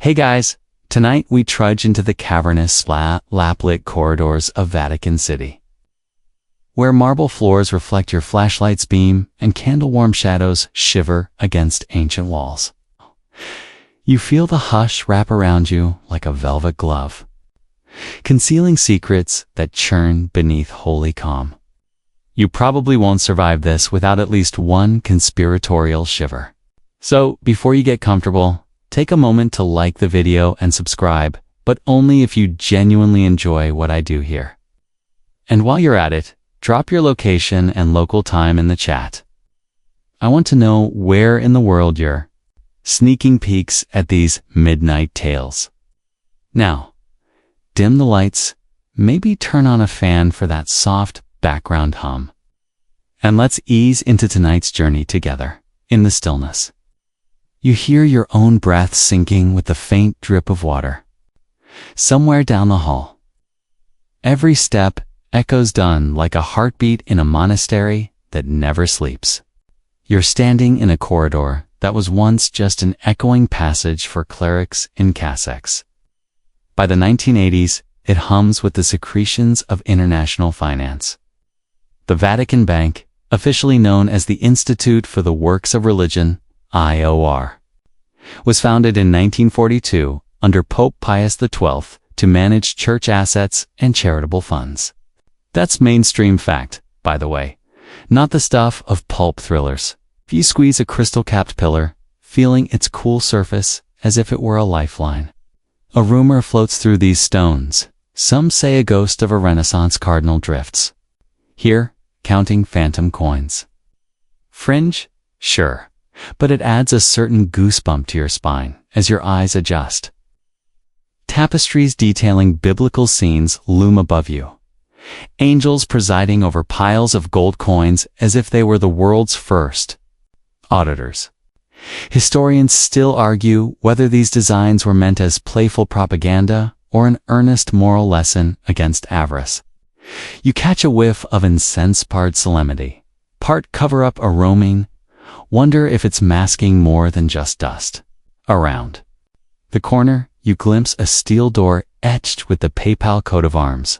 Hey guys, tonight we trudge into the cavernous, lap-lit corridors of Vatican City, where marble floors reflect your flashlight's beam and candle-warm shadows shiver against ancient walls. You feel the hush wrap around you like a velvet glove, concealing secrets that churn beneath holy calm. You probably won't survive this without at least one conspiratorial shiver. So, before you get comfortable, take a moment to like the video and subscribe, but only if you genuinely enjoy what I do here. And while you're at it, drop your location and local time in the chat. I want to know where in the world you're sneaking peeks at these midnight tales. Now, dim the lights, maybe turn on a fan for that soft background hum. And let's ease into tonight's journey together, in the stillness. You hear your own breath sinking with the faint drip of water somewhere down the hall. Every step echoes done like a heartbeat in a monastery that never sleeps. You're standing in a corridor that was once just an echoing passage for clerics in cassocks. By the 1980s, it hums with the secretions of international finance. The Vatican Bank, officially known as the Institute for the Works of Religion, IOR, was founded in 1942 under Pope Pius XII to manage church assets and charitable funds. That's mainstream fact, by the way, not the stuff of pulp thrillers. If you squeeze a crystal-capped pillar, feeling its cool surface as if it were a lifeline. A rumor floats through these stones. Some say a ghost of a Renaissance cardinal drifts here, counting phantom coins. Fringe? Sure. But it adds a certain goosebump to your spine as your eyes adjust. Tapestries detailing biblical scenes loom above you. Angels presiding over piles of gold coins as if they were the world's first auditors. Historians still argue whether these designs were meant as playful propaganda or an earnest moral lesson against avarice. You catch a whiff of incense-part solemnity, part cover-up aroming, wonder if it's masking more than just dust. Around the corner, you glimpse a steel door etched with the papal coat of arms.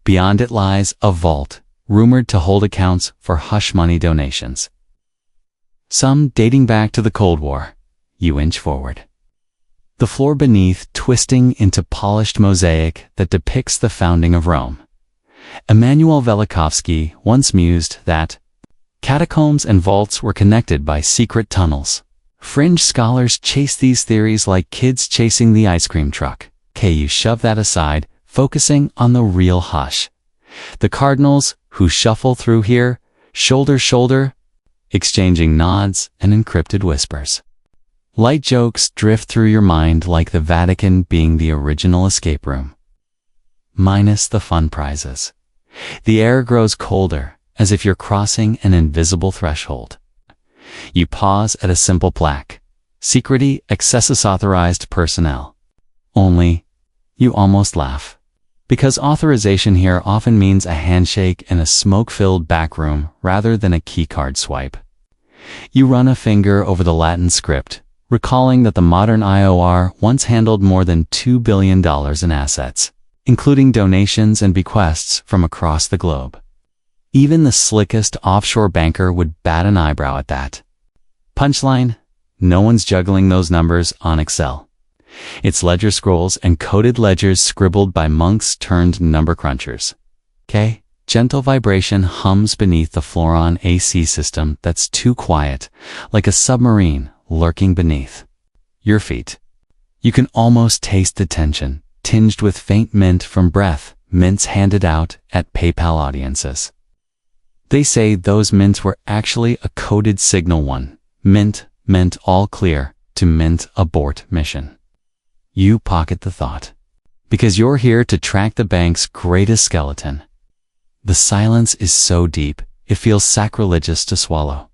Beyond it lies a vault, rumored to hold accounts for hush-money donations, some dating back to the Cold War. You inch forward. The floor beneath twisting into polished mosaic that depicts the founding of Rome. Immanuel Velikovsky once mused that catacombs and vaults were connected by secret tunnels. Fringe scholars chase these theories like kids chasing the ice cream truck. You shove that aside, focusing on the real hush. The cardinals who shuffle through here, shoulder to shoulder, exchanging nods and encrypted whispers. Light jokes drift through your mind like the Vatican being the original escape room. Minus the fun prizes. The air grows colder, as if you're crossing an invisible threshold. You pause at a simple plaque. Security accesses authorized personnel. Only, you almost laugh. Because authorization here often means a handshake in a smoke-filled back room rather than a keycard swipe. You run a finger over the Latin script, recalling that the modern IOR once handled more than $2 billion in assets, including donations and bequests from across the globe. Even the slickest offshore banker would bat an eyebrow at that. Punchline: no one's juggling those numbers on Excel. It's ledger scrolls and coded ledgers scribbled by monks turned number crunchers. Gentle vibration hums beneath the Floron AC system that's too quiet, like a submarine lurking beneath your feet. You can almost taste the tension, tinged with faint mint from breath, mints handed out at PayPal audiences. They say those mints were actually a coded signal. One mint meant all clear to mint abort mission. You pocket the thought, because you're here to track the bank's greatest skeleton. The silence is so deep, it feels sacrilegious to swallow.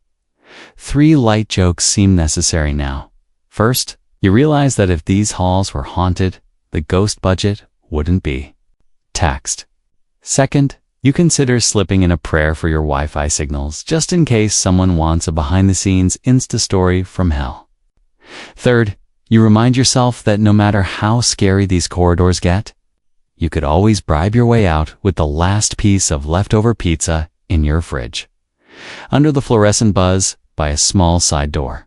3 light jokes seem necessary now. First, you realize that if these halls were haunted, the ghost budget wouldn't be taxed. Second, you consider slipping in a prayer for your Wi-Fi signals just in case someone wants a behind-the-scenes Insta story from hell. Third, You remind yourself that no matter how scary these corridors get, you could always bribe your way out with the last piece of leftover pizza in your fridge, under the fluorescent buzz by a small side door.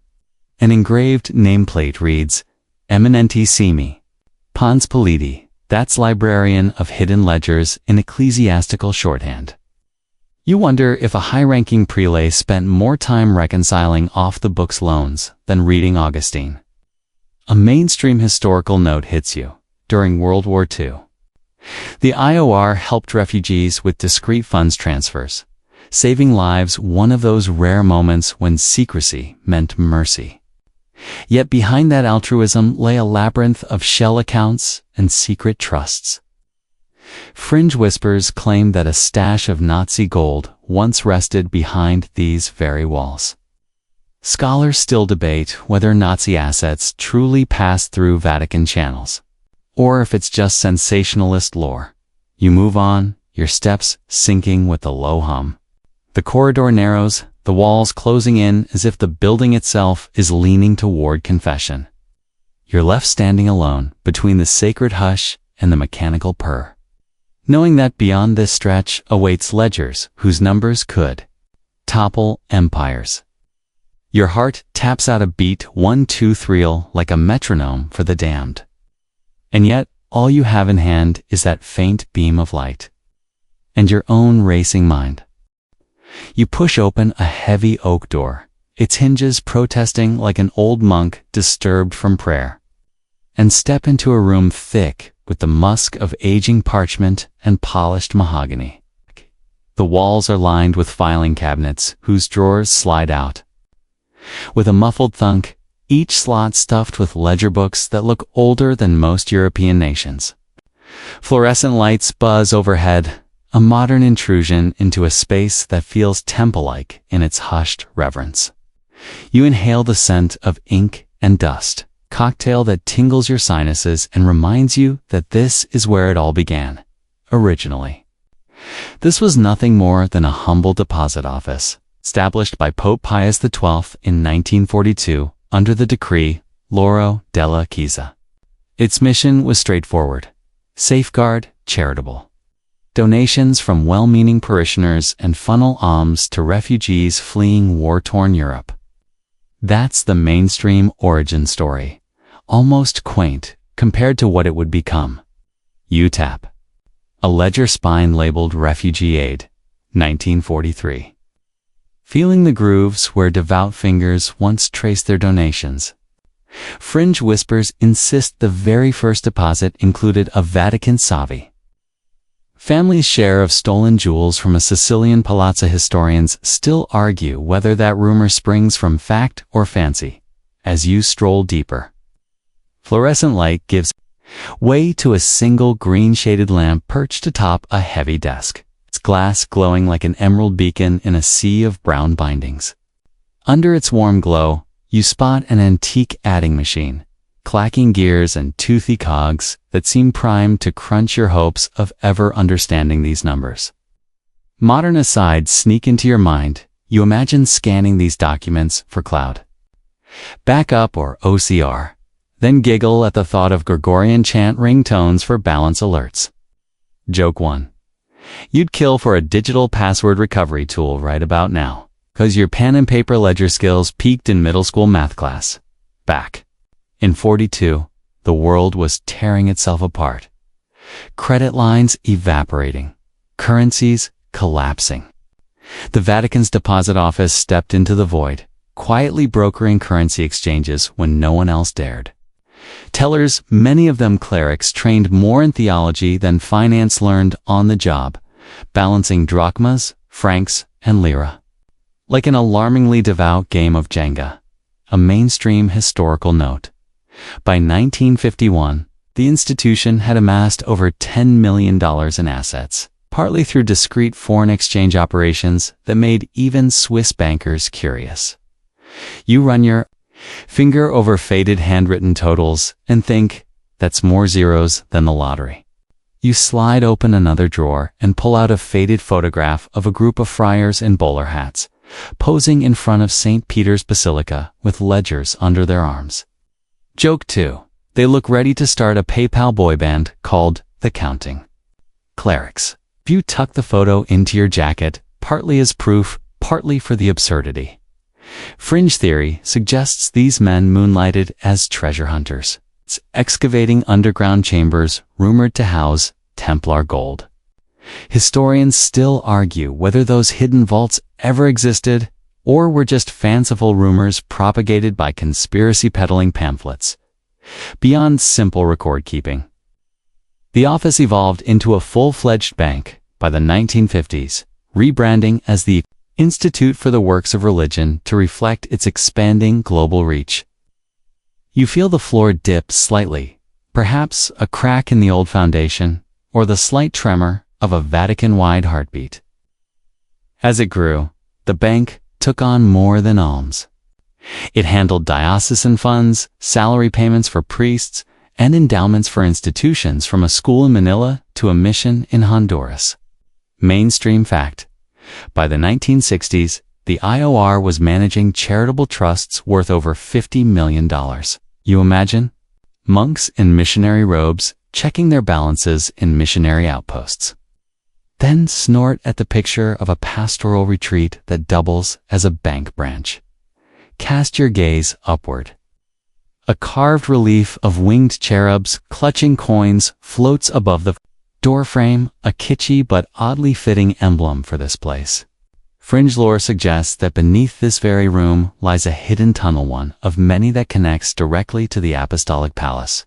An engraved nameplate reads, Eminentissimi, Pons Politi, that's librarian of hidden ledgers in ecclesiastical shorthand. You wonder if a high-ranking prelate spent more time reconciling off-the-books loans than reading Augustine. A mainstream historical note hits you. During World War II, the IOR helped refugees with discreet funds transfers, saving lives, one of those rare moments when secrecy meant mercy. Yet behind that altruism lay a labyrinth of shell accounts and secret trusts. Fringe whispers claim that a stash of Nazi gold once rested behind these very walls. Scholars still debate whether Nazi assets truly passed through Vatican channels, or if it's just sensationalist lore. You move on, your steps sinking with the low hum. The corridor narrows, the walls closing in as if the building itself is leaning toward confession. You're left standing alone between the sacred hush and the mechanical purr, knowing that beyond this stretch awaits ledgers whose numbers could topple empires. Your heart taps out a beat 1-2-3 like a metronome for the damned. And yet, all you have in hand is that faint beam of light and your own racing mind. You push open a heavy oak door, its hinges protesting like an old monk disturbed from prayer, and step into a room thick with the musk of aging parchment and polished mahogany. The walls are lined with filing cabinets whose drawers slide out. With a muffled thunk, each slot stuffed with ledger books that look older than most European nations. Fluorescent lights buzz overhead, a modern intrusion into a space that feels temple-like in its hushed reverence. You inhale the scent of ink and dust, cocktail that tingles your sinuses and reminds you that this is where it all began, originally. This was nothing more than a humble deposit office, established by Pope Pius XII in 1942 under the decree Loro della Chiesa. Its mission was straightforward: safeguard, charitable donations from well-meaning parishioners and funnel alms to refugees fleeing war-torn Europe. That's the mainstream origin story, almost quaint compared to what it would become. You tap a ledger spine labeled Refugee Aid, 1943. Feeling the grooves where devout fingers once traced their donations. Fringe whispers insist the very first deposit included a Vatican savvy. Families' share of stolen jewels from a Sicilian palazzo. Historians still argue whether that rumor springs from fact or fancy. As you stroll deeper, fluorescent light gives way to a single green-shaded lamp perched atop a heavy desk, its glass glowing like an emerald beacon in a sea of brown bindings. Under its warm glow, you spot an antique adding machine, clacking gears and toothy cogs that seem primed to crunch your hopes of ever understanding these numbers. Modern asides sneak into your mind. You imagine scanning these documents for cloud backup or OCR, then giggle at the thought of Gregorian chant ringtones for balance alerts. Joke 1. You'd kill for a digital password recovery tool right about now, 'cause your pen and paper ledger skills peaked in middle school math class. Back in 42, the world was tearing itself apart. Credit lines evaporating, currencies collapsing. The Vatican's deposit office stepped into the void, quietly brokering currency exchanges when no one else dared. Tellers, many of them clerics trained more in theology than finance, learned on the job, balancing drachmas, francs, and lira. Like an alarmingly devout game of Jenga. A mainstream historical note. By 1951, the institution had amassed over $10 million in assets, partly through discreet foreign exchange operations that made even Swiss bankers curious. You run your finger over faded handwritten totals and think, that's more zeros than the lottery. You slide open another drawer and pull out a faded photograph of a group of friars in bowler hats, posing in front of St. Peter's Basilica with ledgers under their arms. Joke 2. They look ready to start a PayPal boy band called The Counting Clerics. You tuck the photo into your jacket, partly as proof, partly for the absurdity. Fringe theory suggests these men moonlighted as treasure hunters, excavating underground chambers rumored to house Templar gold. Historians still argue whether those hidden vaults ever existed or were just fanciful rumors propagated by conspiracy-peddling pamphlets. Beyond simple record-keeping, the office evolved into a full-fledged bank by the 1950s, rebranding as the Institute for the Works of Religion to reflect its expanding global reach. You feel the floor dip slightly, perhaps a crack in the old foundation, or the slight tremor of a Vatican-wide heartbeat. As it grew, the bank took on more than alms. It handled diocesan funds, salary payments for priests, and endowments for institutions from a school in Manila to a mission in Honduras. Mainstream fact: by the 1960s, the IOR was managing charitable trusts worth over $50 million. You imagine? Monks in missionary robes checking their balances in missionary outposts. Then snort at the picture of a pastoral retreat that doubles as a bank branch. Cast your gaze upward. A carved relief of winged cherubs clutching coins floats above the doorframe, a kitschy but oddly fitting emblem for this place. Fringe lore suggests that beneath this very room lies a hidden tunnel, one of many that connects directly to the Apostolic Palace,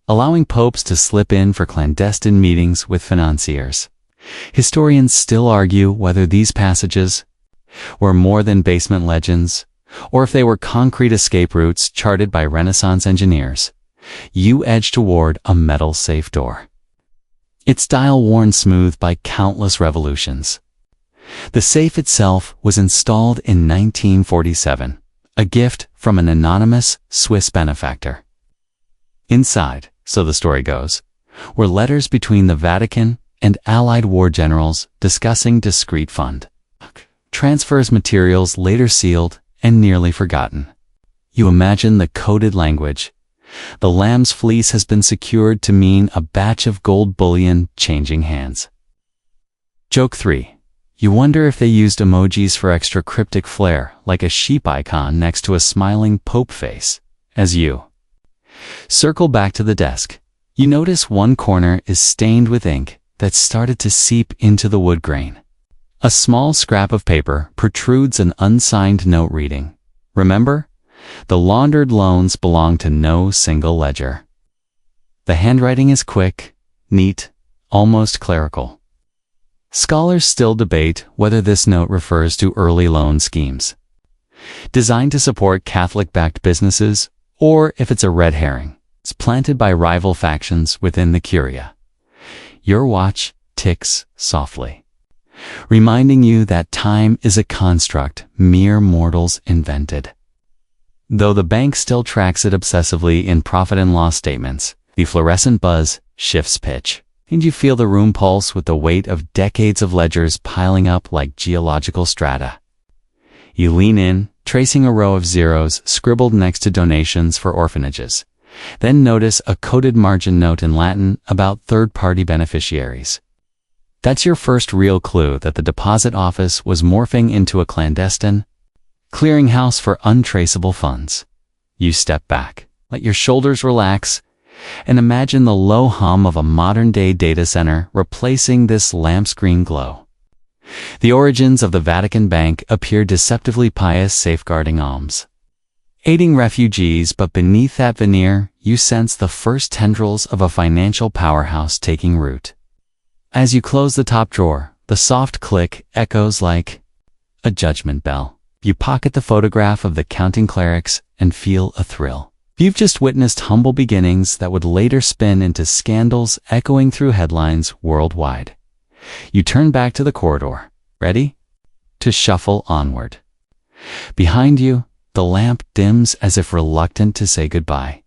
allowing popes to slip in for clandestine meetings with financiers. Historians still argue whether these passages were more than basement legends, or if they were concrete escape routes charted by Renaissance engineers. You edge toward a metal safe door, its dial worn smooth by countless revolutions. The safe itself was installed in 1947, a gift from an anonymous Swiss benefactor. Inside, so the story goes, were letters between the Vatican and Allied war generals discussing discreet fund transfers, materials later sealed and nearly forgotten. You imagine the coded language. The lamb's fleece has been secured to mean a batch of gold bullion changing hands. Joke 3. You wonder if they used emojis for extra cryptic flair, like a sheep icon next to a smiling pope face. As you circle back to the desk, you notice one corner is stained with ink that started to seep into the wood grain. A small scrap of paper protrudes, an unsigned note reading, "Remember? The laundered loans belong to no single ledger." The handwriting is quick, neat, almost clerical. Scholars still debate whether this note refers to early loan schemes designed to support Catholic-backed businesses, or if it's a red herring. It's planted by rival factions within the Curia. Your watch ticks softly, reminding you that time is a construct mere mortals invented. Though the bank still tracks it obsessively in profit and loss statements, the fluorescent buzz shifts pitch, and you feel the room pulse with the weight of decades of ledgers piling up like geological strata. You lean in, tracing a row of zeros scribbled next to donations for orphanages, then notice a coded margin note in Latin about third-party beneficiaries. That's your first real clue that the deposit office was morphing into a clandestine clearinghouse for untraceable funds. You step back, let your shoulders relax, and imagine the low hum of a modern-day data center replacing this lamp's green glow. The origins of the Vatican Bank appear deceptively pious, safeguarding alms, aiding refugees, but beneath that veneer, you sense the first tendrils of a financial powerhouse taking root. As you close the top drawer, the soft click echoes like a judgment bell. You pocket the photograph of the counting clerics and feel a thrill. You've just witnessed humble beginnings that would later spin into scandals echoing through headlines worldwide. You turn back to the corridor, ready to shuffle onward. Behind you, the lamp dims as if reluctant to say goodbye.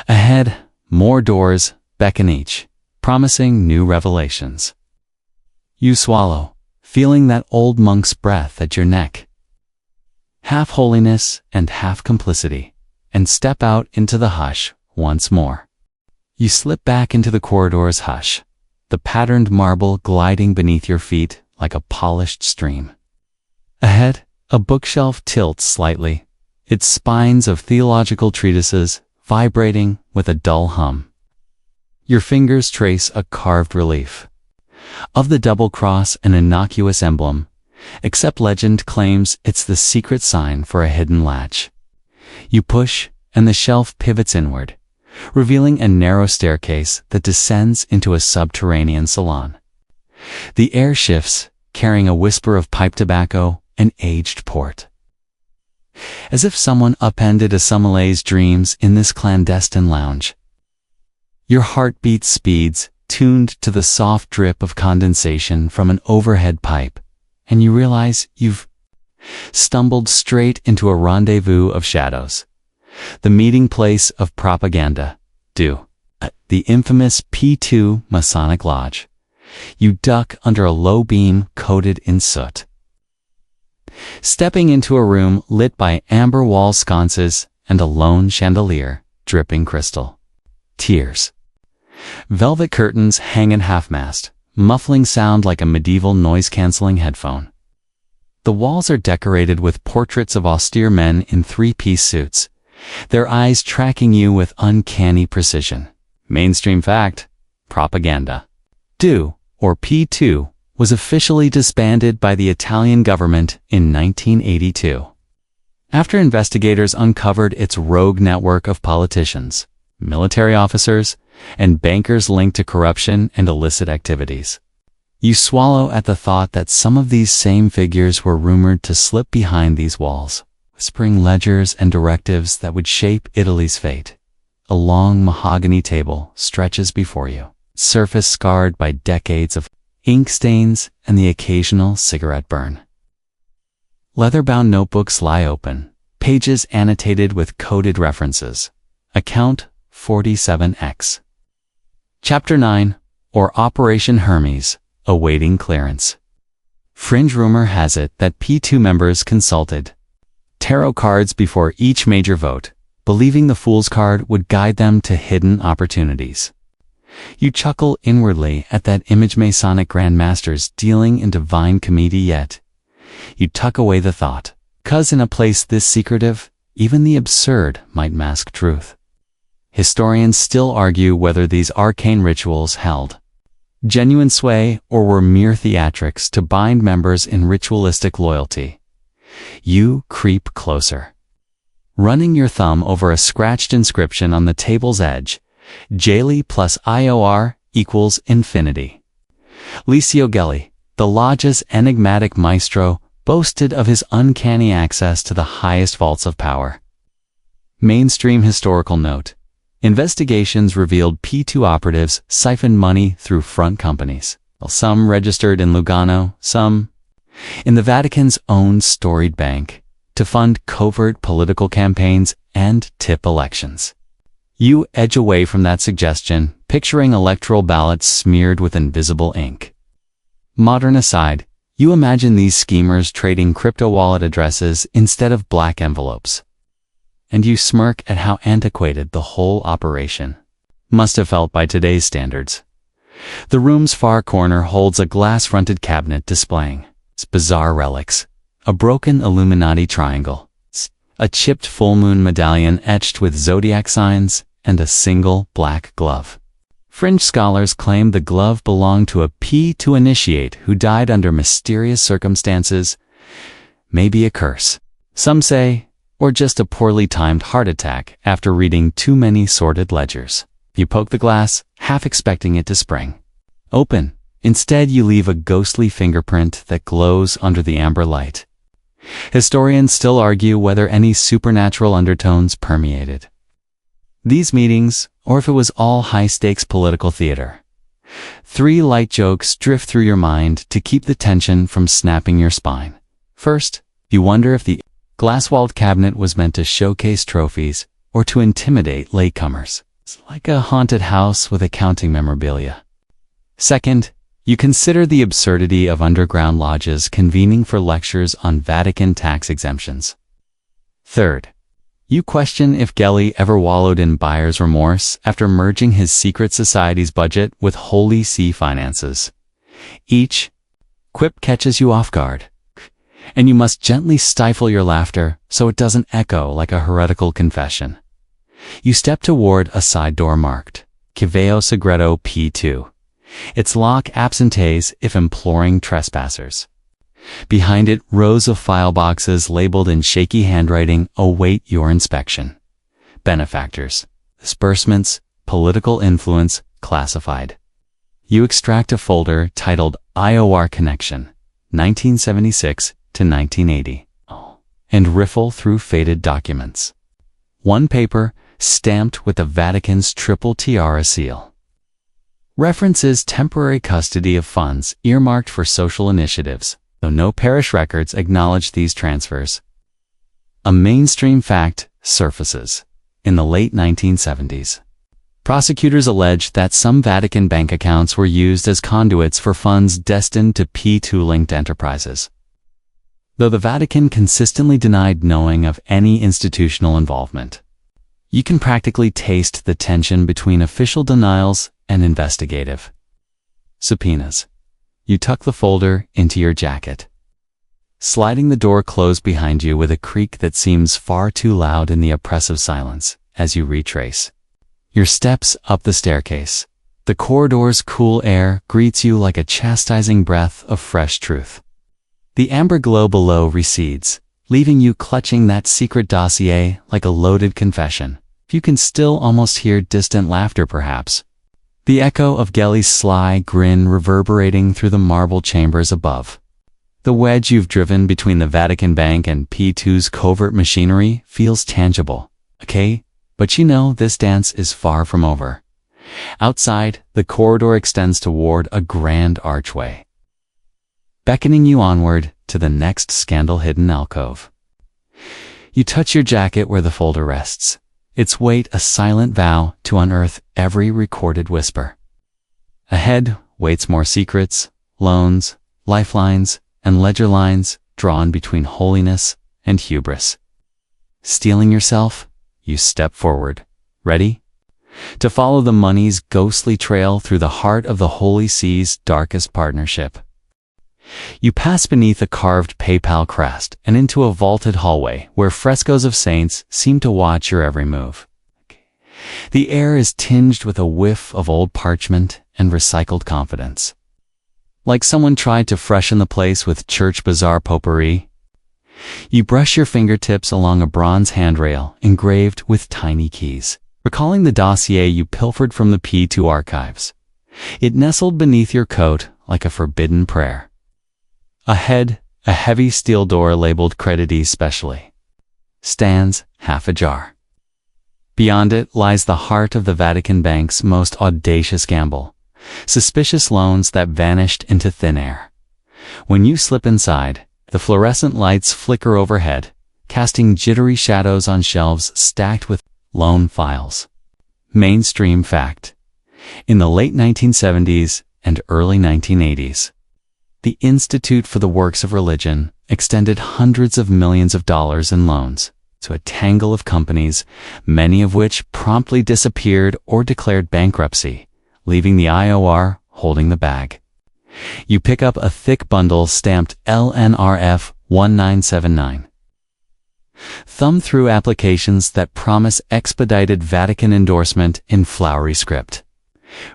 Ahead, more doors beckon each, promising new revelations. You swallow, feeling that old monk's breath at your neck. Half holiness and half complicity, and step out into the hush once more. You slip back into the corridor's hush, the patterned marble gliding beneath your feet like a polished stream. Ahead, a bookshelf tilts slightly, its spines of theological treatises vibrating with a dull hum. Your fingers trace a carved relief of the double cross, an innocuous emblem, except legend claims it's the secret sign for a hidden latch. You push, and the shelf pivots inward, revealing a narrow staircase that descends into a subterranean salon. The air shifts, carrying a whisper of pipe tobacco and aged port. As if someone upended a sommelier's dreams in this clandestine lounge. Your heartbeat speeds, tuned to the soft drip of condensation from an overhead pipe, and you realize you've stumbled straight into a rendezvous of shadows. The meeting place of propaganda, the infamous P2 Masonic Lodge. You duck under a low beam coated in soot. Stepping into a room lit by amber wall sconces and a lone chandelier dripping crystal. Tears. Velvet curtains hang at half-mast, muffling sound like a medieval noise-canceling headphone. The walls are decorated with portraits of austere men in three-piece suits, their eyes tracking you with uncanny precision. Mainstream fact: propaganda. Or P2, was officially disbanded by the Italian government in 1982. After investigators uncovered its rogue network of politicians, military officers, and bankers linked to corruption and illicit activities. You swallow at the thought that some of these same figures were rumored to slip behind these walls, whispering ledgers and directives that would shape Italy's fate. A long mahogany table stretches before you, surface scarred by decades of ink stains and the occasional cigarette burn. Leather-bound notebooks lie open, pages annotated with coded references. Account 47X. Chapter 9, or Operation Hermes, awaiting clearance. Fringe rumor has it that P2 members consulted tarot cards before each major vote, believing the Fool's card would guide them to hidden opportunities. You chuckle inwardly at that image Masonic grandmasters dealing in divine comedy, yet you tuck away the thought, 'cause in a place this secretive, even the absurd might mask truth. Historians still argue whether these arcane rituals held genuine sway or were mere theatrics to bind members in ritualistic loyalty. You creep closer, running your thumb over a scratched inscription on the table's edge: Jali plus IOR equals infinity. Licio Gelli, the lodge's enigmatic maestro, boasted of his uncanny access to the highest vaults of power. Mainstream historical note: investigations revealed P2 operatives siphoned money through front companies, some registered in Lugano, some in the Vatican's own storied bank, to fund covert political campaigns and tip elections. You edge away from that suggestion, picturing electoral ballots smeared with invisible ink. Modern aside, you imagine these schemers trading crypto wallet addresses instead of black envelopes. And you smirk at how antiquated the whole operation must have felt by today's standards. The room's far corner holds a glass-fronted cabinet displaying bizarre relics: a broken Illuminati triangle, a chipped full moon medallion etched with zodiac signs, and a single black glove. Fringe scholars claim the glove belonged to a P2 initiate who died under mysterious circumstances, maybe a curse. Some say, or just a poorly timed heart attack after reading too many sordid ledgers. You poke the glass, half expecting it to spring open. Instead, you leave a ghostly fingerprint that glows under the amber light. Historians still argue whether any supernatural undertones permeated these meetings, or if it was all high-stakes political theater. 3 light jokes drift through your mind to keep the tension from snapping your spine. First, you wonder if the glass-walled cabinet was meant to showcase trophies or to intimidate latecomers. It's like a haunted house with accounting memorabilia. Second, you consider the absurdity of underground lodges convening for lectures on Vatican tax exemptions. Third, You question if Gelli ever wallowed in buyer's remorse after merging his secret society's budget with Holy See finances. Each quip catches you off guard, and you must gently stifle your laughter so it doesn't echo like a heretical confession. You step toward a side door marked Caveo Segreto P2. Its lock absentees if imploring trespassers. Behind it, rows of file boxes labeled in shaky handwriting await your inspection. Benefactors, disbursements, political influence, classified. You extract a folder titled IOR Connection, 1976 to 1980, and riffle through faded documents. One paper, stamped with the Vatican's triple tiara seal. References temporary custody of funds earmarked for social initiatives, though no parish records acknowledge these transfers. A mainstream fact surfaces. In the late 1970s, prosecutors alleged that some Vatican bank accounts were used as conduits for funds destined to P2-linked enterprises. Though the Vatican consistently denied knowing of any institutional involvement, you can practically taste the tension between official denials and investigative subpoenas. You tuck the folder into your jacket, sliding the door closed behind you with a creak that seems far too loud in the oppressive silence as you retrace your steps up the staircase. The corridor's cool air greets you like a chastising breath of fresh truth. The amber glow below recedes, leaving you clutching that secret dossier like a loaded confession. You can still almost hear distant laughter perhaps, the echo of Gelli's sly grin reverberating through the marble chambers above. The wedge you've driven between the Vatican Bank and P2's covert machinery feels tangible, okay? But you know this dance is far from over. Outside, the corridor extends toward a grand archway, beckoning you onward to the next scandal-hidden alcove. You touch your jacket where the folder rests, its weight a silent vow to unearth every recorded whisper. Ahead waits more secrets, loans, lifelines, and ledger lines drawn between holiness and hubris. Steeling yourself, you step forward, ready to follow the money's ghostly trail through the heart of the Holy See's darkest partnership. You pass beneath a carved PayPal crest and into a vaulted hallway where frescoes of saints seem to watch your every move. The air is tinged with a whiff of old parchment and recycled confidence. Like someone tried to freshen the place with church bazaar potpourri. You brush your fingertips along a bronze handrail engraved with tiny keys, recalling the dossier you pilfered from the P2 archives. It nestled beneath your coat like a forbidden prayer. Ahead, a heavy steel door labeled Creditees Specially stands half ajar. Beyond it lies the heart of the Vatican Bank's most audacious gamble, suspicious loans that vanished into thin air. When you slip inside, the fluorescent lights flicker overhead, casting jittery shadows on shelves stacked with loan files. Mainstream fact. In the late 1970s and early 1980s, the Institute for the Works of Religion extended hundreds of millions of dollars in loans to a tangle of companies, many of which promptly disappeared or declared bankruptcy, leaving the IOR holding the bag. You pick up a thick bundle stamped LNRF 1979. Thumb through applications that promise expedited Vatican endorsement in flowery script.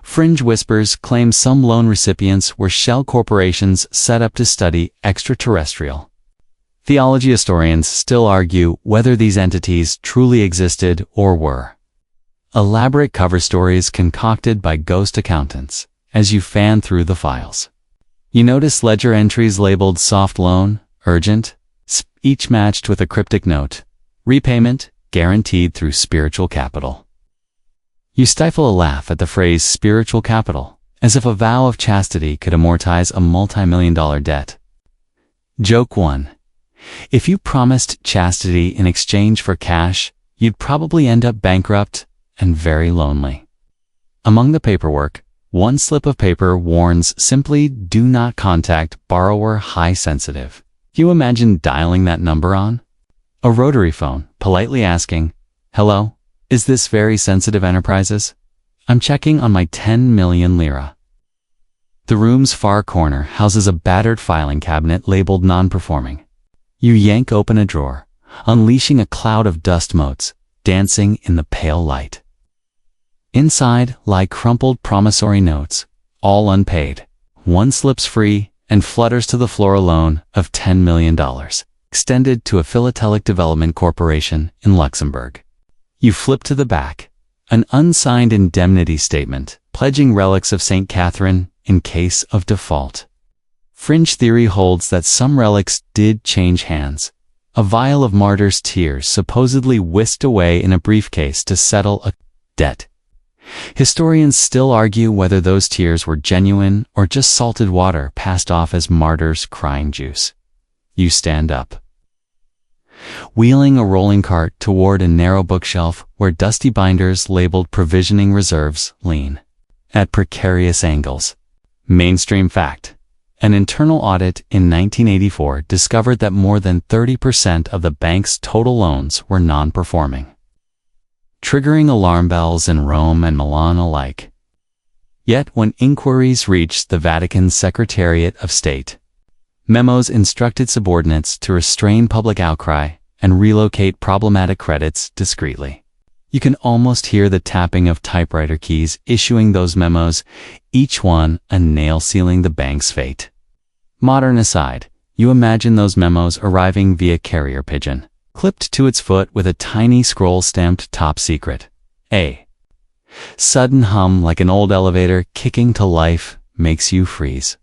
Fringe whispers claim some loan recipients were shell corporations set up to study extraterrestrial. Theology historians still argue whether these entities truly existed or were elaborate cover stories concocted by ghost accountants as you fan through the files. You notice ledger entries labeled soft loan, urgent, each matched with a cryptic note, repayment guaranteed through spiritual capital. You stifle a laugh at the phrase spiritual capital, as if a vow of chastity could amortize a multi-million-dollar debt. Joke 1. If you promised chastity in exchange for cash, you'd probably end up bankrupt and very lonely. Among the paperwork, one slip of paper warns simply do not contact borrower high sensitive. You imagine dialing that number on? A rotary phone, politely asking, "Hello, is this very sensitive enterprises? I'm checking on my 10 million lira." The room's far corner houses a battered filing cabinet labeled non-performing. You yank open a drawer, unleashing a cloud of dust motes, dancing in the pale light. Inside lie crumpled promissory notes, all unpaid. One slips free and flutters to the floor a loan of $10 million, extended to a philatelic development corporation in Luxembourg. You flip to the back, an unsigned indemnity statement, pledging relics of St. Catherine in case of default. Fringe theory holds that some relics did change hands. A vial of martyr's tears supposedly whisked away in a briefcase to settle a debt. Historians still argue whether those tears were genuine or just salted water passed off as martyrs' crying juice. You stand up, wheeling a rolling cart toward a narrow bookshelf where dusty binders labeled provisioning reserves lean at precarious angles. Mainstream fact. An internal audit in 1984 discovered that more than 30% of the bank's total loans were non-performing, triggering alarm bells in Rome and Milan alike. Yet when inquiries reached the Vatican Secretariat of State, memos instructed subordinates to restrain public outcry and relocate problematic credits discreetly. You can almost hear the tapping of typewriter keys issuing those memos, each one a nail sealing the bank's fate. Modern aside, you imagine those memos arriving via carrier pigeon, clipped to its foot with a tiny scroll stamped top secret. A sudden hum like an old elevator kicking to life makes you freeze.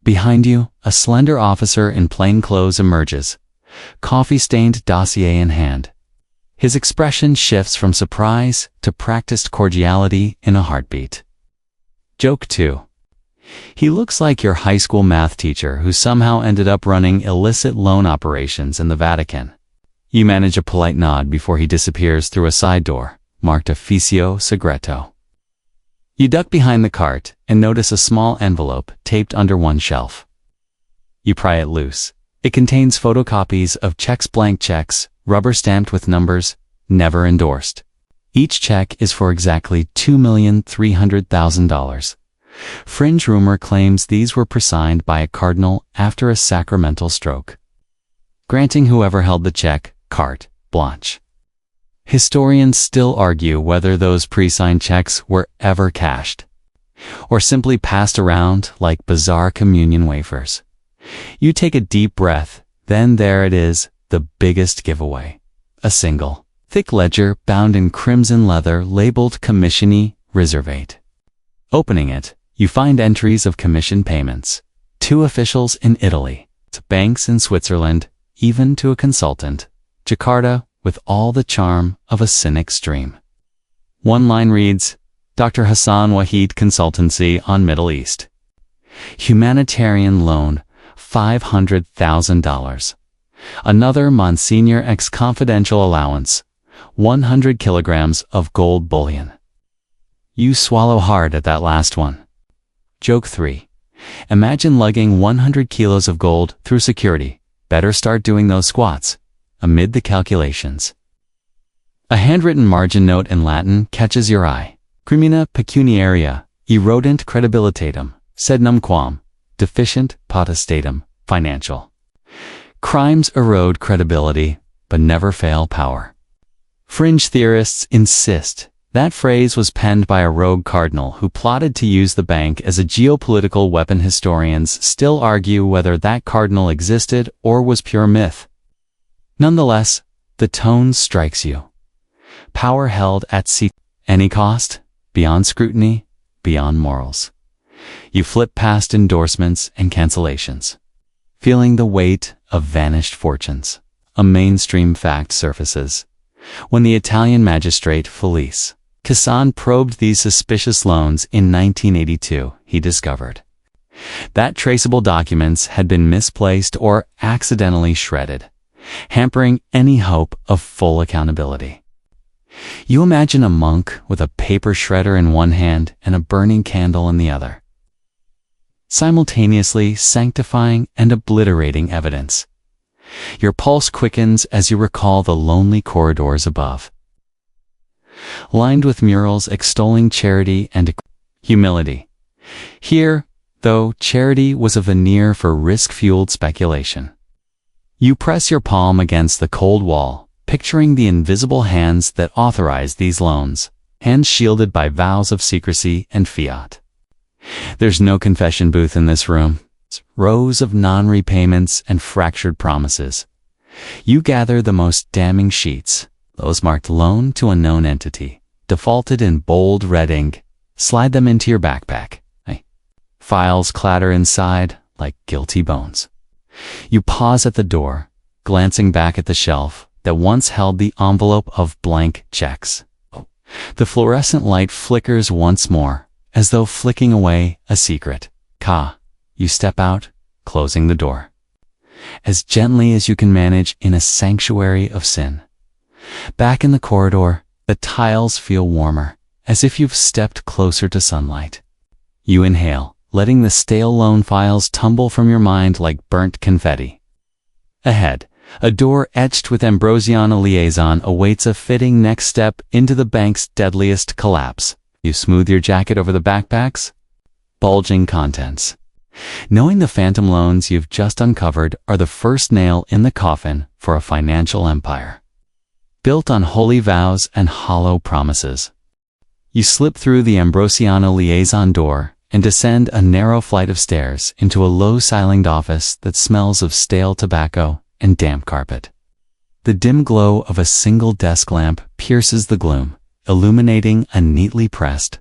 Behind you, a slender officer in plain clothes emerges, coffee-stained dossier in hand. His expression shifts from surprise to practiced cordiality in a heartbeat. Joke 2. He looks like your high school math teacher who somehow ended up running illicit loan operations in the Vatican. You manage a polite nod before he disappears through a side door, marked Officio Segreto. You duck behind the cart and notice a small envelope taped under one shelf. You pry it loose. It contains photocopies of checks, blank checks, rubber stamped with numbers, never endorsed. Each check is for exactly $2,300,000. Fringe rumor claims these were presigned by a cardinal after a sacramental stroke, granting whoever held the check carte blanche. Historians still argue whether those pre-signed checks were ever cashed, or simply passed around like bizarre communion wafers. You take a deep breath, then there it is, the biggest giveaway. A single, thick ledger bound in crimson leather labeled Commissioni Riservate. Opening it, you find entries of commission payments, 2 officials in Italy, to banks in Switzerland, even to a consultant, Jakarta, with all the charm of a cynic's dream. One line reads, Dr. Hassan Wahid Consultancy on Middle East. Humanitarian loan, $500,000. Another Monsignor X confidential allowance, 100 kilograms of gold bullion. You swallow hard at that last one. Joke 3. Imagine lugging 100 kilos of gold through security. Better start doing those squats. Amid the calculations, a handwritten margin note in Latin catches your eye. Crimina pecuniaria, erodent credibilitatem, sed numquam, deficient potestatem, financial. Crimes erode credibility, but never fail power. Fringe theorists insist that phrase was penned by a rogue cardinal who plotted to use the bank as a geopolitical weapon. Historians still argue whether that cardinal existed or was pure myth. Nonetheless, the tone strikes you. Power held at any cost, beyond scrutiny, beyond morals. You flip past endorsements and cancellations, feeling the weight of vanished fortunes. A mainstream fact surfaces. When the Italian magistrate Felice Cassan probed these suspicious loans in 1982, he discovered that traceable documents had been misplaced or accidentally shredded, hampering any hope of full accountability. You imagine a monk with a paper shredder in one hand and a burning candle in the other, simultaneously sanctifying and obliterating evidence. Your pulse quickens as you recall the lonely corridors above, lined with murals extolling charity and humility. Here, though, charity was a veneer for risk-fueled speculation. You press your palm against the cold wall, picturing the invisible hands that authorize these loans, hands shielded by vows of secrecy and fiat. There's no confession booth in this room. It's rows of non-repayments and fractured promises. You gather the most damning sheets, those marked loan to unknown entity, defaulted in bold red ink, slide them into your backpack. Files clatter inside like guilty bones. You pause at the door, glancing back at the shelf that once held the envelope of blank checks. The fluorescent light flickers once more, as though flicking away a secret. You step out, closing the door, as gently as you can manage in a sanctuary of sin. Back in the corridor, the tiles feel warmer, as if you've stepped closer to sunlight. You inhale, letting the stale loan files tumble from your mind like burnt confetti. Ahead, a door etched with Ambrosiano liaison awaits a fitting next step into the bank's deadliest collapse. You smooth your jacket over the backpack's bulging contents, knowing the phantom loans you've just uncovered are the first nail in the coffin for a financial empire, built on holy vows and hollow promises. You slip through the Ambrosiano liaison door and descend a narrow flight of stairs into a low-ceilinged office that smells of stale tobacco and damp carpet. The dim glow of a single desk lamp pierces the gloom, illuminating a neatly pressed,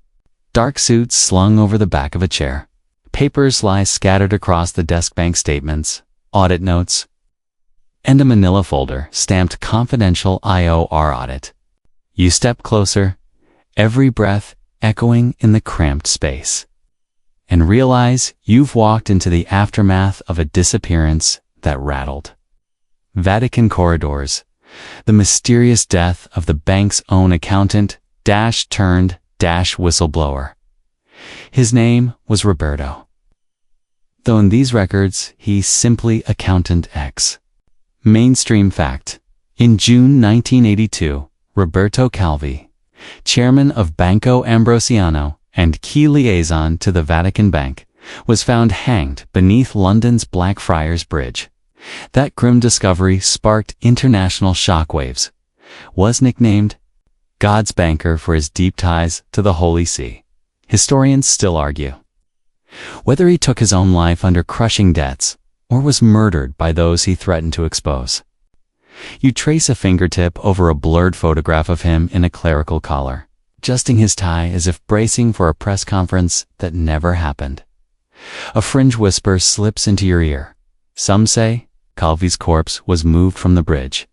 dark suit slung over the back of a chair. Papers lie scattered across the desk, bank statements, audit notes, and a manila folder stamped confidential IOR audit. You step closer, every breath echoing in the cramped space, and realize you've walked into the aftermath of a disappearance that rattled Vatican corridors, the mysterious death of the bank's own accountant turned whistleblower. His name was Roberto, though in these records he's simply Accountant X. Mainstream fact: in June 1982, Roberto Calvi, chairman of Banco Ambrosiano and key liaison to the Vatican Bank, was found hanged beneath London's Blackfriars Bridge. That grim discovery sparked international shockwaves. Was nicknamed God's banker for his deep ties to the Holy See. Historians still argue whether he took his own life under crushing debts or was murdered by those he threatened to expose. You trace a fingertip over a blurred photograph of him in a clerical collar, adjusting his tie as if bracing for a press conference that never happened. A fringe whisper slips into your ear. Some say Calvi's corpse was moved from the bridge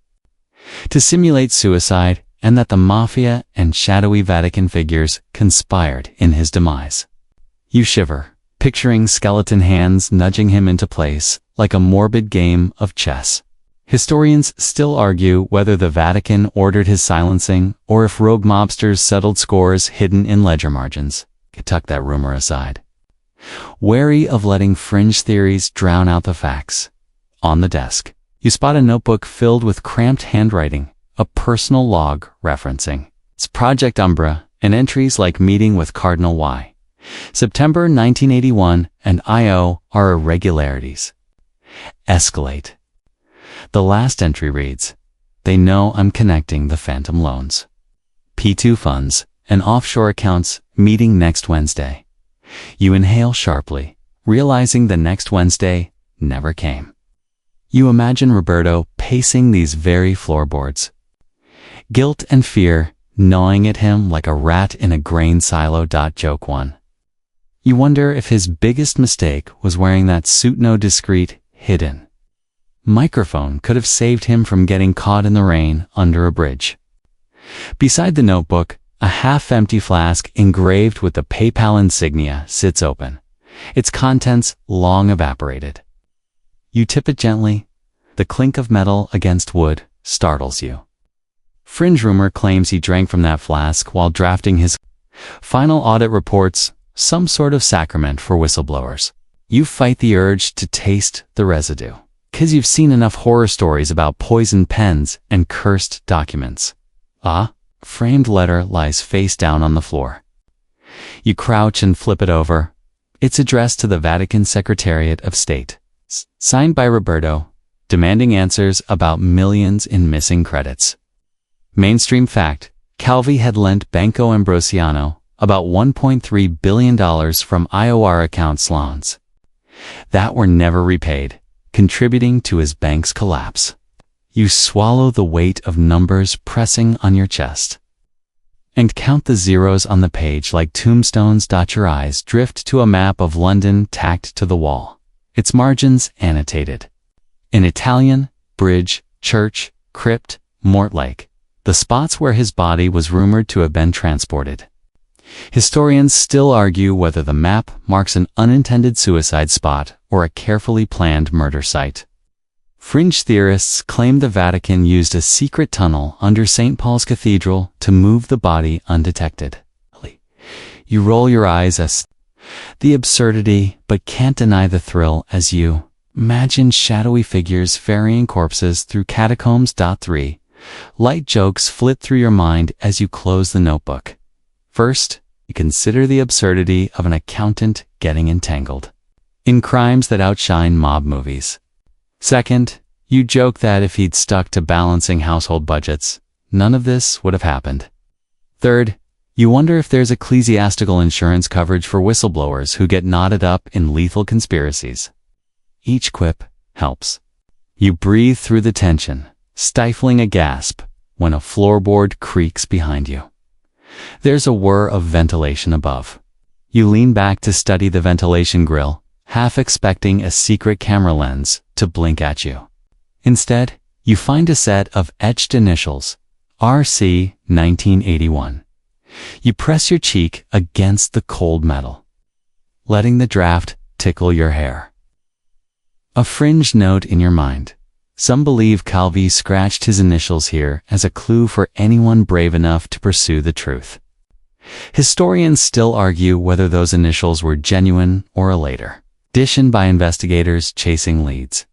to simulate suicide, and that the mafia and shadowy Vatican figures conspired in his demise. You shiver, picturing skeleton hands nudging him into place like a morbid game of chess. Historians still argue whether the Vatican ordered his silencing or if rogue mobsters settled scores hidden in ledger margins. Tuck that rumor aside, wary of letting fringe theories drown out the facts. On the desk, you spot a notebook filled with cramped handwriting, a personal log referencing its Project Umbra and entries like meeting with Cardinal Y, September 1981, and I.O. are irregularities. Escalate. The last entry reads, "They know I'm connecting the phantom loans. P2 funds and offshore accounts meeting next Wednesday." You inhale sharply, realizing the next Wednesday never came. You imagine Roberto pacing these very floorboards, guilt and fear gnawing at him like a rat in a grain silo. Joke 1. You wonder if his biggest mistake was wearing that suit. No discreet, hidden microphone could have saved him from getting caught in the rain under a bridge. Beside the notebook, a half-empty flask engraved with the PayPal insignia sits open, its contents long evaporated. You tip it gently. The clink of metal against wood startles you. Fringe rumor claims he drank from that flask while drafting his final audit reports, some sort of sacrament for whistleblowers. You fight the urge to taste the residue. 'Cause you've seen enough horror stories about poisoned pens and cursed documents. A framed letter lies face down on the floor. You crouch and flip it over. It's addressed to the Vatican Secretariat of State. Signed by Roberto, demanding answers about millions in missing credits. Mainstream fact: Calvi had lent Banco Ambrosiano about $1.3 billion from IOR accounts loans that were never repaid, contributing to his bank's collapse. You swallow the weight of numbers pressing on your chest and count the zeros on the page like tombstones. Your eyes drift to a map of London tacked to the wall, its margins annotated. In Italian: bridge, church, crypt, mortlake, the spots where his body was rumored to have been transported. Historians still argue whether the map marks an unintended suicide spot or a carefully planned murder site. Fringe theorists claim the Vatican used a secret tunnel under St. Paul's Cathedral to move the body undetected. You roll your eyes at the absurdity, but can't deny the thrill as you imagine shadowy figures ferrying corpses through catacombs. 3. Light jokes flit through your mind as you close the notebook. First, you consider the absurdity of an accountant getting entangled in crimes that outshine mob movies. Second, you joke that if he'd stuck to balancing household budgets, none of this would have happened. Third, you wonder if there's ecclesiastical insurance coverage for whistleblowers who get knotted up in lethal conspiracies. Each quip helps. You breathe through the tension, stifling a gasp when a floorboard creaks behind you. There's a whir of ventilation above. You lean back to study the ventilation grill, half expecting a secret camera lens to blink at you. Instead, you find a set of etched initials, RC 1981. You press your cheek against the cold metal, letting the draft tickle your hair. A fringe note in your mind. Some believe Calvi scratched his initials here as a clue for anyone brave enough to pursue the truth. Historians still argue whether those initials were genuine or a later addition by investigators chasing leads.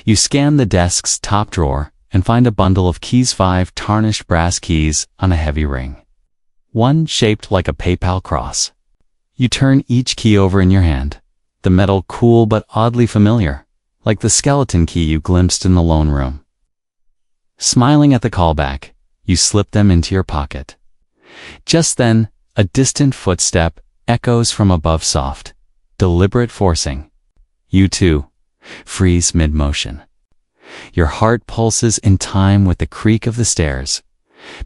You scan the desk's top drawer and find a bundle of keys, 5 tarnished brass keys on a heavy ring, one shaped like a PayPal cross. You turn each key over in your hand, the metal cool but oddly familiar, like the skeleton key you glimpsed in the loan room. Smiling at the callback, you slip them into your pocket. Just then, a distant footstep echoes from above, soft, deliberate forcing. You too freeze mid-motion. Your heart pulses in time with the creak of the stairs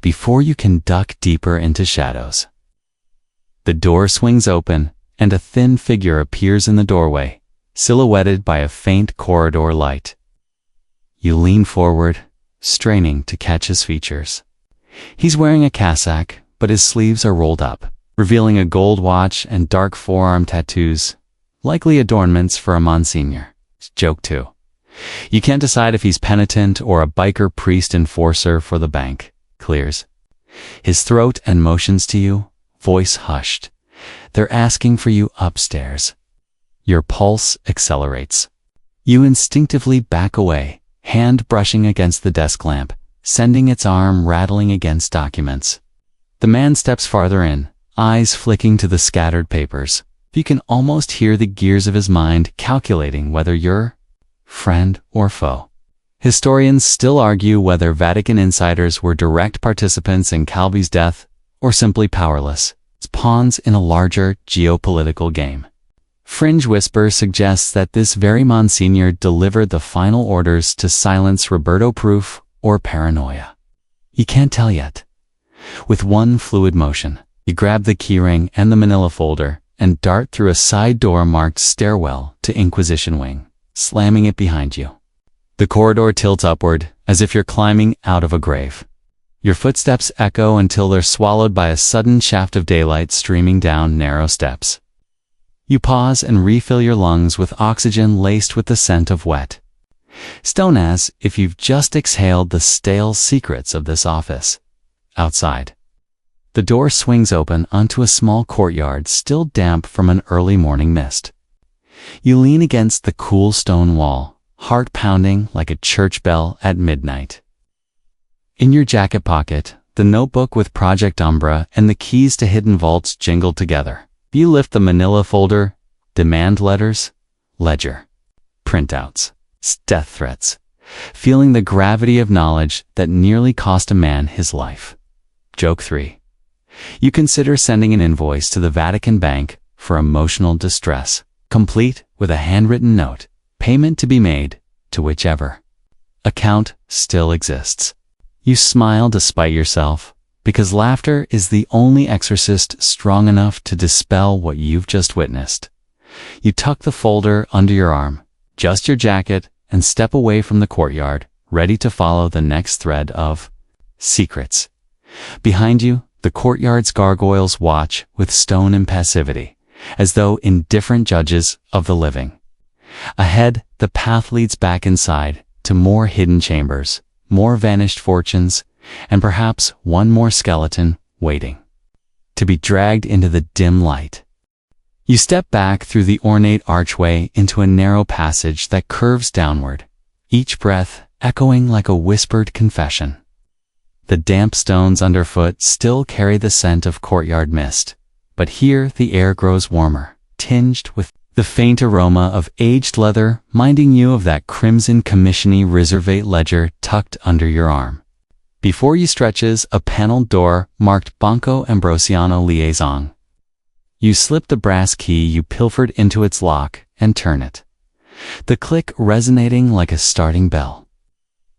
before you can duck deeper into shadows. The door swings open and a thin figure appears in the doorway, silhouetted by a faint corridor light. You lean forward, straining to catch his features. He's wearing a cassock, but his sleeves are rolled up, revealing a gold watch and dark forearm tattoos, likely adornments for a Monsignor. Joke 2. You can't decide if he's penitent or a biker priest enforcer for the bank. Clears his throat and motions to you, voice hushed. They're asking for you upstairs. Your pulse accelerates. You instinctively back away, hand brushing against the desk lamp, sending its arm rattling against documents. The man steps farther in, eyes flicking to the scattered papers. You can almost hear the gears of his mind calculating whether you're friend or foe. Historians still argue whether Vatican insiders were direct participants in Calvi's death or simply powerless pawns in a larger geopolitical game. Fringe whisper suggests that this very Monsignor delivered the final orders to silence Roberto. Proof or paranoia? You can't tell yet. With one fluid motion, you grab the keyring and the manila folder and dart through a side door marked Stairwell to Inquisition Wing, slamming it behind you. The corridor tilts upward, as if you're climbing out of a grave. Your footsteps echo until they're swallowed by a sudden shaft of daylight streaming down narrow steps. You pause and refill your lungs with oxygen laced with the scent of wet stone, as if you've just exhaled the stale secrets of this office. Outside, the door swings open onto a small courtyard still damp from an early morning mist. You lean against the cool stone wall, heart pounding like a church bell at midnight. In your jacket pocket, the notebook with Project Umbra and the keys to hidden vaults jingle together. You lift the manila folder, demand letters, ledger, printouts, death threats, feeling the gravity of knowledge that nearly cost a man his life. Joke 3. You consider sending an invoice to the Vatican Bank for emotional distress, complete with a handwritten note, payment to be made to whichever account still exists. You smile despite yourself, because laughter is the only exorcist strong enough to dispel what you've just witnessed. You tuck the folder under your arm, adjust your jacket, and step away from the courtyard, ready to follow the next thread of secrets. Behind you, the courtyard's gargoyles watch with stone impassivity, as though indifferent judges of the living. Ahead, the path leads back inside to more hidden chambers, more vanished fortunes, and perhaps one more skeleton waiting to be dragged into the dim light. You step back through the ornate archway into a narrow passage that curves downward, each breath echoing like a whispered confession. The damp stones underfoot still carry the scent of courtyard mist, but here the air grows warmer, tinged with the faint aroma of aged leather, reminding you of that crimson commissione reservate ledger tucked under your arm. Before you stretches a paneled door marked Banco Ambrosiano Liaison. You slip the brass key you pilfered into its lock and turn it, the click resonating like a starting bell.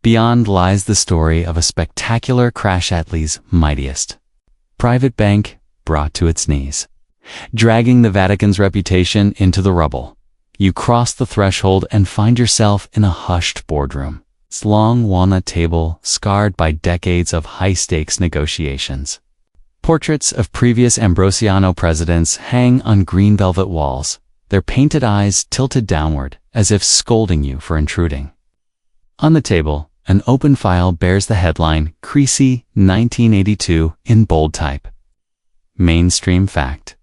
Beyond lies the story of a spectacular crash at Lee's mightiest private bank brought to its knees, dragging the Vatican's reputation into the rubble. You cross the threshold and find yourself in a hushed boardroom. Its long walnut table scarred by decades of high-stakes negotiations. Portraits of previous Ambrosiano presidents hang on green velvet walls, their painted eyes tilted downward as if scolding you for intruding. On the table, an open file bears the headline Creasy 1982 in bold type. Mainstream fact.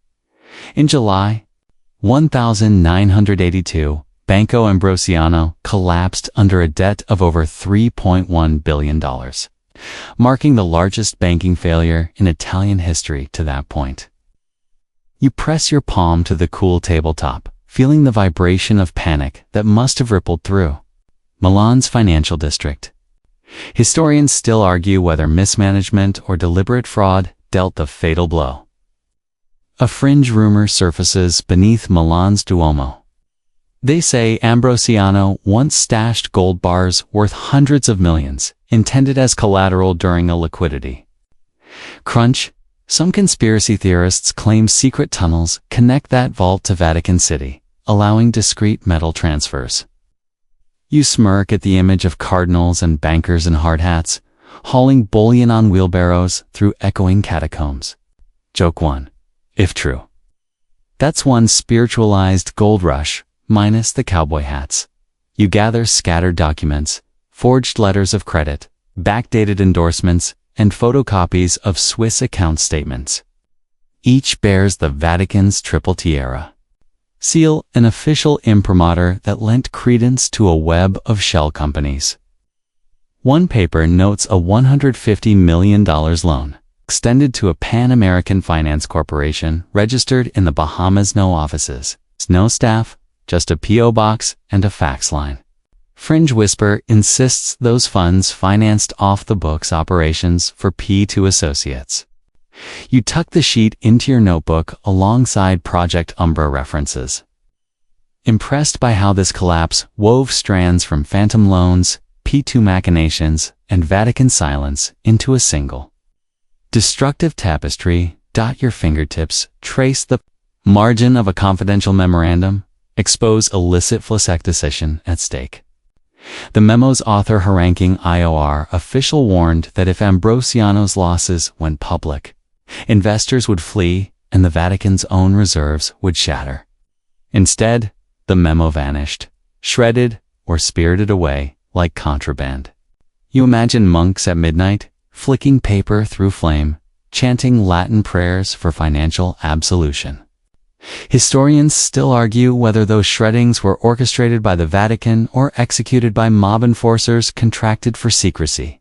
In July 1982, Banco Ambrosiano collapsed under a debt of over $3.1 billion, marking the largest banking failure in Italian history to that point. You press your palm to the cool tabletop, feeling the vibration of panic that must have rippled through Milan's financial district. Historians still argue whether mismanagement or deliberate fraud dealt the fatal blow. A fringe rumor surfaces beneath Milan's Duomo. They say Ambrosiano once stashed gold bars worth hundreds of millions, intended as collateral during a liquidity crunch. Some conspiracy theorists claim secret tunnels connect that vault to Vatican City, allowing discreet metal transfers. You smirk at the image of cardinals and bankers in hard hats, hauling bullion on wheelbarrows through echoing catacombs. Joke 1. If true. That's one spiritualized gold rush, minus the cowboy hats. You gather scattered documents, forged letters of credit, backdated endorsements, and photocopies of Swiss account statements. Each bears the Vatican's triple tiara seal, an official imprimatur that lent credence to a web of shell companies. One paper notes a $150 million loan, extended to a Pan-American finance corporation registered in the Bahamas. No offices, no staff, just a P.O. box and a fax line. Fringe Whisper insists those funds financed off-the-books operations for P2 Associates. You tuck the sheet into your notebook alongside Project Umbra references. Impressed by how this collapse wove strands from phantom loans, P2 machinations, and Vatican silence into a single destructive tapestry. Your fingertips trace the margin of a confidential memorandum, expose illicit flacectician at stake. The memo's author, haranguing IOR official, warned that if Ambrosiano's losses went public, investors would flee and the Vatican's own reserves would shatter. Instead, the memo vanished, shredded or spirited away like contraband. You imagine monks at midnight, flicking paper through flame, chanting Latin prayers for financial absolution. Historians still argue whether those shreddings were orchestrated by the Vatican or executed by mob enforcers contracted for secrecy.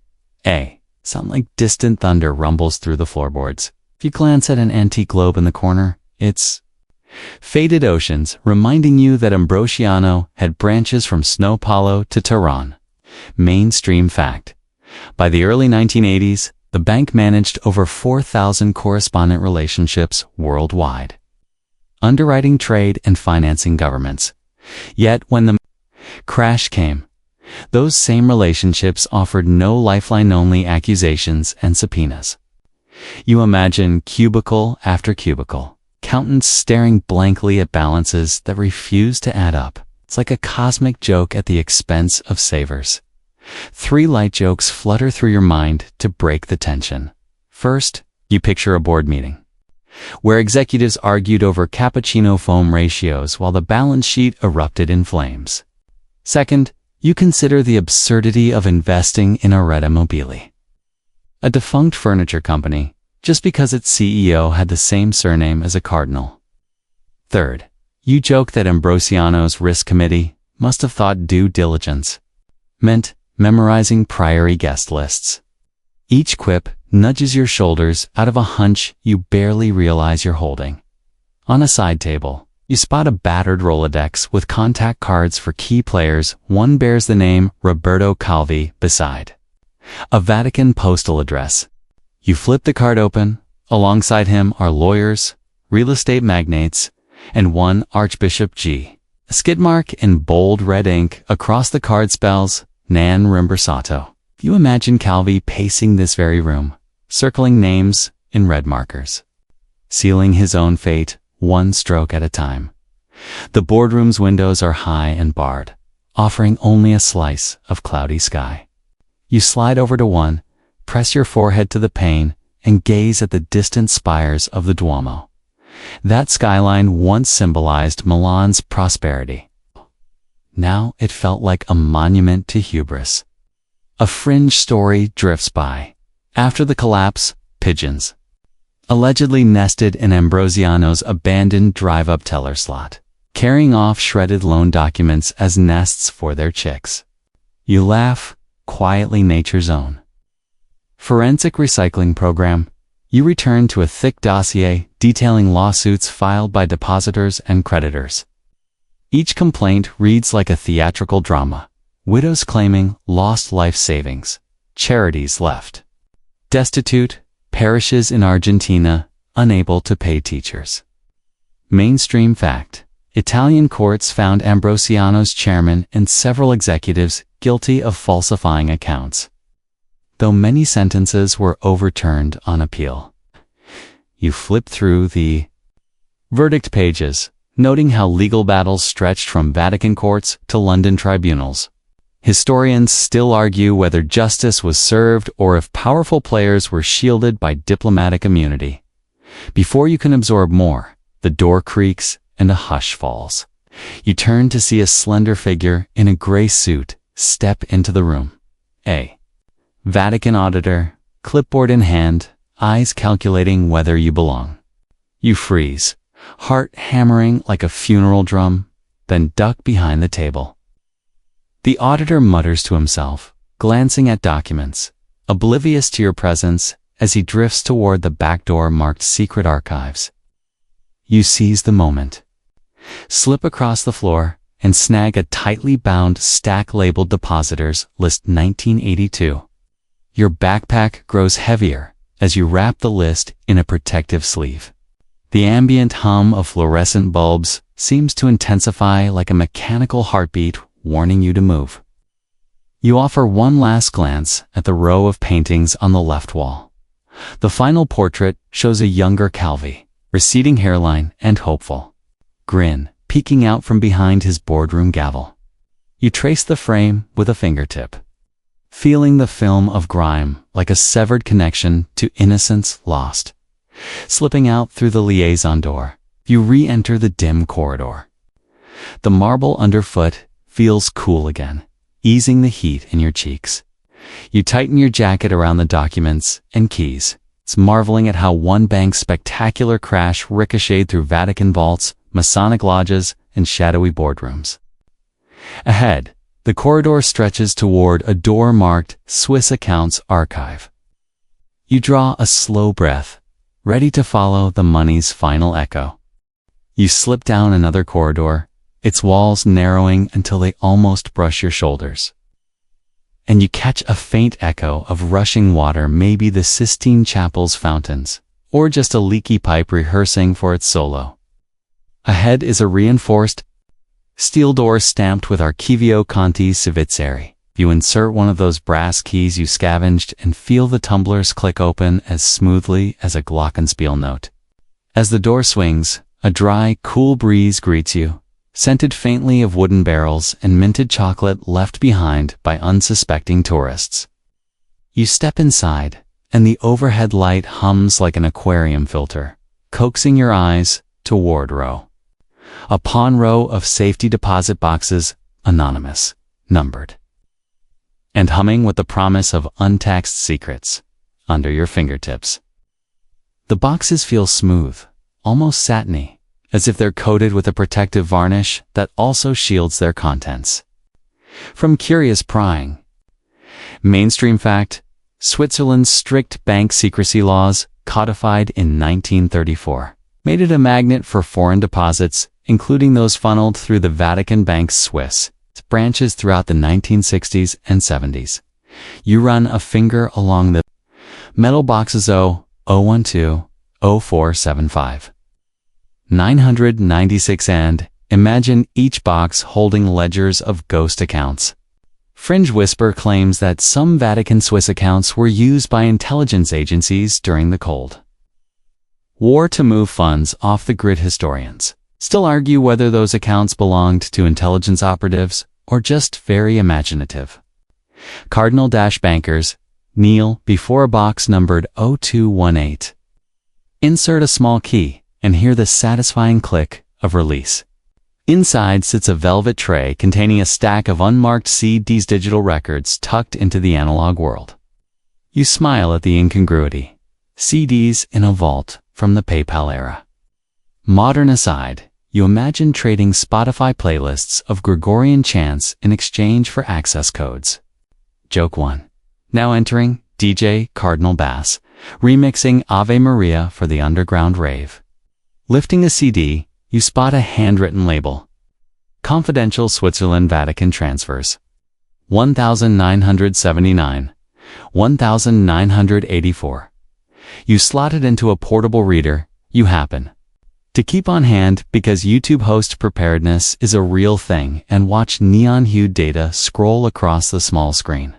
Sound like distant thunder rumbles through the floorboards. If you glance at an antique globe in the corner, it's faded oceans, reminding you that Ambrosiano had branches from Sao Paulo to Tehran. Mainstream fact. By the early 1980s, the bank managed over 4,000 correspondent relationships worldwide, underwriting trade and financing governments. Yet when the crash came, those same relationships offered no lifeline, only accusations and subpoenas. You imagine cubicle after cubicle, accountants staring blankly at balances that refuse to add up. It's like a cosmic joke at the expense of savers. 3 light jokes flutter through your mind to break the tension. First, you picture a board meeting, where executives argued over cappuccino foam ratios while the balance sheet erupted in flames. Second, you consider the absurdity of investing in Areta Mobili, a defunct furniture company, just because its CEO had the same surname as a cardinal. Third, you joke that Ambrosiano's risk committee must have thought due diligence meant memorizing priority guest lists. Each quip nudges your shoulders out of a hunch you barely realize you're holding. On a side table, you spot a battered Rolodex with contact cards for key players. One bears the name Roberto Calvi beside a Vatican postal address. You flip the card open. Alongside him are lawyers, real estate magnates, and one Archbishop G. A skid mark in bold red ink across the card spells Non Rimborsato. You imagine Calvi pacing this very room, circling names in red markers, sealing his own fate one stroke at a time. The boardroom's windows are high and barred, offering only a slice of cloudy sky. You slide over to one, press your forehead to the pane, and gaze at the distant spires of the Duomo. That skyline once symbolized Milan's prosperity. Now it felt like a monument to hubris. A fringe story drifts by. After the collapse, pigeons allegedly nested in Ambrosiano's abandoned drive-up teller slot, carrying off shredded loan documents as nests for their chicks. You laugh, quietly nature's own. Forensic recycling program. You return to a thick dossier detailing lawsuits filed by depositors and creditors. Each complaint reads like a theatrical drama. Widows claiming lost life savings, charities left destitute, parishes in Argentina unable to pay teachers. Mainstream fact. Italian courts found Ambrosiano's chairman and several executives guilty of falsifying accounts, though many sentences were overturned on appeal. You flip through the verdict pages, noting how legal battles stretched from Vatican courts to London tribunals. Historians still argue whether justice was served or if powerful players were shielded by diplomatic immunity. Before you can absorb more, the door creaks and a hush falls. You turn to see a slender figure in a gray suit step into the room. A Vatican auditor, clipboard in hand, eyes calculating whether you belong. You freeze, heart hammering like a funeral drum, then duck behind the table. The auditor mutters to himself, glancing at documents, oblivious to your presence as he drifts toward the back door marked Secret Archives. You seize the moment, slip across the floor, and snag a tightly bound stack labeled Depositors List 1982. Your backpack grows heavier as you wrap the list in a protective sleeve. The ambient hum of fluorescent bulbs seems to intensify like a mechanical heartbeat warning you to move. You offer one last glance at the row of paintings on the left wall. The final portrait shows a younger Calvi, receding hairline and hopeful grin peeking out from behind his boardroom gavel. You trace the frame with a fingertip, feeling the film of grime like a severed connection to innocence lost. Slipping out through the liaison door, you re-enter the dim corridor. The marble underfoot feels cool again, easing the heat in your cheeks. You tighten your jacket around the documents and keys, marveling at how one bank's spectacular crash ricocheted through Vatican vaults, Masonic lodges, and shadowy boardrooms. Ahead, the corridor stretches toward a door marked Swiss Accounts Archive. You draw a slow breath, ready to follow the money's final echo. You slip down another corridor, its walls narrowing until they almost brush your shoulders. And you catch a faint echo of rushing water, maybe the Sistine Chapel's fountains, or just a leaky pipe rehearsing for its solo. Ahead is a reinforced steel door stamped with Archivio Conti Svizzeri. You insert one of those brass keys you scavenged and feel the tumblers click open as smoothly as a glockenspiel note. As the door swings, a dry, cool breeze greets you, scented faintly of wooden barrels and minted chocolate left behind by unsuspecting tourists. You step inside, and the overhead light hums like an aquarium filter, coaxing your eyes toward row. A pawn row of safety deposit boxes, anonymous, numbered, and humming with the promise of untaxed secrets under your fingertips. The boxes feel smooth, almost satiny, as if they're coated with a protective varnish that also shields their contents from curious prying. Mainstream fact: Switzerland's strict bank secrecy laws, codified in 1934, made it a magnet for foreign deposits, including those funneled through the Vatican Bank's Swiss branches throughout the 1960s and 70s. You run a finger along the metal boxes 012, 0475. 996 and imagine each box holding ledgers of ghost accounts. Fringe whisper claims that some Vatican Swiss accounts were used by intelligence agencies during the Cold War to move funds off the grid. Historians still argue whether those accounts belonged to intelligence operatives or just very imaginative. Cardinal-bankers kneel before a box numbered 0218. Insert a small key and hear the satisfying click of release. Inside sits a velvet tray containing a stack of unmarked CDs, digital records tucked into the analog world. You smile at the incongruity. CDs in a vault from the PayPal era. Modern aside, you imagine trading Spotify playlists of Gregorian chants in exchange for access codes. Joke 1. Now entering DJ Cardinal Bass, remixing Ave Maria for the underground rave. Lifting a CD, you spot a handwritten label. Confidential Switzerland Vatican Transfers. 1979, 1984. You slot it into a portable reader you happen to keep on hand because YouTube host preparedness is a real thing, and watch neon-hued data scroll across the small screen.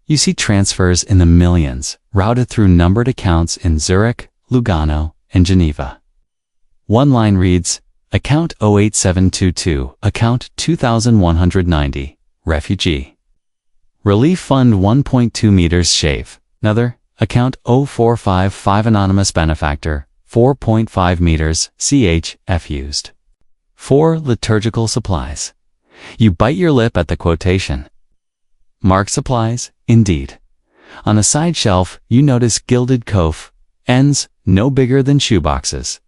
You see transfers in the millions, routed through numbered accounts in Zurich, Lugano, and Geneva. One line reads, Account 08722, Account 2190, Refugee. Relief Fund 1.2 meters shave. Another, Account 0455, Anonymous Benefactor, 4.5 meters, CHF used. 4 liturgical supplies. You bite your lip at the quotation. Marked supplies, indeed. On a side shelf, you notice gilded coif, ends no bigger than shoeboxes,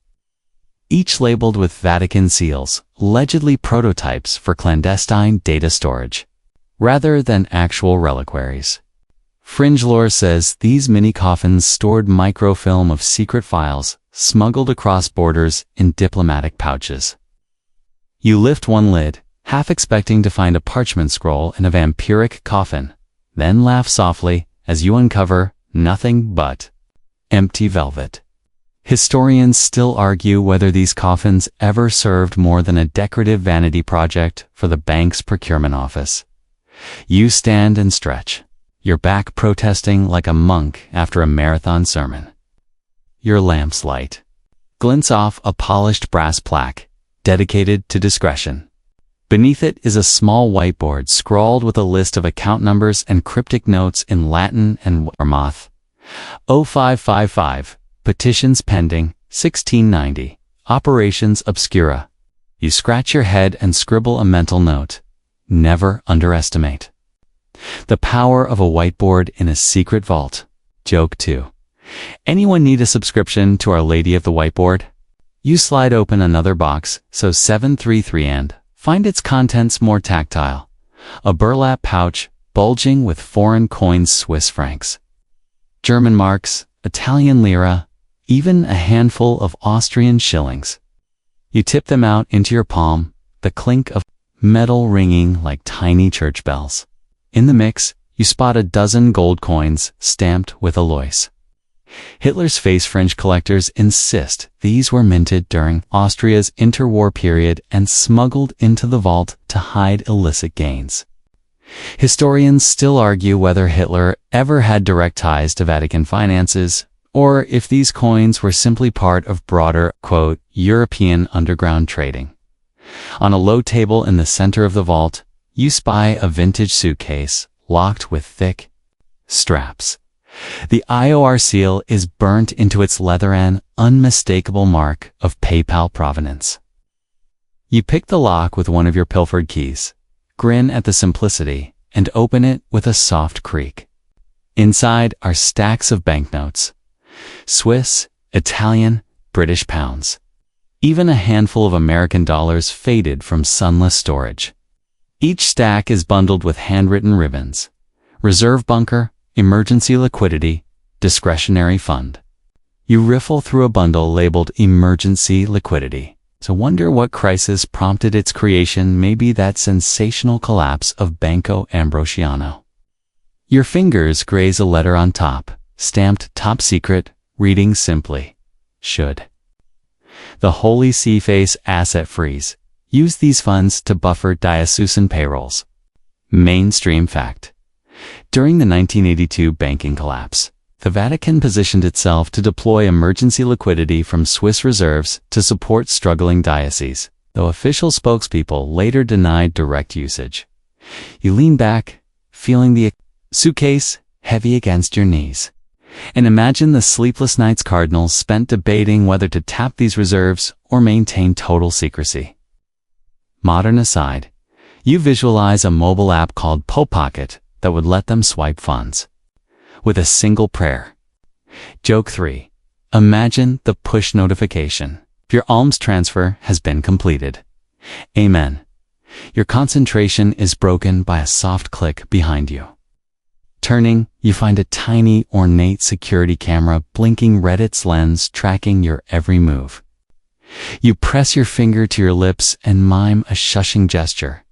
each labeled with Vatican seals, allegedly prototypes for clandestine data storage, rather than actual reliquaries. Fringe lore says these mini coffins stored microfilm of secret files smuggled across borders in diplomatic pouches. You lift one lid, half expecting to find a parchment scroll in a vampiric coffin, then laugh softly as you uncover nothing but empty velvet. Historians still argue whether these coffins ever served more than a decorative vanity project for the bank's procurement office. You stand and stretch, your back protesting like a monk after a marathon sermon. Your lamp's light glints off a polished brass plaque, dedicated to discretion. Beneath it is a small whiteboard scrawled with a list of account numbers and cryptic notes in Latin and Wehrmath. 0555. Petitions pending, 1690. Operations obscura. You scratch your head and scribble a mental note. Never underestimate the power of a whiteboard in a secret vault. Joke 2. Anyone need a subscription to Our Lady of the Whiteboard? You slide open another box, so 733, and find its contents more tactile. A burlap pouch, bulging with foreign coins, Swiss francs, German marks, Italian lira, even a handful of Austrian shillings. You tip them out into your palm, the clink of metal ringing like tiny church bells. In the mix, you spot a dozen gold coins stamped with Alois. Hitler's face fringe collectors insist these were minted during Austria's interwar period and smuggled into the vault to hide illicit gains. Historians still argue whether Hitler ever had direct ties to Vatican finances, or if these coins were simply part of broader, quote, European underground trading. On a low table in the center of the vault, you spy a vintage suitcase locked with thick straps. The IOR seal is burnt into its leather, an unmistakable mark of papal provenance. You pick the lock with one of your pilfered keys, grin at the simplicity, and open it with a soft creak. Inside are stacks of banknotes. Swiss, Italian, British pounds. Even a handful of American dollars faded from sunless storage. Each stack is bundled with handwritten ribbons. Reserve bunker, emergency liquidity, discretionary fund. You riffle through a bundle labeled emergency liquidity. To wonder what crisis prompted its creation, maybe that sensational collapse of Banco Ambrosiano. Your fingers graze a letter on top, stamped top secret, reading simply, should. The Holy See Face asset freeze. Use these funds to buffer diocesan payrolls. Mainstream fact. During the 1982 banking collapse, the Vatican positioned itself to deploy emergency liquidity from Swiss reserves to support struggling dioceses, though official spokespeople later denied direct usage. You lean back, feeling the suitcase heavy against your knees, and imagine the sleepless nights cardinals spent debating whether to tap these reserves or maintain total secrecy. Modern aside, you visualize a mobile app called Pocket that would let them swipe funds with a single prayer. Joke 3. Imagine the push notification. Your alms transfer has been completed. Amen. Your concentration is broken by a soft click behind you. Turning, you find a tiny, ornate security camera blinking red, its lens tracking your every move. You press your finger to your lips and mime a shushing gesture,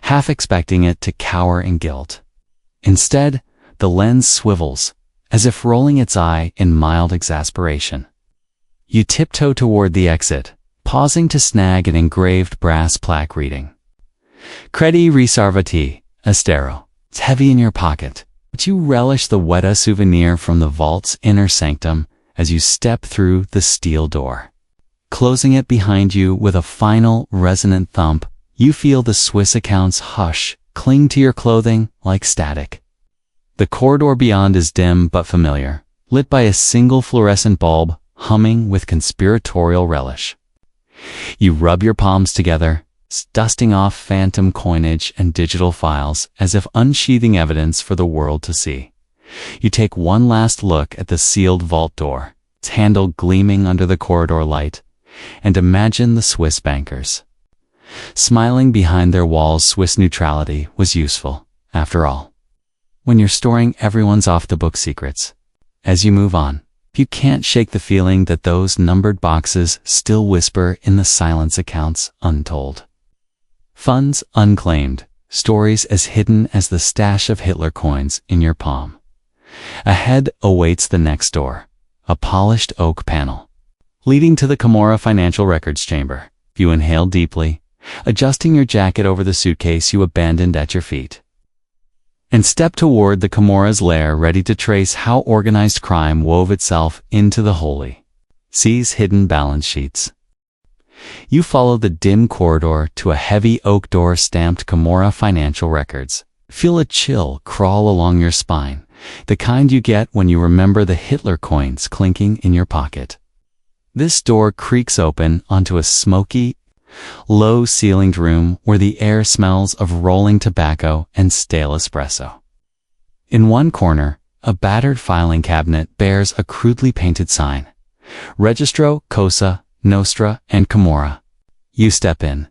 half expecting it to cower in guilt. Instead, the lens swivels, as if rolling its eye in mild exasperation. You tiptoe toward the exit, pausing to snag an engraved brass plaque reading, Credi riservati, estero. It's heavy in your pocket, but you relish the Weta souvenir from the vault's inner sanctum as you step through the steel door. Closing it behind you with a final resonant thump, you feel the Swiss account's hush cling to your clothing like static. The corridor beyond is dim but familiar, lit by a single fluorescent bulb humming with conspiratorial relish. You rub your palms together, dusting off phantom coinage and digital files as if unsheathing evidence for the world to see. You take one last look at the sealed vault door, its handle gleaming under the corridor light, and imagine the Swiss bankers. Smiling behind their walls. Swiss neutrality was useful, after all, when you're storing everyone's off-the-book secrets. As you move on, you can't shake the feeling that those numbered boxes still whisper in the silence, accounts untold, funds unclaimed, stories as hidden as the stash of Hitler coins in your palm. Ahead awaits the next door, a polished oak panel, leading to the Camorra Financial Records Chamber. You inhale deeply, adjusting your jacket over the suitcase you abandoned at your feet, and step toward the Camorra's lair, ready to trace how organized crime wove itself into the Holy See's hidden balance sheets. You follow the dim corridor to a heavy oak door stamped Camorra Financial Records. Feel a chill crawl along your spine, the kind you get when you remember the Hitler coins clinking in your pocket. This door creaks open onto a smoky, low-ceilinged room where the air smells of rolling tobacco and stale espresso. In one corner, a battered filing cabinet bears a crudely painted sign. Registro, Cosa, Nostra, and Camorra. You step in,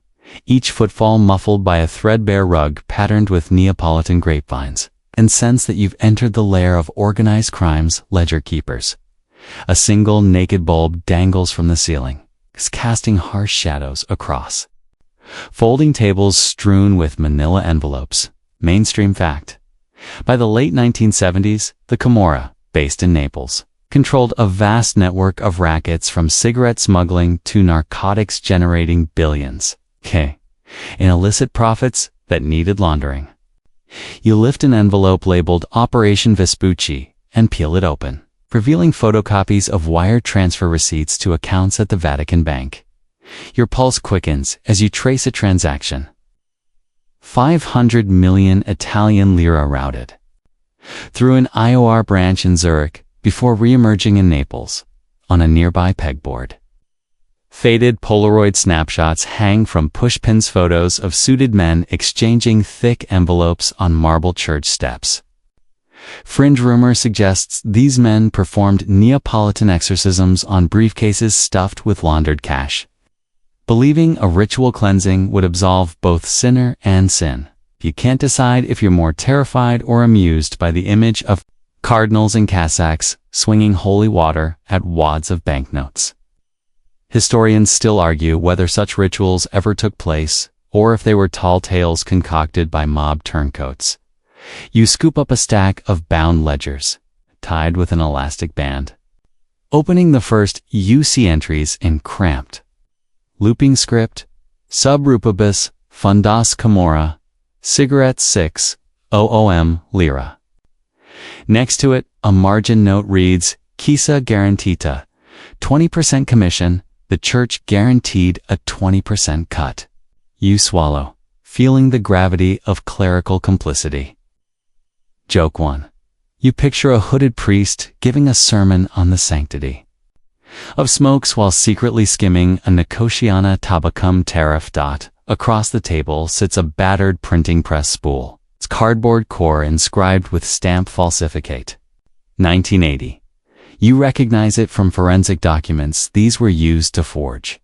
each footfall muffled by a threadbare rug patterned with Neapolitan grapevines, and sense that you've entered the lair of organized crime's ledger keepers. A single naked bulb dangles from the ceiling, casting harsh shadows across. Folding tables strewn with manila envelopes. Mainstream fact. By the late 1970s, the Camorra, based in Naples, controlled a vast network of rackets from cigarette smuggling to narcotics generating billions in illicit profits that needed laundering. You lift an envelope labeled Operation Vespucci and peel it open, revealing photocopies of wire transfer receipts to accounts at the Vatican Bank. Your pulse quickens as you trace a transaction. 500 million Italian lira routed through an IOR branch in Zurich before re-emerging in Naples on a nearby pegboard. Faded Polaroid snapshots hang from pushpins, photos of suited men exchanging thick envelopes on marble church steps. Fringe rumor suggests these men performed Neapolitan exorcisms on briefcases stuffed with laundered cash, believing a ritual cleansing would absolve both sinner and sin. You can't decide if you're more terrified or amused by the image of cardinals in cassocks swinging holy water at wads of banknotes. Historians still argue whether such rituals ever took place, or if they were tall tales concocted by mob turncoats. You scoop up a stack of bound ledgers, tied with an elastic band. Opening the first, you see entries in cramped, looping script: Sub rupibus, fundas Camorra, cigarettes 6, OOM lira. Next to it, a margin note reads, Chisa garantita, 20% commission, the church guaranteed a 20% cut. You swallow, feeling the gravity of clerical complicity. Joke 1. You picture a hooded priest giving a sermon on the sanctity of smokes while secretly skimming a Nicotiana tabacum tariff. Across the table sits a battered printing press spool, its cardboard core inscribed with stamp falsificate. 1980. You recognize it from forensic documents these were used to forge.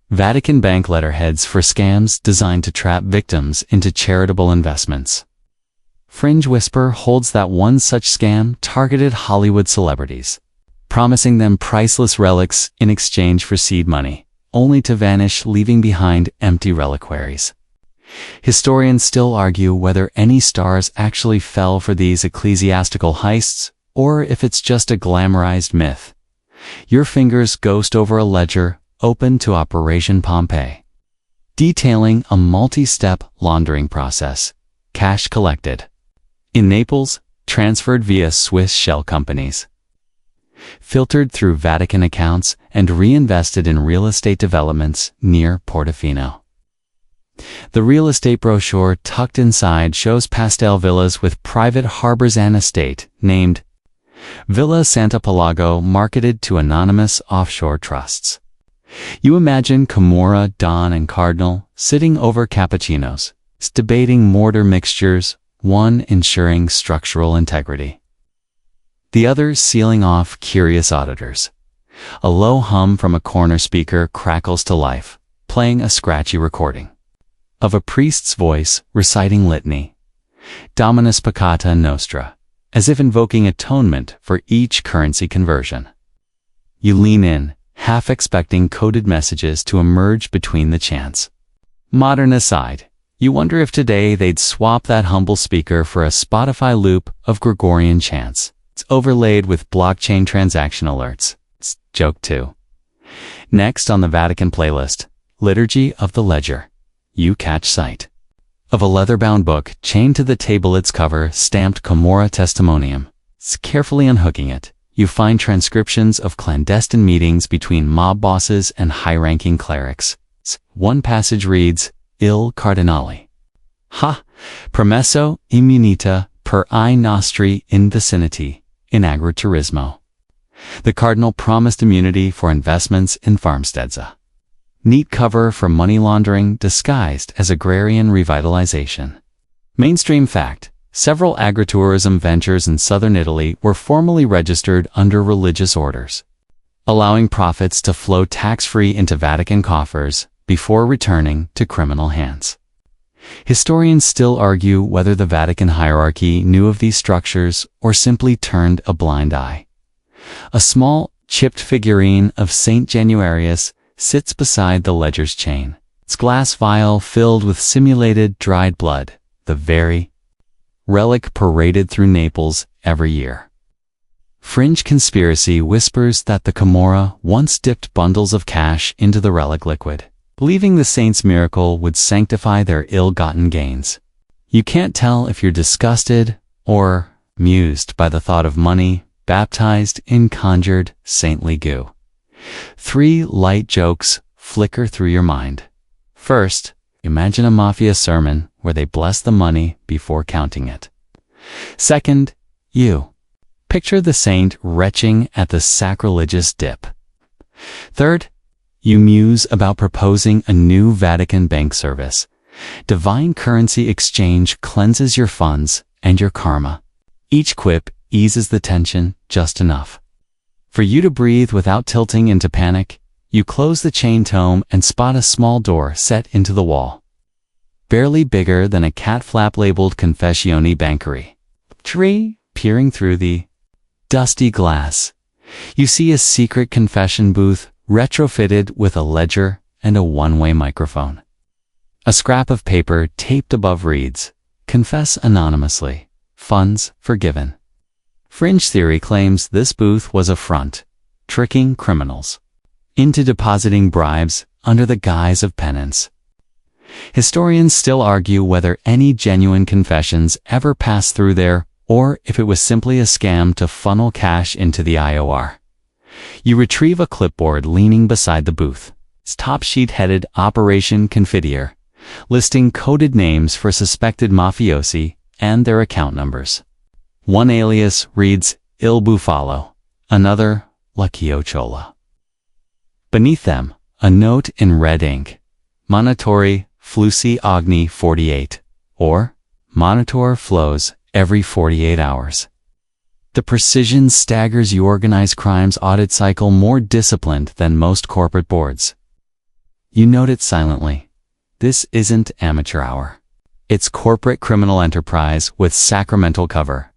Vatican Bank letterheads for scams designed to trap victims into charitable investments. Fringe whisper holds that one such scam targeted Hollywood celebrities, promising them priceless relics in exchange for seed money, only to vanish, leaving behind empty reliquaries. Historians still argue whether any stars actually fell for these ecclesiastical heists, or if it's just a glamorized myth. Your fingers ghost over a ledger open to Operation Pompeii, detailing a multi-step laundering process. Cash collected in Naples, transferred via Swiss shell companies, filtered through Vatican accounts, and reinvested in real estate developments near Portofino. The real estate brochure tucked inside shows pastel villas with private harbors, an estate named Villa Sant'Apolago marketed to anonymous offshore trusts. You imagine Camorra, Don, and Cardinal sitting over cappuccinos, debating mortar mixtures, one ensuring structural integrity, the other sealing off curious auditors. A low hum from a corner speaker crackles to life, playing a scratchy recording of a priest's voice reciting litany, Dominus Peccata Nostra, as if invoking atonement for each currency conversion. You lean in, half expecting coded messages to emerge between the chants. Modern aside, you wonder if today they'd swap that humble speaker for a Spotify loop of Gregorian chants. It's overlaid with blockchain transaction alerts. It's joke 2. Next on the Vatican playlist, Liturgy of the Ledger. You catch sight of a leather-bound book chained to the table, its cover stamped Camorra Testimonium. Carefully unhooking it, you find transcriptions of clandestine meetings between mob bosses and high-ranking clerics. One passage reads, Il Cardinale ha promesso immunita per I nostri in vicinity in agriturismo. The cardinal promised immunity for investments in farmsteads. Neat cover for money laundering disguised as agrarian revitalization. Mainstream fact. Several agritourism ventures in southern Italy were formally registered under religious orders, allowing profits to flow tax-free into Vatican coffers before returning to criminal hands. Historians still argue whether the Vatican hierarchy knew of these structures or simply turned a blind eye. A small, chipped figurine of Saint Januarius sits beside the ledger's chain, its glass vial filled with simulated dried blood, the very relic paraded through Naples every year. Fringe conspiracy whispers that the Camorra once dipped bundles of cash into the relic liquid, believing the saint's miracle would sanctify their ill-gotten gains. You can't tell if you're disgusted or amused by the thought of money baptized in conjured saintly goo. 3 light jokes flicker through your mind. First, imagine a mafia sermon where they bless the money before counting it. Second, you picture the saint retching at the sacrilegious dip. Third, you muse about proposing a new Vatican Bank service. Divine currency exchange cleanses your funds and your karma. Each quip eases the tension just enough for you to breathe without tilting into panic. You close the chain tome and spot a small door set into the wall, barely bigger than a cat flap labeled Confessioni Banchery. Peering through the dusty glass, you see a secret confession booth retrofitted with a ledger and a one-way microphone. A scrap of paper taped above reads, "Confess anonymously. Funds forgiven." Fringe theory claims this booth was a front, tricking criminals into depositing bribes under the guise of penance. Historians still argue whether any genuine confessions ever passed through there or if it was simply a scam to funnel cash into the IOR. You retrieve a clipboard leaning beside the booth. Its top sheet headed Operation Confiteor, listing coded names for suspected mafiosi and their account numbers. One alias reads Il Bufalo, another La Chiocciola. Beneath them, a note in red ink, Monitori Flussi Ogni 48, or Monitor flows every 48 hours. The precision staggers you. Organized crime's audit cycle more disciplined than most corporate boards. You note it silently. This isn't amateur hour. It's corporate criminal enterprise with sacramental cover.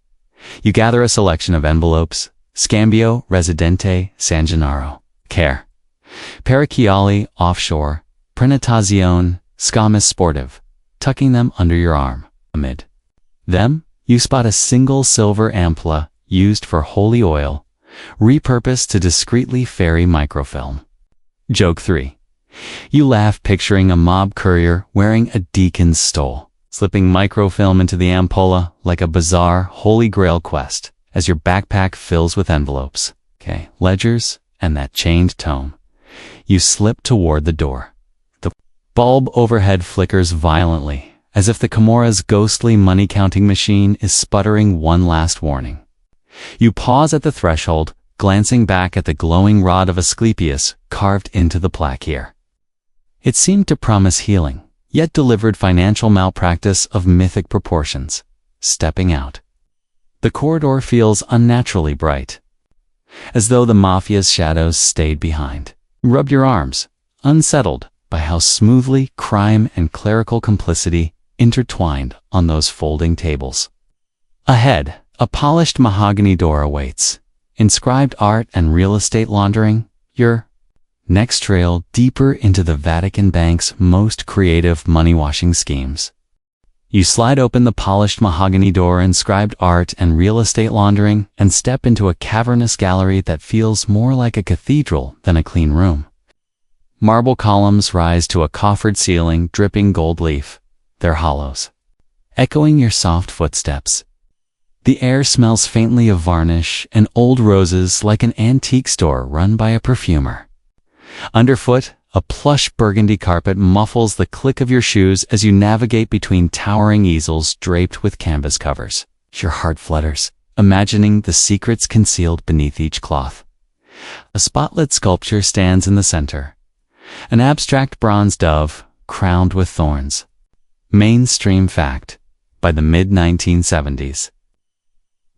You gather a selection of envelopes, Scambio Residente San Gennaro, Care, Parachiali Offshore, Prenotazione, Scamis Sportive, tucking them under your arm. Amid them, you spot a single silver ampoule used for holy oil, repurposed to discreetly ferry microfilm. Joke 3. You laugh picturing a mob courier wearing a deacon's stole, slipping microfilm into the ampolla like a bizarre holy grail quest as your backpack fills with envelopes, ledgers, and that chained tome. You slip toward the door. The bulb overhead flickers violently, as if the Camorra's ghostly money-counting machine is sputtering one last warning. You pause at the threshold, glancing back at the glowing rod of Asclepius carved into the plaque here. It seemed to promise healing, yet delivered financial malpractice of mythic proportions. Stepping out, the corridor feels unnaturally bright, as though the mafia's shadows stayed behind. Rub your arms, unsettled by how smoothly crime and clerical complicity intertwined on those folding tables. Ahead, a polished mahogany door awaits, inscribed art and real estate laundering, your next trail deeper into the Vatican Bank's most creative money-washing schemes. You slide open the polished mahogany door inscribed art and real estate laundering and step into a cavernous gallery that feels more like a cathedral than a clean room. Marble columns rise to a coffered ceiling dripping gold leaf, their hollows echoing your soft footsteps. The air smells faintly of varnish and old roses like an antique store run by a perfumer. Underfoot, a plush burgundy carpet muffles the click of your shoes as you navigate between towering easels draped with canvas covers. Your heart flutters, imagining the secrets concealed beneath each cloth. A spotlit sculpture stands in the center, an abstract bronze dove crowned with thorns. Mainstream fact: by the mid-1970s.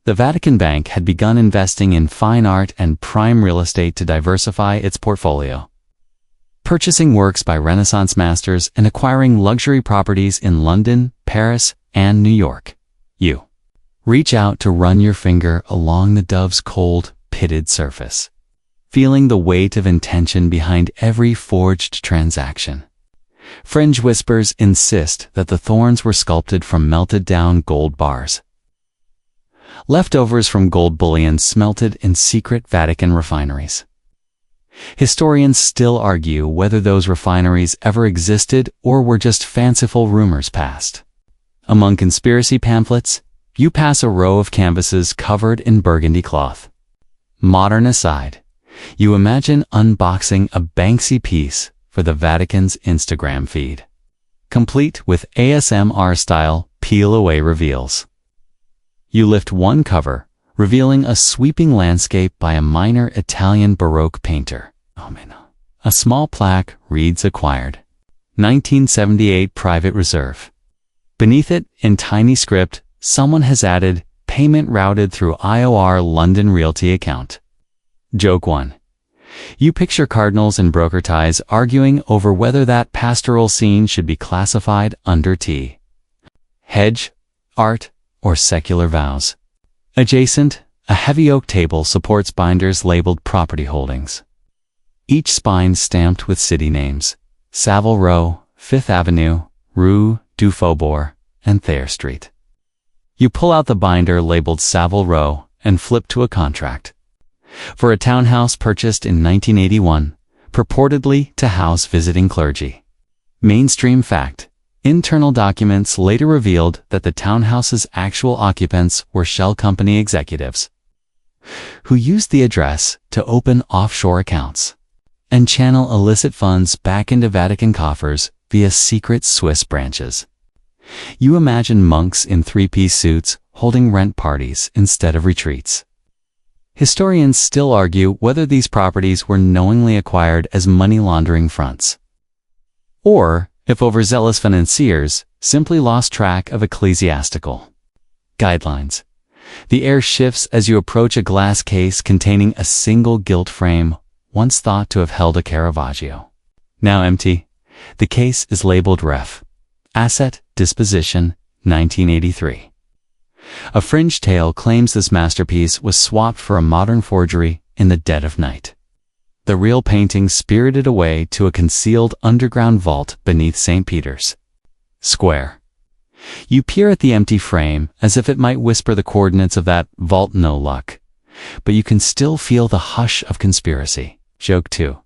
The Vatican Bank had begun investing in fine art and prime real estate to diversify its portfolio, purchasing works by Renaissance masters and acquiring luxury properties in London, Paris, and New York. You reach out to run your finger along the dove's cold, pitted surface, feeling the weight of intention behind every forged transaction. Fringe whispers insist that the thorns were sculpted from melted-down gold bars, leftovers from gold bullion smelted in secret Vatican refineries. Historians still argue whether those refineries ever existed or were just fanciful rumors passed. Among conspiracy pamphlets, you pass a row of canvases covered in burgundy cloth. Modern aside, you imagine unboxing a Banksy piece for the Vatican's Instagram feed, complete with ASMR-style peel-away reveals. You lift one cover, revealing a sweeping landscape by a minor Italian Baroque painter. A small plaque reads acquired. 1978 Private Reserve. Beneath it, in tiny script, someone has added, payment routed through IOR London Realty account. Joke 1. You picture cardinals in broker ties arguing over whether that pastoral scene should be classified under T. Hedge, art, or secular vows. Adjacent, a heavy oak table supports binders labeled property holdings, each spine stamped with city names: Savile Row, Fifth Avenue, Rue du Faubourg, and Thayer Street. You pull out the binder labeled Savile Row and flip to a contract for a townhouse purchased in 1981, purportedly to house visiting clergy. Mainstream fact: internal documents later revealed that the townhouse's actual occupants were shell company executives who used the address to open offshore accounts and channel illicit funds back into Vatican coffers via secret Swiss branches. You imagine monks in three-piece suits holding rent parties instead of retreats. Historians still argue whether these properties were knowingly acquired as money laundering fronts, or if overzealous financiers simply lost track of ecclesiastical guidelines. The air shifts as you approach a glass case containing a single gilt frame once thought to have held a Caravaggio. Now empty, the case is labeled Ref. Asset Disposition, 1983. A fringe tale claims this masterpiece was swapped for a modern forgery in the dead of night, the real painting spirited away to a concealed underground vault beneath St. Peter's Square. You peer at the empty frame as if it might whisper the coordinates of that vault no luck, but you can still feel the hush of conspiracy. Joke 2.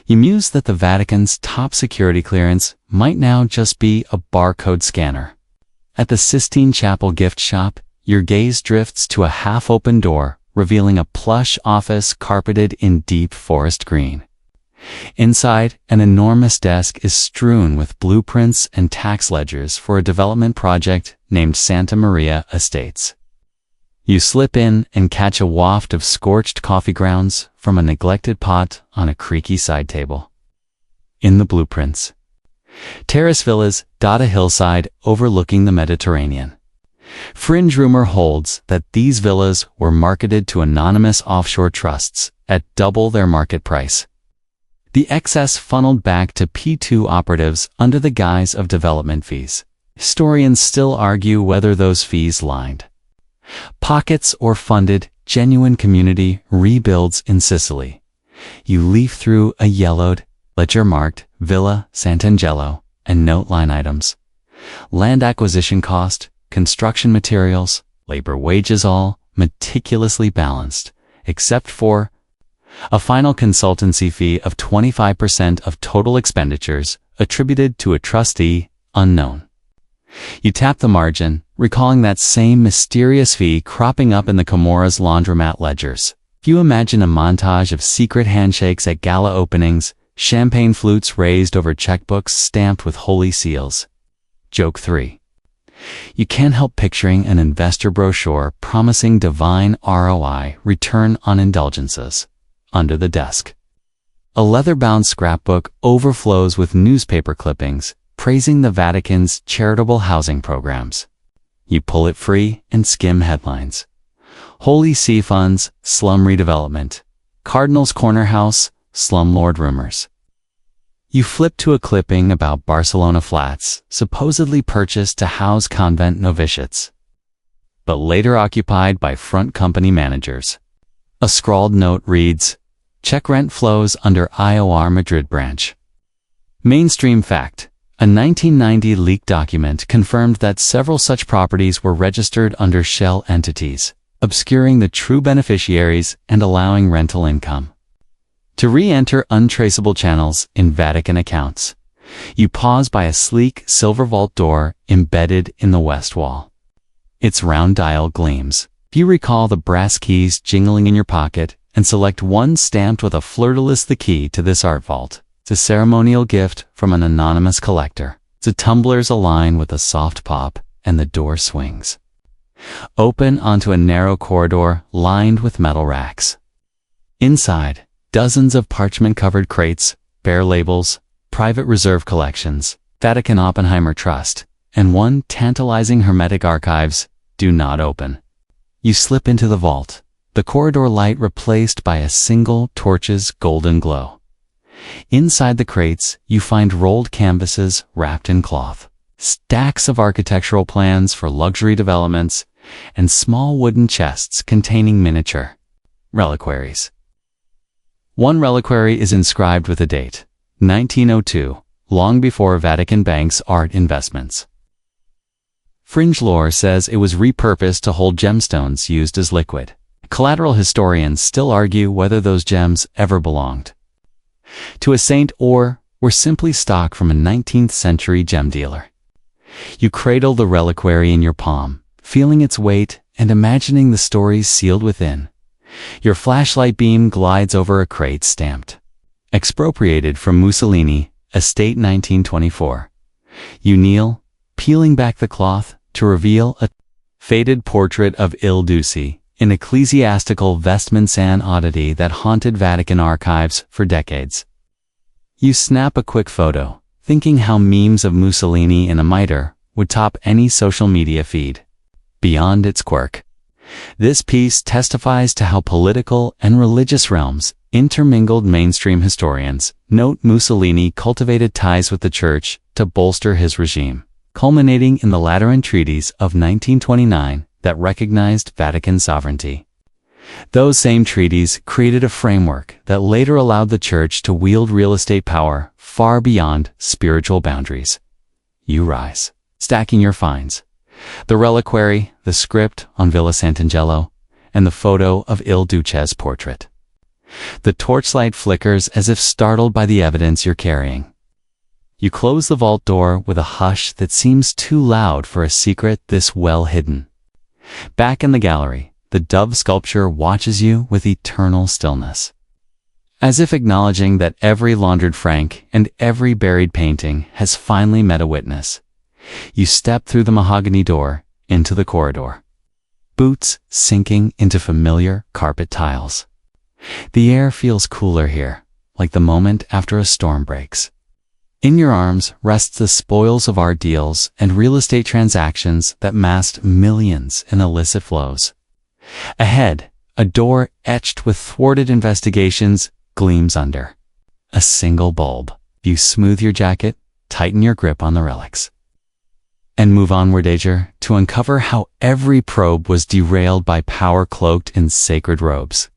You muse that the Vatican's top security clearance might now just be a barcode scanner. At the Sistine Chapel gift shop, your gaze drifts to a half-open door, revealing a plush office carpeted in deep forest green. Inside, an enormous desk is strewn with blueprints and tax ledgers for a development project named Santa Maria Estates. You slip in and catch a waft of scorched coffee grounds from a neglected pot on a creaky side table. In the blueprints, terrace villas dot a hillside overlooking the Mediterranean. Fringe rumor holds that these villas were marketed to anonymous offshore trusts at double their market price. The excess funneled back to P2 operatives under the guise of development fees. Historians still argue whether those fees lined pockets or funded genuine community rebuilds in Sicily. You leaf through a yellowed, ledger-marked Villa Sant'Angelo and note line items: land acquisition cost, construction materials, labor wages, all meticulously balanced, except for a final consultancy fee of 25% of total expenditures attributed to a trustee unknown. You tap the margin, recalling that same mysterious fee cropping up in the Comora's laundromat ledgers. You imagine a montage of secret handshakes at gala openings, champagne flutes raised over checkbooks stamped with holy seals. Joke 3. You can't help picturing an investor brochure promising divine ROI, return on indulgences, under the desk. A leather-bound scrapbook overflows with newspaper clippings praising the Vatican's charitable housing programs. You pull it free and skim headlines. Holy See funds, slum redevelopment. Cardinal's Corner House, slumlord rumors. You flip to a clipping about Barcelona flats, supposedly purchased to house convent novitiates, but later occupied by front company managers. A scrawled note reads, "Check rent flows under IOR Madrid branch." Mainstream fact. A 1990 leaked document confirmed that several such properties were registered under shell entities, obscuring the true beneficiaries and allowing rental income. To re-enter untraceable channels in Vatican accounts, you pause by a sleek silver vault door embedded in the west wall. Its round dial gleams. You recall the brass keys jingling in your pocket and select one stamped with a fleur-de-lis, the key to this art vault. It's a ceremonial gift from an anonymous collector. The tumblers align with a soft pop, and the door swings open onto a narrow corridor lined with metal racks. Inside, dozens of parchment-covered crates bear labels, private reserve collections, Vatican Oppenheimer Trust, and one tantalizing hermetic archives, do not open. You slip into the vault, the corridor light replaced by a single torch's golden glow. Inside the crates, you find rolled canvases wrapped in cloth, stacks of architectural plans for luxury developments, and small wooden chests containing miniature reliquaries. One reliquary is inscribed with a date, 1902, long before Vatican Bank's art investments. Fringe lore says it was repurposed to hold gemstones used as liquid. Collateral historians still argue whether those gems ever belonged to a saint or were simply stock from a 19th century gem dealer. You cradle the reliquary in your palm, feeling its weight and imagining the stories sealed within. Your flashlight beam glides over a crate stamped, "Expropriated from Mussolini, estate 1924. You kneel, peeling back the cloth to reveal a faded portrait of Il Duce, an ecclesiastical vestment oddity that haunted Vatican archives for decades. You snap a quick photo, thinking how memes of Mussolini in a mitre would top any social media feed. Beyond its quirk, this piece testifies to how political and religious realms intermingled. Mainstream historians note Mussolini cultivated ties with the church to bolster his regime, culminating in the Lateran Treaties of 1929 that recognized Vatican sovereignty. Those same treaties created a framework that later allowed the church to wield real estate power far beyond spiritual boundaries. You rise, stacking your finds. The reliquary, the script on Villa Sant'Angelo, and the photo of Il Duce's portrait. The torchlight flickers as if startled by the evidence you're carrying. You close the vault door with a hush that seems too loud for a secret this well hidden. Back in the gallery, the dove sculpture watches you with eternal stillness, as if acknowledging that every laundered franc and every buried painting has finally met a witness. You step through the mahogany door into the corridor, boots sinking into familiar carpet tiles. The air feels cooler here, like the moment after a storm breaks. In your arms rests the spoils of art deals and real estate transactions that masked millions in illicit flows. Ahead, a door etched with thwarted investigations gleams under a single bulb. You smooth your jacket, tighten your grip on the relics, and move onward, to uncover how every probe was derailed by power cloaked in sacred robes.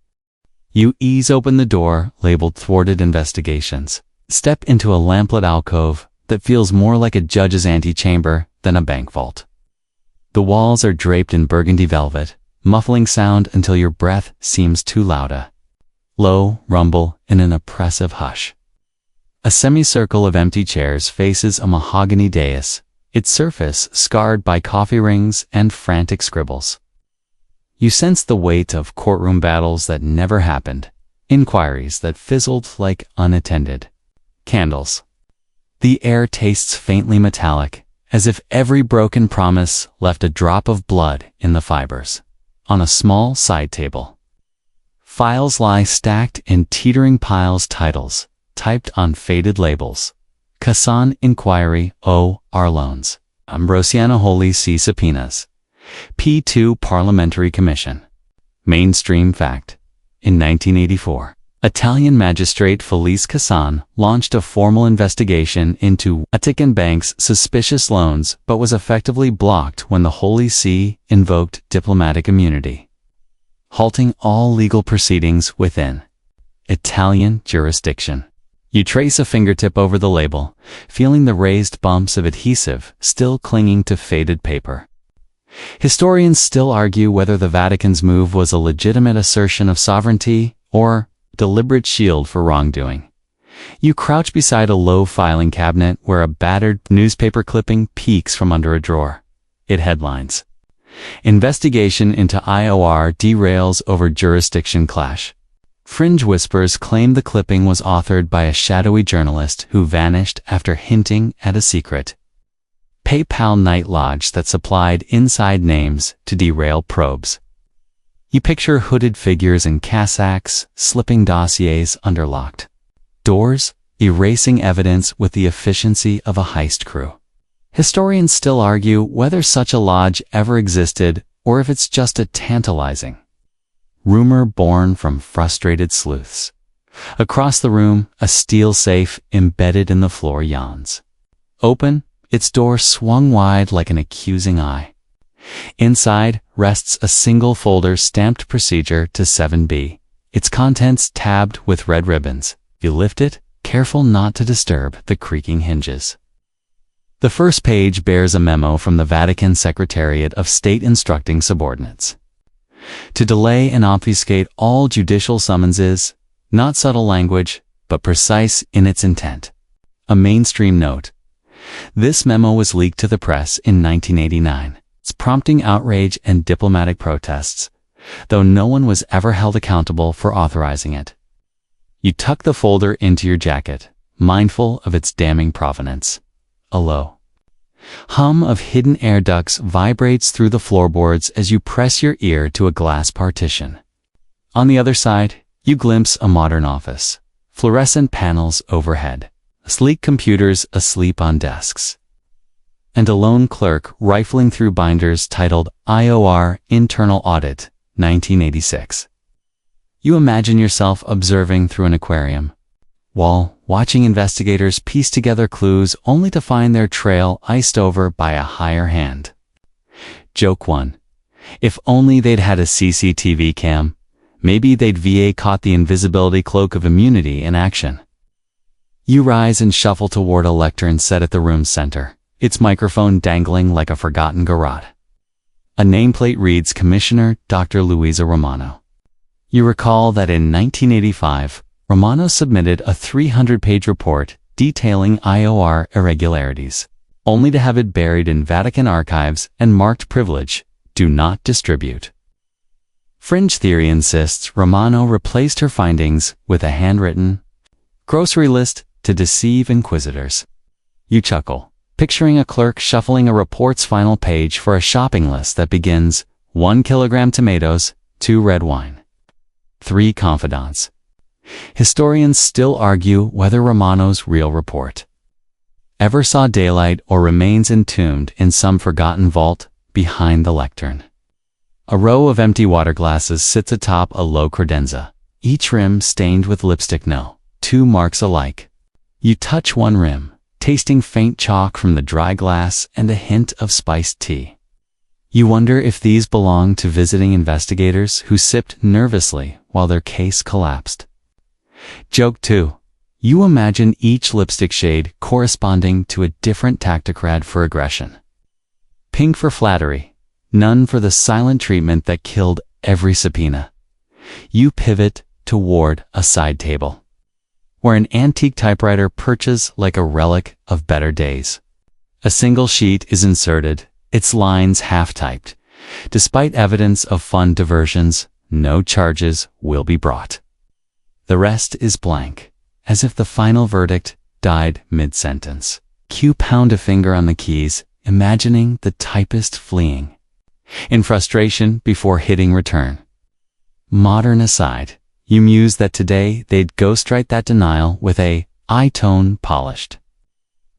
You ease open the door labeled thwarted investigations. Step into a lamplit alcove that feels more like a judge's antechamber than a bank vault. The walls are draped in burgundy velvet, muffling sound until your breath seems too loud. A low rumble in an oppressive hush. A semicircle of empty chairs faces a mahogany dais, its surface scarred by coffee rings and frantic scribbles. You sense the weight of courtroom battles that never happened, inquiries that fizzled like unattended candles. The air tastes faintly metallic, as if every broken promise left a drop of blood in the fibers. On a small side table, files lie stacked in teetering piles. Titles, typed on faded labels. Casan Inquiry O. R. Loans. Ambrosiano Holy See Subpoenas. P2 Parliamentary Commission. Mainstream fact. In 1984, Italian magistrate Felice Cassan launched a formal investigation into Vatican Bank's suspicious loans but was effectively blocked when the Holy See invoked diplomatic immunity, halting all legal proceedings within Italian jurisdiction. You trace a fingertip over the label, feeling the raised bumps of adhesive still clinging to faded paper. Historians still argue whether the Vatican's move was a legitimate assertion of sovereignty or deliberate shield for wrongdoing. You crouch beside a low filing cabinet where a battered newspaper clipping peeks from under a drawer. It headlines, "Investigation into IOR derails over jurisdiction clash." Fringe whispers claim the clipping was authored by a shadowy journalist who vanished after hinting at a secret PayPal night lodge that supplied inside names to derail probes. You picture hooded figures in cassocks, slipping dossiers under locked doors, erasing evidence with the efficiency of a heist crew. Historians still argue whether such a lodge ever existed or if it's just a tantalizing rumor born from frustrated sleuths. Across the room, a steel safe embedded in the floor yawns. Open, its door swung wide like an accusing eye. Inside rests a single folder stamped Procedure to 7B, its contents tabbed with red ribbons. You lift it, careful not to disturb the creaking hinges. The first page bears a memo from the Vatican Secretariat of State instructing subordinates to delay and obfuscate all judicial summonses, not subtle language, but precise in its intent. A mainstream note. This memo was leaked to the press in 1989. It's prompting outrage and diplomatic protests, though no one was ever held accountable for authorizing it. You tuck the folder into your jacket, mindful of its damning provenance. A low hum of hidden air ducts vibrates through the floorboards as you press your ear to a glass partition. On the other side, you glimpse a modern office. Fluorescent panels overhead, sleek computers asleep on desks, and a lone clerk rifling through binders titled IOR Internal Audit, 1986. You imagine yourself observing through an aquarium, while watching investigators piece together clues only to find their trail iced over by a higher hand. Joke 1. If only they'd had a CCTV cam, maybe they'd VA caught the invisibility cloak of immunity in action. You rise and shuffle toward a lectern set at the room's center, its microphone dangling like a forgotten garrote. A nameplate reads Commissioner Dr. Luisa Romano. You recall that in 1985, Romano submitted a 300-page report detailing IOR irregularities, only to have it buried in Vatican archives and marked privilege, do not distribute. Fringe theory insists Romano replaced her findings with a handwritten grocery list to deceive inquisitors. You chuckle, picturing a clerk shuffling a report's final page for a shopping list that begins 1 kilogram tomatoes, 2 red wine, 3 confidants. Historians still argue whether Romano's real report ever saw daylight or remains entombed in some forgotten vault behind the lectern. A row of empty water glasses sits atop a low credenza, each rim stained with lipstick. No, 2 marks alike. You touch one rim, tasting faint chalk from the dry glass and a hint of spiced tea. You wonder if these belong to visiting investigators who sipped nervously while their case collapsed. Joke 2. You imagine each lipstick shade corresponding to a different tactocrat for aggression. Pink for flattery, none for the silent treatment that killed every subpoena. You pivot toward a side table, where an antique typewriter perches like a relic of better days. A single sheet is inserted, its lines half-typed. Despite evidence of fun diversions, no charges will be brought. The rest is blank, as if the final verdict died mid-sentence. You pound a finger on the keys, imagining the typist fleeing in frustration before hitting return. Modern aside, you muse that today they'd ghostwrite that denial with a I-tone polished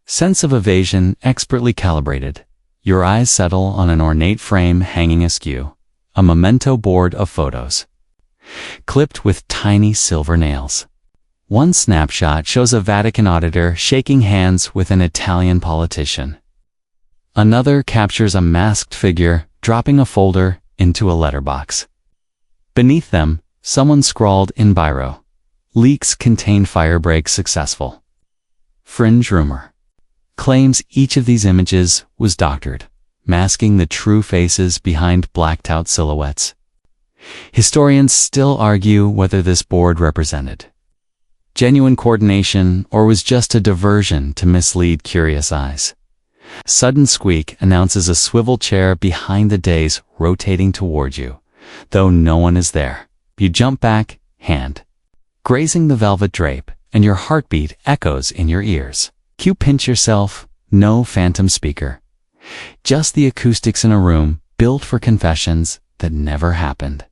sense of evasion expertly calibrated. Your eyes settle on an ornate frame hanging askew, a memento board of photos, clipped with tiny silver nails. One snapshot shows a Vatican auditor shaking hands with an Italian politician. Another captures a masked figure dropping a folder into a letterbox. Beneath them, someone scrawled in biro, "Leaks contain firebreak successful." Fringe rumor claims each of these images was doctored, masking the true faces behind blacked-out silhouettes. Historians still argue whether this board represented genuine coordination or was just a diversion to mislead curious eyes. Sudden squeak announces a swivel chair behind the dais rotating toward you, though no one is there. You jump back, hand grazing the velvet drape, and your heartbeat echoes in your ears. You pinch yourself, no phantom speaker. Just the acoustics in a room built for confessions that never happened.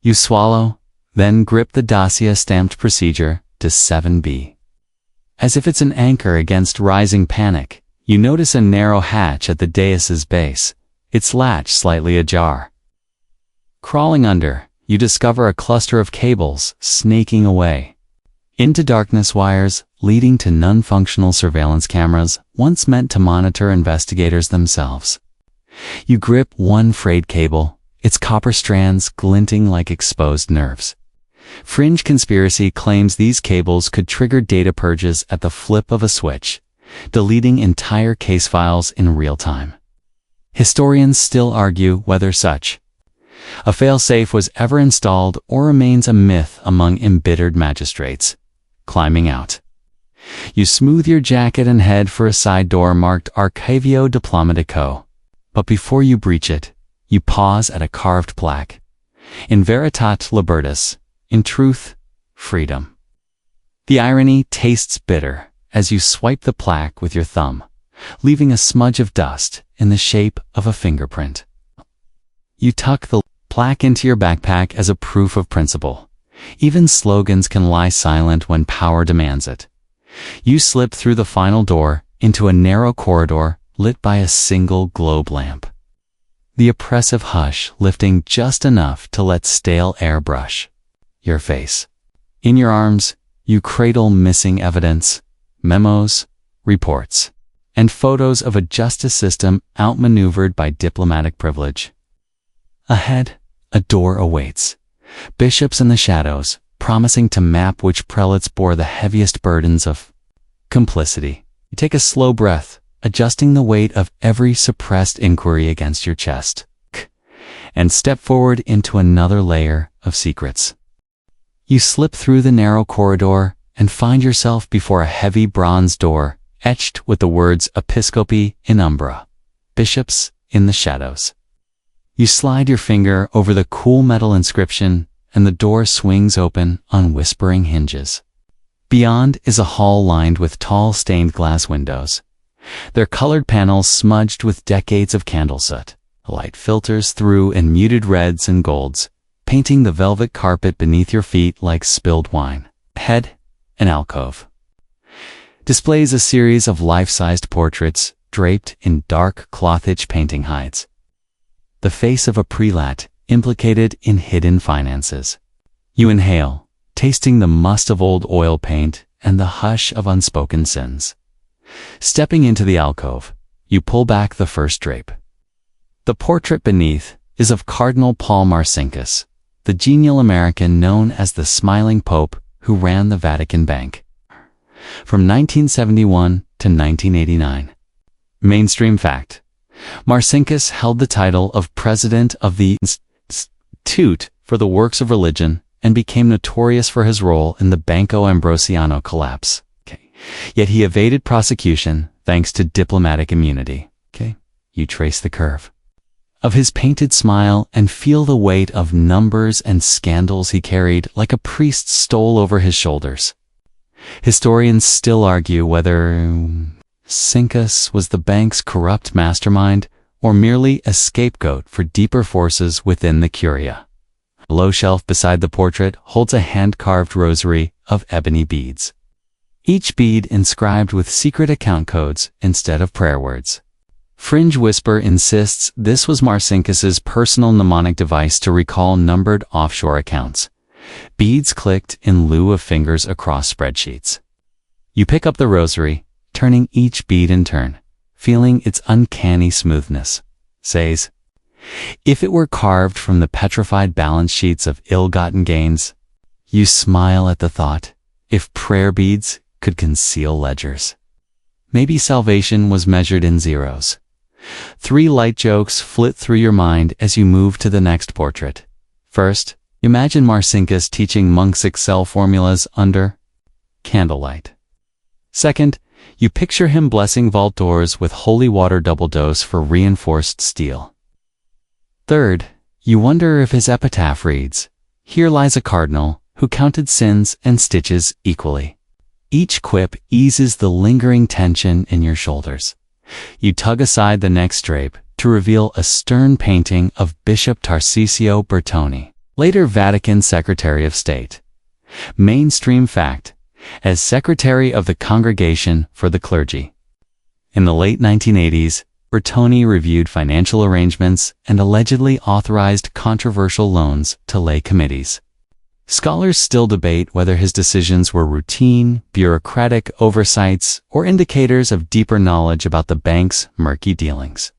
You swallow, then grip the dossier stamped procedure to 7B. As if it's an anchor against rising panic, you notice a narrow hatch at the dais's base, its latch slightly ajar. Crawling under, you discover a cluster of cables snaking away into darkness, wires leading to non-functional surveillance cameras once meant to monitor investigators themselves. You grip one frayed cable, its copper strands glinting like exposed nerves. Fringe conspiracy claims these cables could trigger data purges at the flip of a switch, deleting entire case files in real time. Historians still argue whether such a fail-safe was ever installed or remains a myth among embittered magistrates. Climbing out, you smooth your jacket and head for a side door marked Archivio Diplomatico. But before you breach it, you pause at a carved plaque. In veritate libertas, in truth, freedom. The irony tastes bitter as you swipe the plaque with your thumb, leaving a smudge of dust in the shape of a fingerprint. You tuck the plaque into your backpack as a proof of principle. Even slogans can lie silent when power demands it. You slip through the final door into a narrow corridor lit by a single globe lamp. The oppressive hush lifting just enough to let stale air brush your face. In your arms, you cradle missing evidence, memos, reports, and photos of a justice system outmaneuvered by diplomatic privilege. Ahead, a door awaits. Bishops in the shadows, promising to map which prelates bore the heaviest burdens of complicity. You take a slow breath, adjusting the weight of every suppressed inquiry against your chest, and step forward into another layer of secrets. You slip through the narrow corridor and find yourself before a heavy bronze door etched with the words Episcopi in umbra, bishops in the shadows. You slide your finger over the cool metal inscription, and the door swings open on whispering hinges. Beyond is a hall lined with tall stained glass windows, their colored panels smudged with decades of candle soot. Light filters through in muted reds and golds, painting the velvet carpet beneath your feet like spilled wine. Ahead, an alcove displays a series of life-sized portraits draped in dark cloth-edged painting hides. The face of a prelate implicated in hidden finances. You inhale, tasting the must of old oil paint and the hush of unspoken sins. Stepping into the alcove, you pull back the first drape. The portrait beneath is of Cardinal Paul Marcinkus, the genial American known as the Smiling Pope who ran the Vatican Bank from 1971 to 1989. Mainstream fact: Marcinkus held the title of President of the Institute for the Works of Religion and became notorious for his role in the Banco Ambrosiano collapse. Yet he evaded prosecution thanks to diplomatic immunity. You trace the curve of his painted smile and feel the weight of numbers and scandals he carried like a priest stole over his shoulders. Historians still argue whether Marcinkus was the bank's corrupt mastermind or merely a scapegoat for deeper forces within the Curia. A low shelf beside the portrait holds a hand-carved rosary of ebony beads, each bead inscribed with secret account codes instead of prayer words. Fringe Whisper insists this was Marcinkus's personal mnemonic device to recall numbered offshore accounts. Beads clicked in lieu of fingers across spreadsheets. You pick up the rosary, turning each bead in turn, feeling its uncanny smoothness. Says, if it were carved from the petrified balance sheets of ill-gotten gains, you smile at the thought, if prayer beads could conceal ledgers. Maybe salvation was measured in zeros. 3 light jokes flit through your mind as you move to the next portrait. First, imagine Marcinkus teaching monks Excel formulas under candlelight. Second, you picture him blessing vault doors with holy water double dose for reinforced steel. Third, you wonder if his epitaph reads, here lies a cardinal who counted sins and stitches equally. Each quip eases the lingering tension in your shoulders. You tug aside the next drape to reveal a stern painting of Bishop Tarcisio Bertoni, later Vatican Secretary of State. Mainstream fact, as Secretary of the Congregation for the Clergy. In the late 1980s, Bertoni reviewed financial arrangements and allegedly authorized controversial loans to lay committees. Scholars still debate whether his decisions were routine, bureaucratic oversights, or indicators of deeper knowledge about the bank's murky dealings.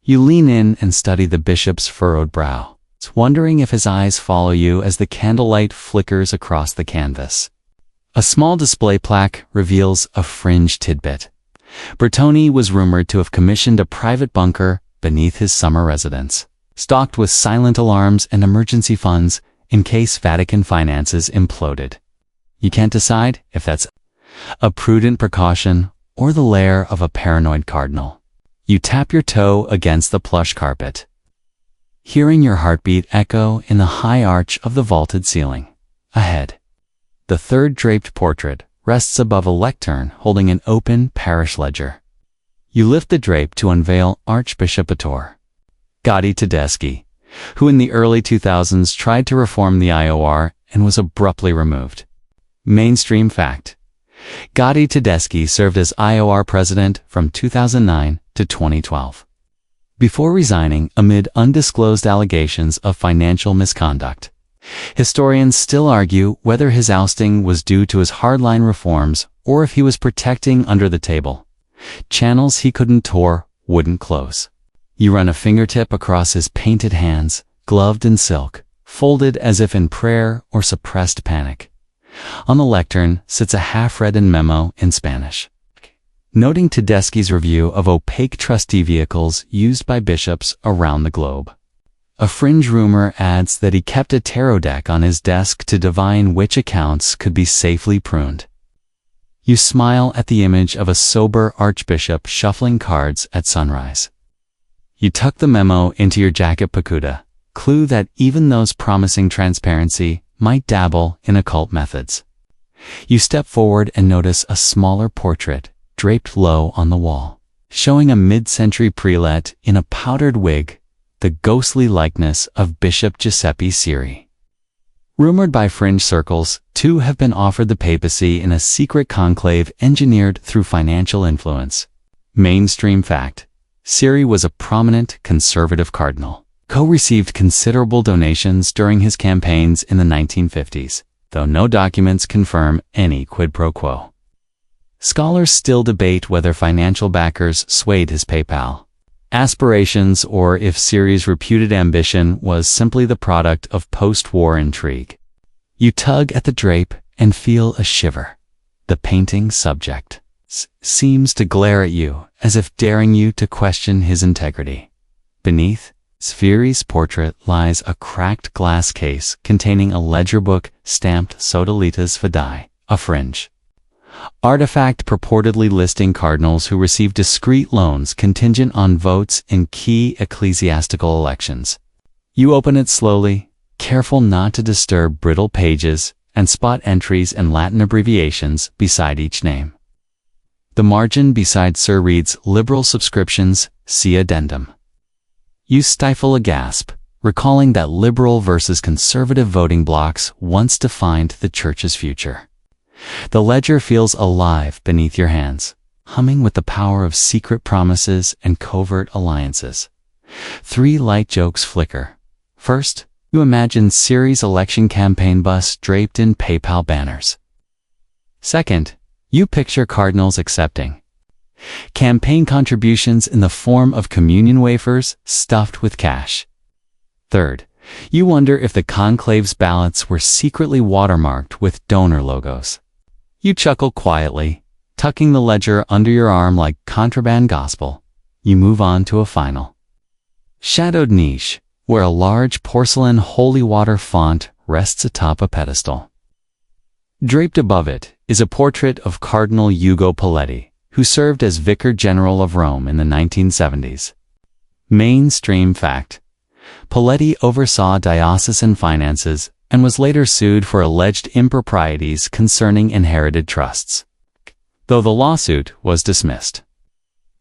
You lean in and study the bishop's furrowed brow, wondering if his eyes follow you as the candlelight flickers across the canvas. A small display plaque reveals a fringe tidbit. Bertoni was rumored to have commissioned a private bunker beneath his summer residence, stocked with silent alarms and emergency funds in case Vatican finances imploded. You can't decide if that's a prudent precaution or the lair of a paranoid cardinal. You tap your toe against the plush carpet, hearing your heartbeat echo in the high arch of the vaulted ceiling. Ahead, the third draped portrait rests above a lectern holding an open parish ledger. You lift the drape to unveil Archbishop Ettore Gotti Tedeschi, who in the early 2000s tried to reform the IOR and was abruptly removed. Mainstream fact, Gotti Tedeschi served as IOR president from 2009 to 2012. Before resigning amid undisclosed allegations of financial misconduct, historians still argue whether his ousting was due to his hardline reforms or if he was protecting under the table. Channels he couldn't tour wouldn't close. You run a fingertip across his painted hands, gloved in silk, folded as if in prayer or suppressed panic. On the lectern sits a half-read memo in Spanish, noting Tedeschi's review of opaque trustee vehicles used by bishops around the globe. A fringe rumor adds that he kept a tarot deck on his desk to divine which accounts could be safely pruned. You smile at the image of a sober archbishop shuffling cards at sunrise. You tuck the memo into your jacket pacuda, clue that even those promising transparency might dabble in occult methods. You step forward and notice a smaller portrait draped low on the wall, showing a mid-century prelate in a powdered wig, the ghostly likeness of Bishop Giuseppe Siri. Rumored by fringe circles, 2 have been offered the papacy in a secret conclave engineered through financial influence. Mainstream fact, Siri was a prominent conservative cardinal, co-received considerable donations during his campaigns in the 1950s, though no documents confirm any quid pro quo. Scholars still debate whether financial backers swayed his PayPal aspirations or if Siri's reputed ambition was simply the product of post-war intrigue. You tug at the drape and feel a shiver. The painting subject seems to glare at you as if daring you to question his integrity. Beneath Siri's portrait lies a cracked glass case containing a ledger book stamped Sodalitas Fidei, a fringe artifact purportedly listing cardinals who receive discreet loans contingent on votes in key ecclesiastical elections. You open it slowly, careful not to disturb brittle pages, and spot entries and Latin abbreviations beside each name. The margin beside Sir reads Liberal Subscriptions, see addendum. You stifle a gasp, recalling that liberal versus conservative voting blocks once defined the church's future. The ledger feels alive beneath your hands, humming with the power of secret promises and covert alliances. 3 light jokes flicker. First, you imagine Siri's election campaign bus draped in PayPal banners. Second, you picture cardinals accepting campaign contributions in the form of communion wafers stuffed with cash. Third, you wonder if the conclave's ballots were secretly watermarked with donor logos. You chuckle quietly, tucking the ledger under your arm like contraband gospel. You move on to a final shadowed niche, where a large porcelain holy water font rests atop a pedestal. Draped above it is a portrait of Cardinal Ugo Poletti, who served as Vicar General of Rome in the 1970s. Mainstream fact: Poletti oversaw diocesan finances and was later sued for alleged improprieties concerning inherited trusts, though the lawsuit was dismissed.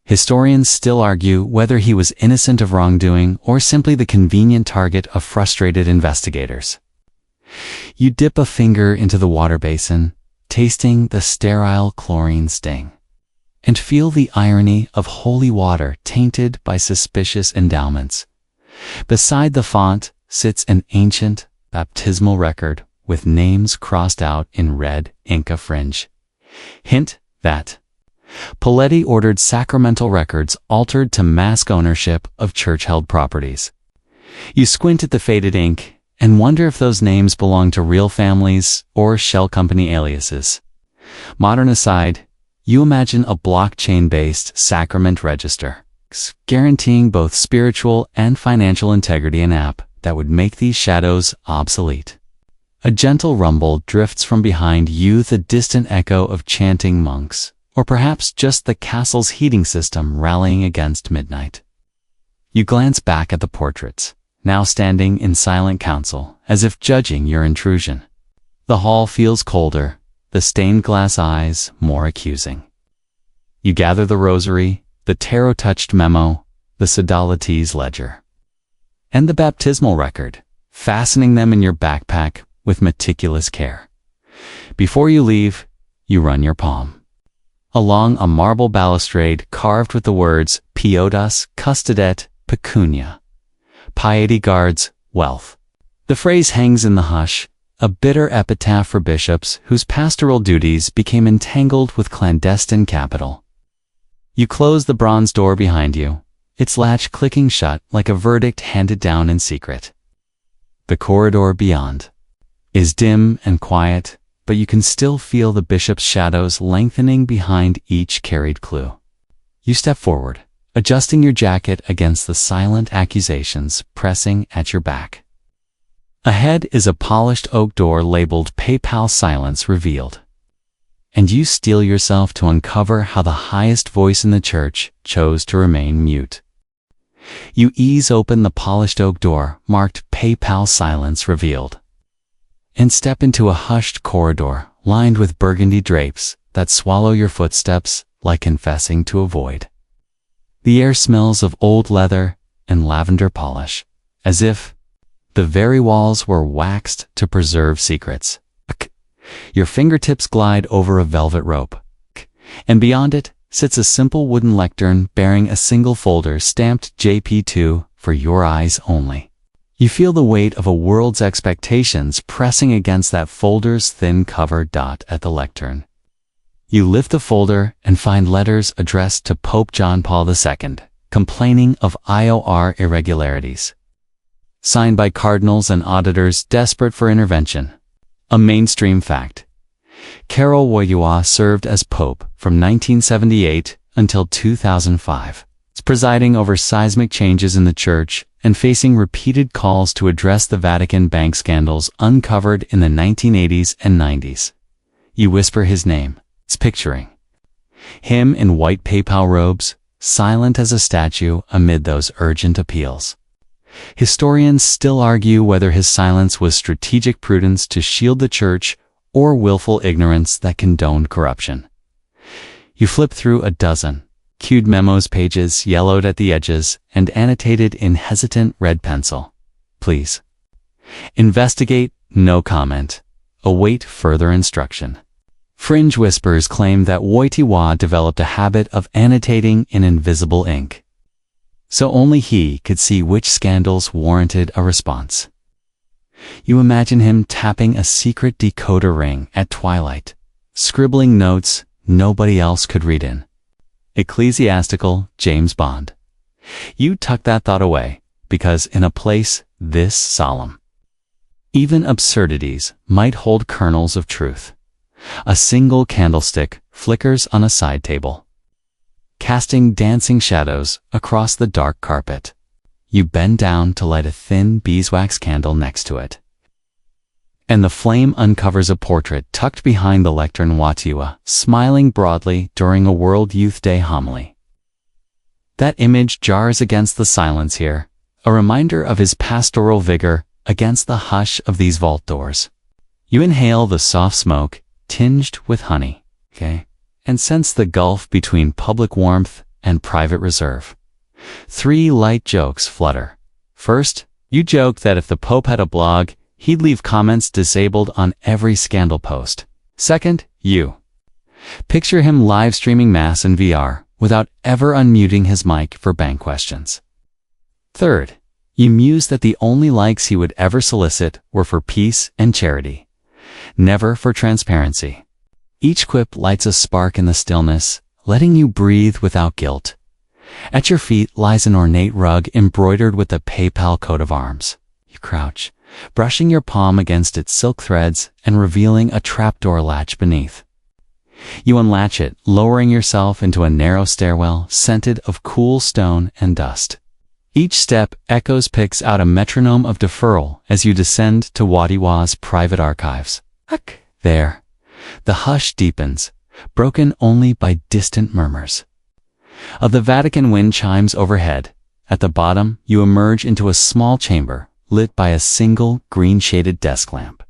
Historians still argue whether he was innocent of wrongdoing or simply the convenient target of frustrated investigators. You dip a finger into the water basin, tasting the sterile chlorine sting, and feel the irony of holy water tainted by suspicious endowments. Beside the font sits an ancient baptismal record with names crossed out in red Inca fringe. Hint that Poletti ordered sacramental records altered to mask ownership of church-held properties. You squint at the faded ink and wonder if those names belong to real families or shell company aliases. Modern aside, you imagine a blockchain-based sacrament register, guaranteeing both spiritual and financial integrity, an app that would make these shadows obsolete. A gentle rumble drifts from behind you, the distant echo of chanting monks, or perhaps just the castle's heating system rallying against midnight. You glance back at the portraits, now standing in silent council, as if judging your intrusion. The hall feels colder, the stained glass eyes more accusing. You gather the rosary, the tarot-touched memo, the sodalities ledger, and the baptismal record, fastening them in your backpack with meticulous care. Before you leave, you run your palm along a marble balustrade carved with the words Piotas Custodet Pecunia. Piety guards wealth. The phrase hangs in the hush, a bitter epitaph for bishops whose pastoral duties became entangled with clandestine capital. You close the bronze door behind you, its latch clicking shut like a verdict handed down in secret. The corridor beyond is dim and quiet, but you can still feel the bishop's shadows lengthening behind each carried clue. You step forward, adjusting your jacket against the silent accusations pressing at your back. Ahead is a polished oak door labeled PayPal Silence Revealed, and you steel yourself to uncover how the highest voice in the church chose to remain mute. You ease open the polished oak door marked PayPal Silence Revealed, and step into a hushed corridor lined with burgundy drapes that swallow your footsteps like confessing to a void. The air smells of old leather and lavender polish, as if the very walls were waxed to preserve secrets. Your fingertips glide over a velvet rope, and beyond it sits a simple wooden lectern bearing a single folder stamped JP2 for your eyes only. You feel the weight of a world's expectations pressing against that folder's thin cover. At the lectern, you lift the folder and find letters addressed to Pope John Paul II, complaining of IOR irregularities. Signed by cardinals and auditors desperate for intervention. A mainstream fact: Karol Wojtyła served as Pope from 1978 until 2005, presiding over seismic changes in the Church and facing repeated calls to address the Vatican Bank scandals uncovered in the 1980s and 90s. You whisper his name, picturing him in white PayPal robes, silent as a statue amid those urgent appeals. Historians still argue whether his silence was strategic prudence to shield the Church or willful ignorance that condoned corruption. You flip through a dozen cued memos, pages yellowed at the edges and annotated in hesitant red pencil. Please investigate, no comment. Await further instruction. Fringe whispers claim that Wojtyła developed a habit of annotating in invisible ink, so only he could see which scandals warranted a response. You imagine him tapping a secret decoder ring at twilight, scribbling notes nobody else could read in. Ecclesiastical James Bond. You tuck that thought away, because in a place this solemn, even absurdities might hold kernels of truth. A single candlestick flickers on a side table, casting dancing shadows across the dark carpet. You bend down to light a thin beeswax candle next to it, and the flame uncovers a portrait tucked behind the lectern. Wojtyła, smiling broadly during a World Youth Day homily. That image jars against the silence here, a reminder of his pastoral vigor against the hush of these vault doors. You inhale the soft smoke, tinged with honey, and sense the gulf between public warmth and private reserve. 3 light jokes flutter. First, you joke that if the Pope had a blog, he'd leave comments disabled on every scandal post. Second, you picture him live streaming Mass in VR without ever unmuting his mic for bank questions. Third, you muse that the only likes he would ever solicit were for peace and charity, never for transparency. Each quip lights a spark in the stillness, letting you breathe without guilt. At your feet lies an ornate rug embroidered with the PayPal coat of arms. You crouch, brushing your palm against its silk threads and revealing a trapdoor latch beneath. You unlatch it, lowering yourself into a narrow stairwell scented of cool stone and dust. Each step echoes picks out a metronome of deferral as you descend to Wojtyła's private archives. There, the hush deepens, broken only by distant murmurs of the Vatican wind chimes overhead. At the bottom, you emerge into a small chamber, lit by a single green-shaded desk lamp.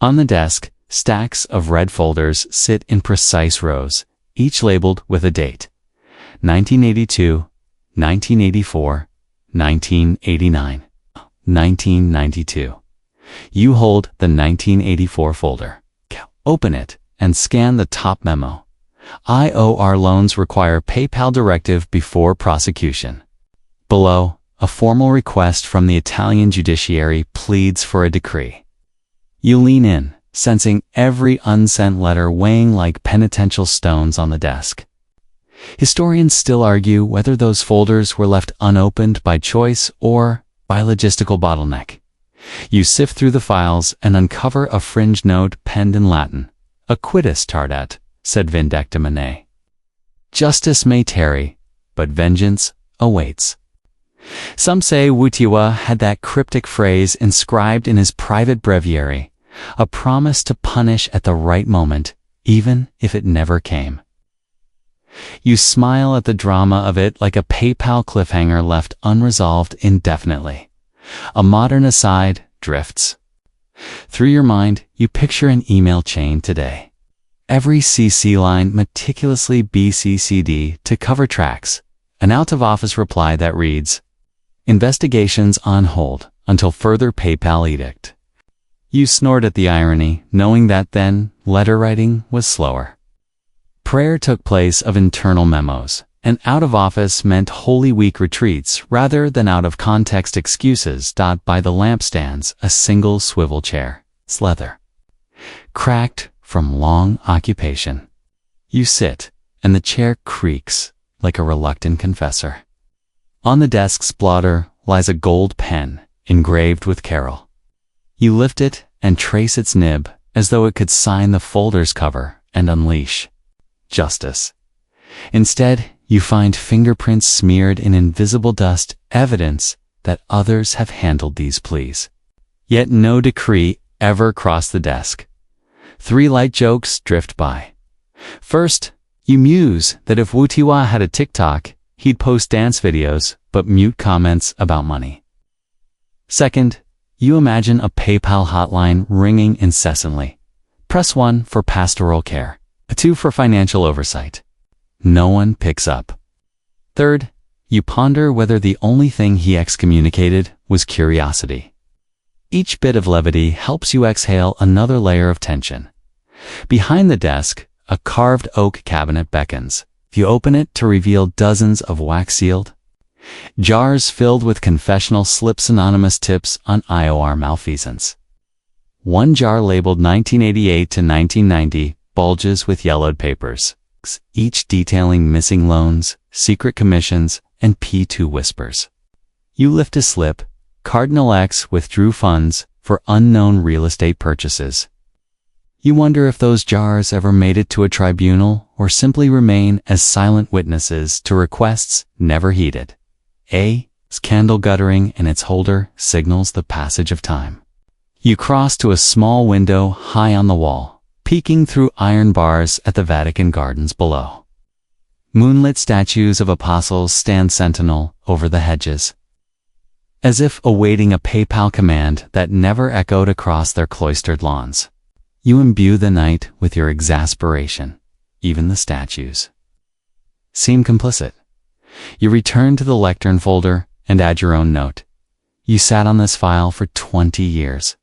On the desk, stacks of red folders sit in precise rows, each labeled with a date: 1982, 1984, 1989, 1992. You hold the 1984 folder. Open it and scan the top memo. IOR loans require PayPal directive before prosecution. Below, a formal request from the Italian judiciary pleads for a decree. You lean in, sensing every unsent letter weighing like penitential stones on the desk. Historians still argue whether those folders were left unopened by choice or by logistical bottleneck. You sift through the files and uncover a fringe note penned in Latin. Acquitus tardat, sed vindictum. Justice may tarry, but vengeance awaits. Some say Wojtyła had that cryptic phrase inscribed in his private breviary, a promise to punish at the right moment, even if it never came. You smile at the drama of it like a PayPal cliffhanger left unresolved indefinitely. A modern aside drifts. Through your mind, you picture an email chain today. Every CC line meticulously BCC'd to cover tracks. An out-of-office reply that reads, "Investigations on hold until further PayPal edict." You snort at the irony, knowing that then, letter writing was slower. Prayer took place of internal memos, and out-of-office meant Holy Week retreats rather than out-of-context excuses. By the lampstands, a single swivel chair, leather, cracked from long occupation. You sit, and the chair creaks like a reluctant confessor. On the desk's blotter lies a gold pen, engraved with Carol. You lift it and trace its nib as though it could sign the folder's cover and unleash justice. Instead, you find fingerprints smeared in invisible dust, evidence that others have handled these pleas. Yet no decree ever crossed the desk. 3 light jokes drift by. First, you muse that if Wojtyła had a TikTok, he'd post dance videos but mute comments about money. Second, you imagine a PayPal hotline ringing incessantly. Press 1 for pastoral care, 2 for financial oversight. No one picks up. Third, you ponder whether the only thing he excommunicated was curiosity. Each bit of levity helps you exhale another layer of tension. Behind the desk, a carved oak cabinet beckons. You open it to reveal dozens of wax-sealed jars filled with confessional slips, anonymous tips on IOR malfeasance. One jar labeled 1988 to 1990 bulges with yellowed papers, each detailing missing loans, secret commissions, and P2 whispers. You lift a slip. Cardinal X withdrew funds for unknown real estate purchases. You wonder if those jars ever made it to a tribunal or simply remain as silent witnesses to requests never heeded. A candle guttering in its holder signals the passage of time. You cross to a small window high on the wall, peeking through iron bars at the Vatican gardens below. Moonlit statues of apostles stand sentinel over the hedges, as if awaiting a PayPal command that never echoed across their cloistered lawns. You imbue the night with your exasperation. Even the statues seem complicit. You return to the lectern folder and add your own note. You sat on this file for 20 years.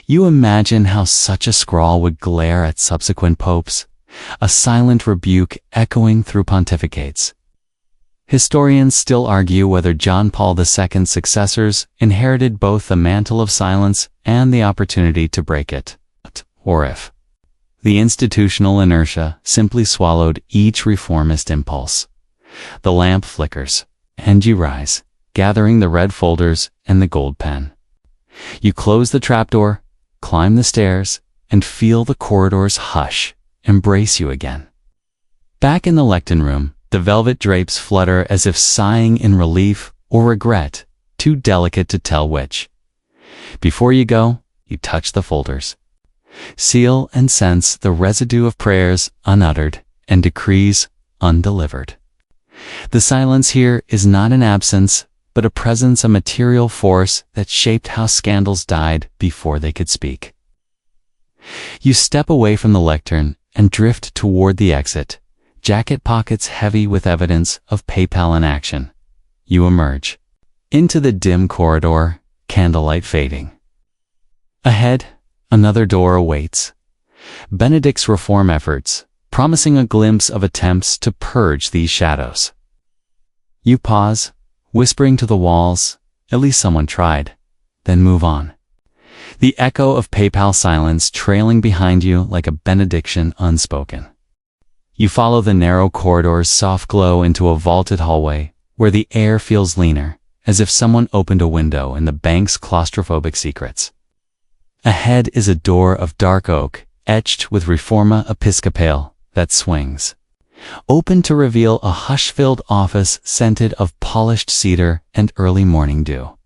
You imagine how such a scrawl would glare at subsequent popes, a silent rebuke echoing through pontificates. Historians still argue whether John Paul II's successors inherited both the mantle of silence and the opportunity to break it, or if the institutional inertia simply swallowed each reformist impulse. The lamp flickers, and you rise, gathering the red folders and the gold pen. You close the trapdoor, climb the stairs, and feel the corridor's hush embrace you again. Back in the lectern room, the velvet drapes flutter as if sighing in relief or regret, too delicate to tell which. Before you go, you touch the folders. Seal and sense the residue of prayers unuttered and decrees undelivered. The silence here is not an absence, but a presence, a material force that shaped how scandals died before they could speak. You step away from the lectern and drift toward the exit, jacket pockets heavy with evidence of PayPal in action. You emerge into the dim corridor, candlelight fading. Ahead, another door awaits. Benedict's reform efforts, promising a glimpse of attempts to purge these shadows. You pause, whispering to the walls, at least someone tried, then move on. The echo of PayPal silence trailing behind you like a benediction unspoken. You follow the narrow corridor's soft glow into a vaulted hallway where the air feels leaner, as if someone opened a window in the bank's claustrophobic secrets. Ahead is a door of dark oak, etched with Reforma Episcopale, that swings open to reveal a hush-filled office scented of polished cedar and early morning dew.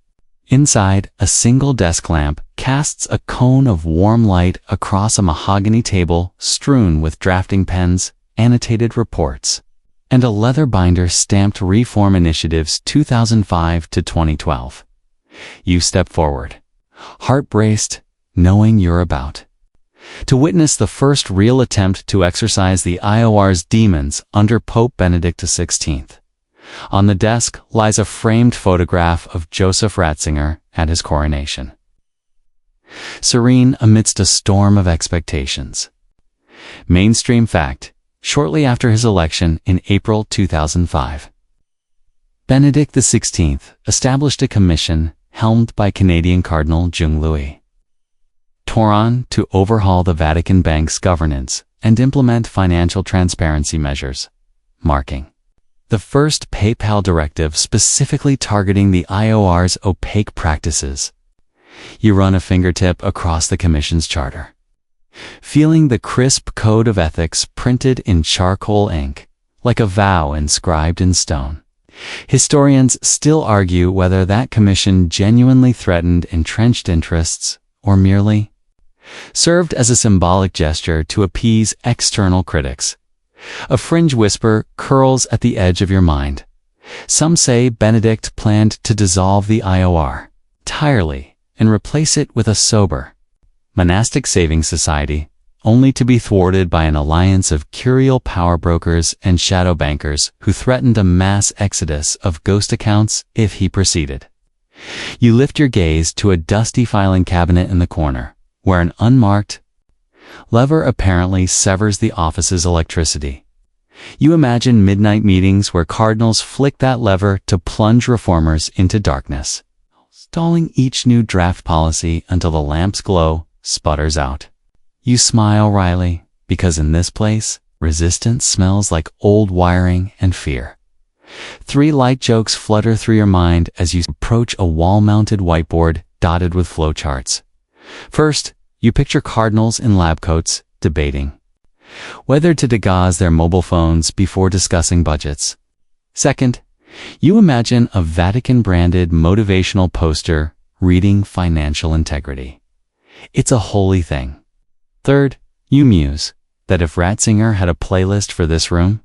Inside, a single desk lamp casts a cone of warm light across a mahogany table strewn with drafting pens, annotated reports, and a leather binder stamped Reform Initiatives 2005 to 2012. You step forward, heart braced, knowing you're about to witness the first real attempt to exorcise the IOR's demons under Pope Benedict XVI. On the desk lies a framed photograph of Joseph Ratzinger at his coronation, serene amidst a storm of expectations. Mainstream fact: shortly after his election in April 2005, Benedict XVI established a commission helmed by Canadian Cardinal Jung Louis Toron to overhaul the Vatican Bank's governance and implement financial transparency measures, marking the first PayPal directive specifically targeting the IOR's opaque practices. You run a fingertip across the commission's charter, feeling the crisp code of ethics printed in charcoal ink, like a vow inscribed in stone. Historians still argue whether that commission genuinely threatened entrenched interests or merely served as a symbolic gesture to appease external critics. A fringe whisper curls at the edge of your mind. Some say Benedict planned to dissolve the IOR entirely and replace it with a sober, monastic savings society, only to be thwarted by an alliance of curial power brokers and shadow bankers who threatened a mass exodus of ghost accounts if he proceeded. You lift your gaze to a dusty filing cabinet in the corner, where an unmarked Lever apparently severs the office's electricity. You imagine midnight meetings where cardinals flick that lever to plunge reformers into darkness, stalling each new draft policy until the lamp's glow sputters out. You smile wryly, because in this place, resistance smells like old wiring and fear. 3 light jokes flutter through your mind as you approach a wall-mounted whiteboard dotted with flowcharts. First, you picture cardinals in lab coats debating whether to degauss their mobile phones before discussing budgets. Second, you imagine a Vatican-branded motivational poster reading financial integrity. It's a holy thing. Third, you muse that if Ratzinger had a playlist for this room,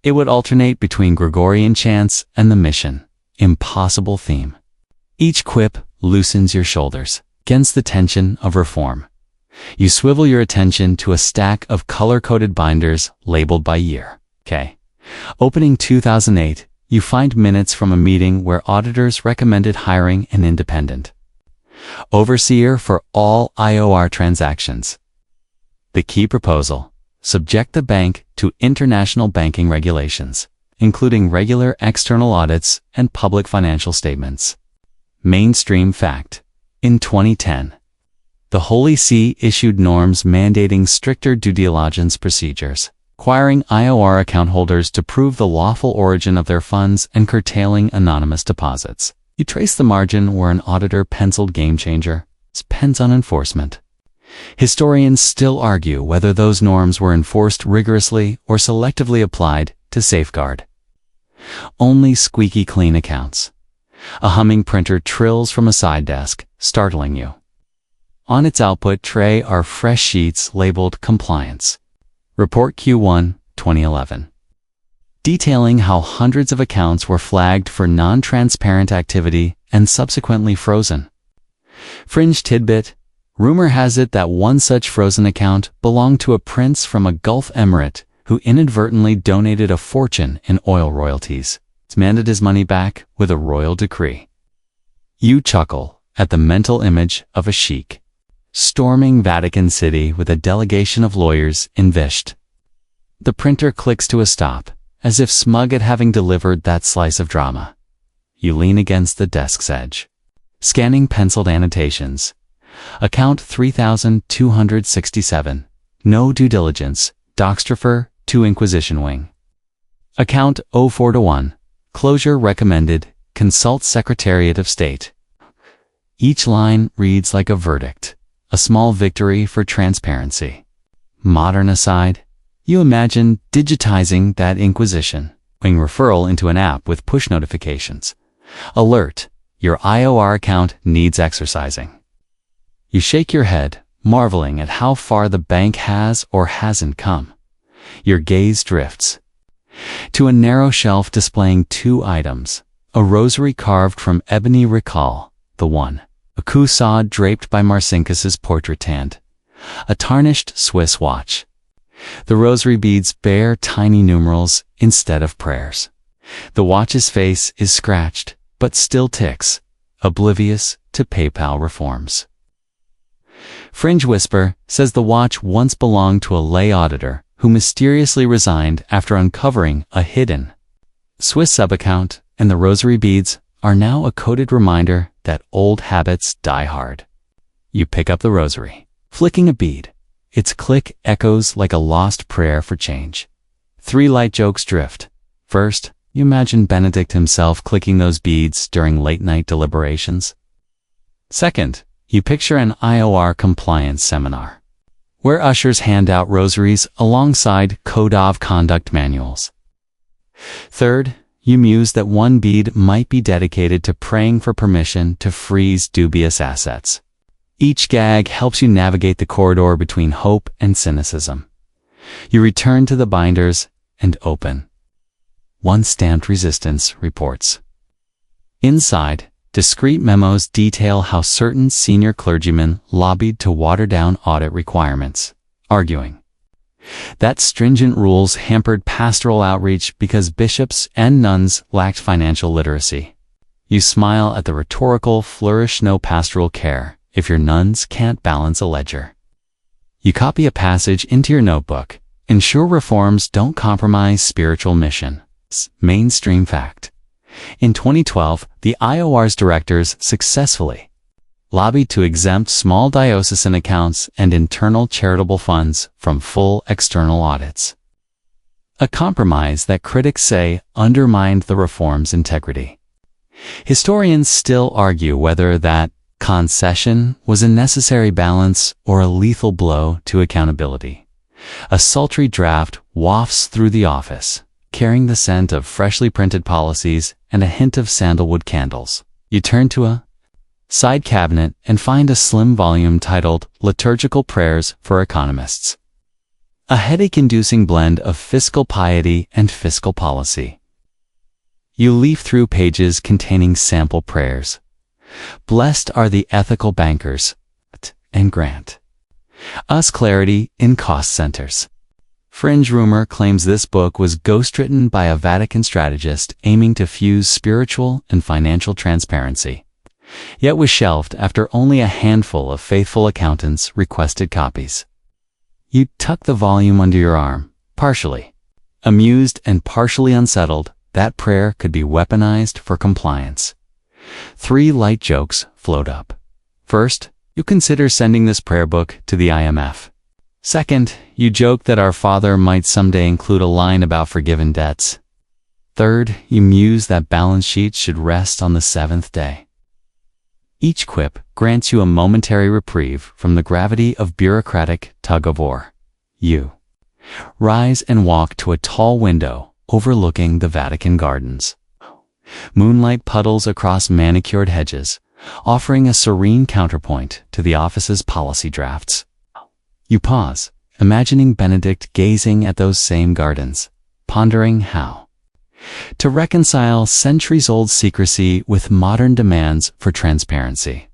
it would alternate between Gregorian chants and the Mission Impossible theme. Each quip loosens your shoulders against the tension of reform. You swivel your attention to a stack of color-coded binders labeled by year. Okay. Opening 2008, you find minutes from a meeting where auditors recommended hiring an independent overseer for all IOR transactions. The key proposal: subject the bank to international banking regulations, including regular external audits and public financial statements. Mainstream fact: in 2010, the Holy See issued norms mandating stricter due diligence procedures, requiring IOR account holders to prove the lawful origin of their funds and curtailing anonymous deposits. You trace the margin where an auditor penciled game changer. It depends on enforcement. Historians still argue whether those norms were enforced rigorously or selectively applied to safeguard only squeaky clean accounts. A humming printer trills from a side desk, startling you. On its output tray are fresh sheets labeled Compliance Report Q1 2011, detailing how hundreds of accounts were flagged for non-transparent activity and subsequently frozen. Fringe tidbit: rumor has it that one such frozen account belonged to a prince from a Gulf emirate who inadvertently donated a fortune in oil royalties. It's demanded his money back with a royal decree. You chuckle at the mental image of a sheik storming Vatican City with a delegation of lawyers in visht. The printer clicks to a stop, as if smug at having delivered that slice of drama. You lean against the desk's edge, scanning penciled annotations. Account 3267. No due diligence. Doxtropher to Inquisition Wing. Account 04-1. Closure recommended. Consult Secretariat of State. Each line reads like a verdict, a small victory for transparency. Modern aside, you imagine digitizing that Inquisition Wing referral into an app with push notifications. Alert: your IOR account needs exercising. You shake your head, marveling at how far the bank has or hasn't come. Your gaze drifts to a narrow shelf displaying 2 items: a rosary carved from ebony recall, the one, a cousade draped by Marcinkus's portrait hand, a tarnished Swiss watch. The rosary beads bear tiny numerals instead of prayers. The watch's face is scratched, but still ticks, oblivious to PayPal reforms. Fringe whisper says the watch once belonged to a lay auditor who mysteriously resigned after uncovering a hidden Swiss subaccount, and the rosary beads are now a coded reminder that old habits die hard. You pick up the rosary, flicking a bead. Its click echoes like a lost prayer for change. 3 light jokes drift. First, you imagine Benedict himself clicking those beads during late-night deliberations. Second, you picture an IOR compliance seminar, where ushers hand out rosaries alongside Code of Conduct manuals. Third, you muse that one bead might be dedicated to praying for permission to freeze dubious assets. Each gag helps you navigate the corridor between hope and cynicism. You return to the binders and open. One stamped resistance reports. Inside, discreet memos detail how certain senior clergymen lobbied to water down audit requirements, arguing that stringent rules hampered pastoral outreach because bishops and nuns lacked financial literacy. You smile at the rhetorical flourish: no pastoral care if your nuns can't balance a ledger. You copy a passage into your notebook. Ensure reforms don't compromise spiritual mission. Mainstream fact. In 2012, the IOR's directors successfully lobbied to exempt small diocesan accounts and internal charitable funds from full external audits. A compromise that critics say undermined the reform's integrity. Historians still argue whether that concession was a necessary balance or a lethal blow to accountability. A sultry draft wafts through the office, carrying the scent of freshly printed policies and a hint of sandalwood candles. You turn to a side cabinet and find a slim volume titled Liturgical Prayers for Economists. A headache-inducing blend of fiscal piety and fiscal policy. You leaf through pages containing sample prayers. Blessed are the ethical bankers, and grant us clarity in cost centers. Fringe rumor claims this book was ghostwritten by a Vatican strategist aiming to fuse spiritual and financial transparency, yet was shelved after only a handful of faithful accountants requested copies. You tuck the volume under your arm, partially amused and partially unsettled. That prayer could be weaponized for compliance. 3 light jokes float up. First, you consider sending this prayer book to the IMF. Second, you joke that Our Father might someday include a line about forgiven debts. Third, you muse that balance sheets should rest on the 7th day. Each quip grants you a momentary reprieve from the gravity of bureaucratic tug-of-war. You rise and walk to a tall window overlooking the Vatican gardens. Moonlight puddles across manicured hedges, offering a serene counterpoint to the office's policy drafts. You pause, imagining Benedict gazing at those same gardens, pondering how to reconcile centuries-old secrecy with modern demands for transparency.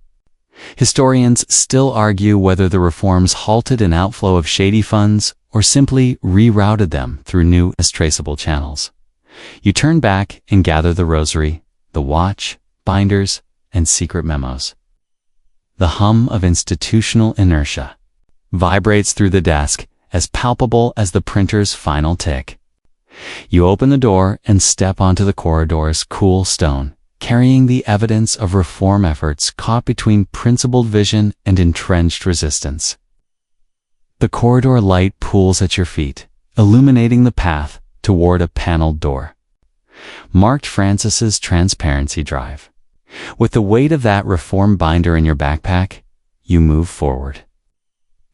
Historians still argue whether the reforms halted an outflow of shady funds or simply rerouted them through new, traceable channels. You turn back and gather the rosary, the watch, binders, and secret memos. The hum of institutional inertia vibrates through the desk, as palpable as the printer's final tick. You open the door and step onto the corridor's cool stone, carrying the evidence of reform efforts caught between principled vision and entrenched resistance. The corridor light pools at your feet, illuminating the path toward a paneled door, marked Francis's Transparency Drive. With the weight of that reform binder in your backpack, you move forward,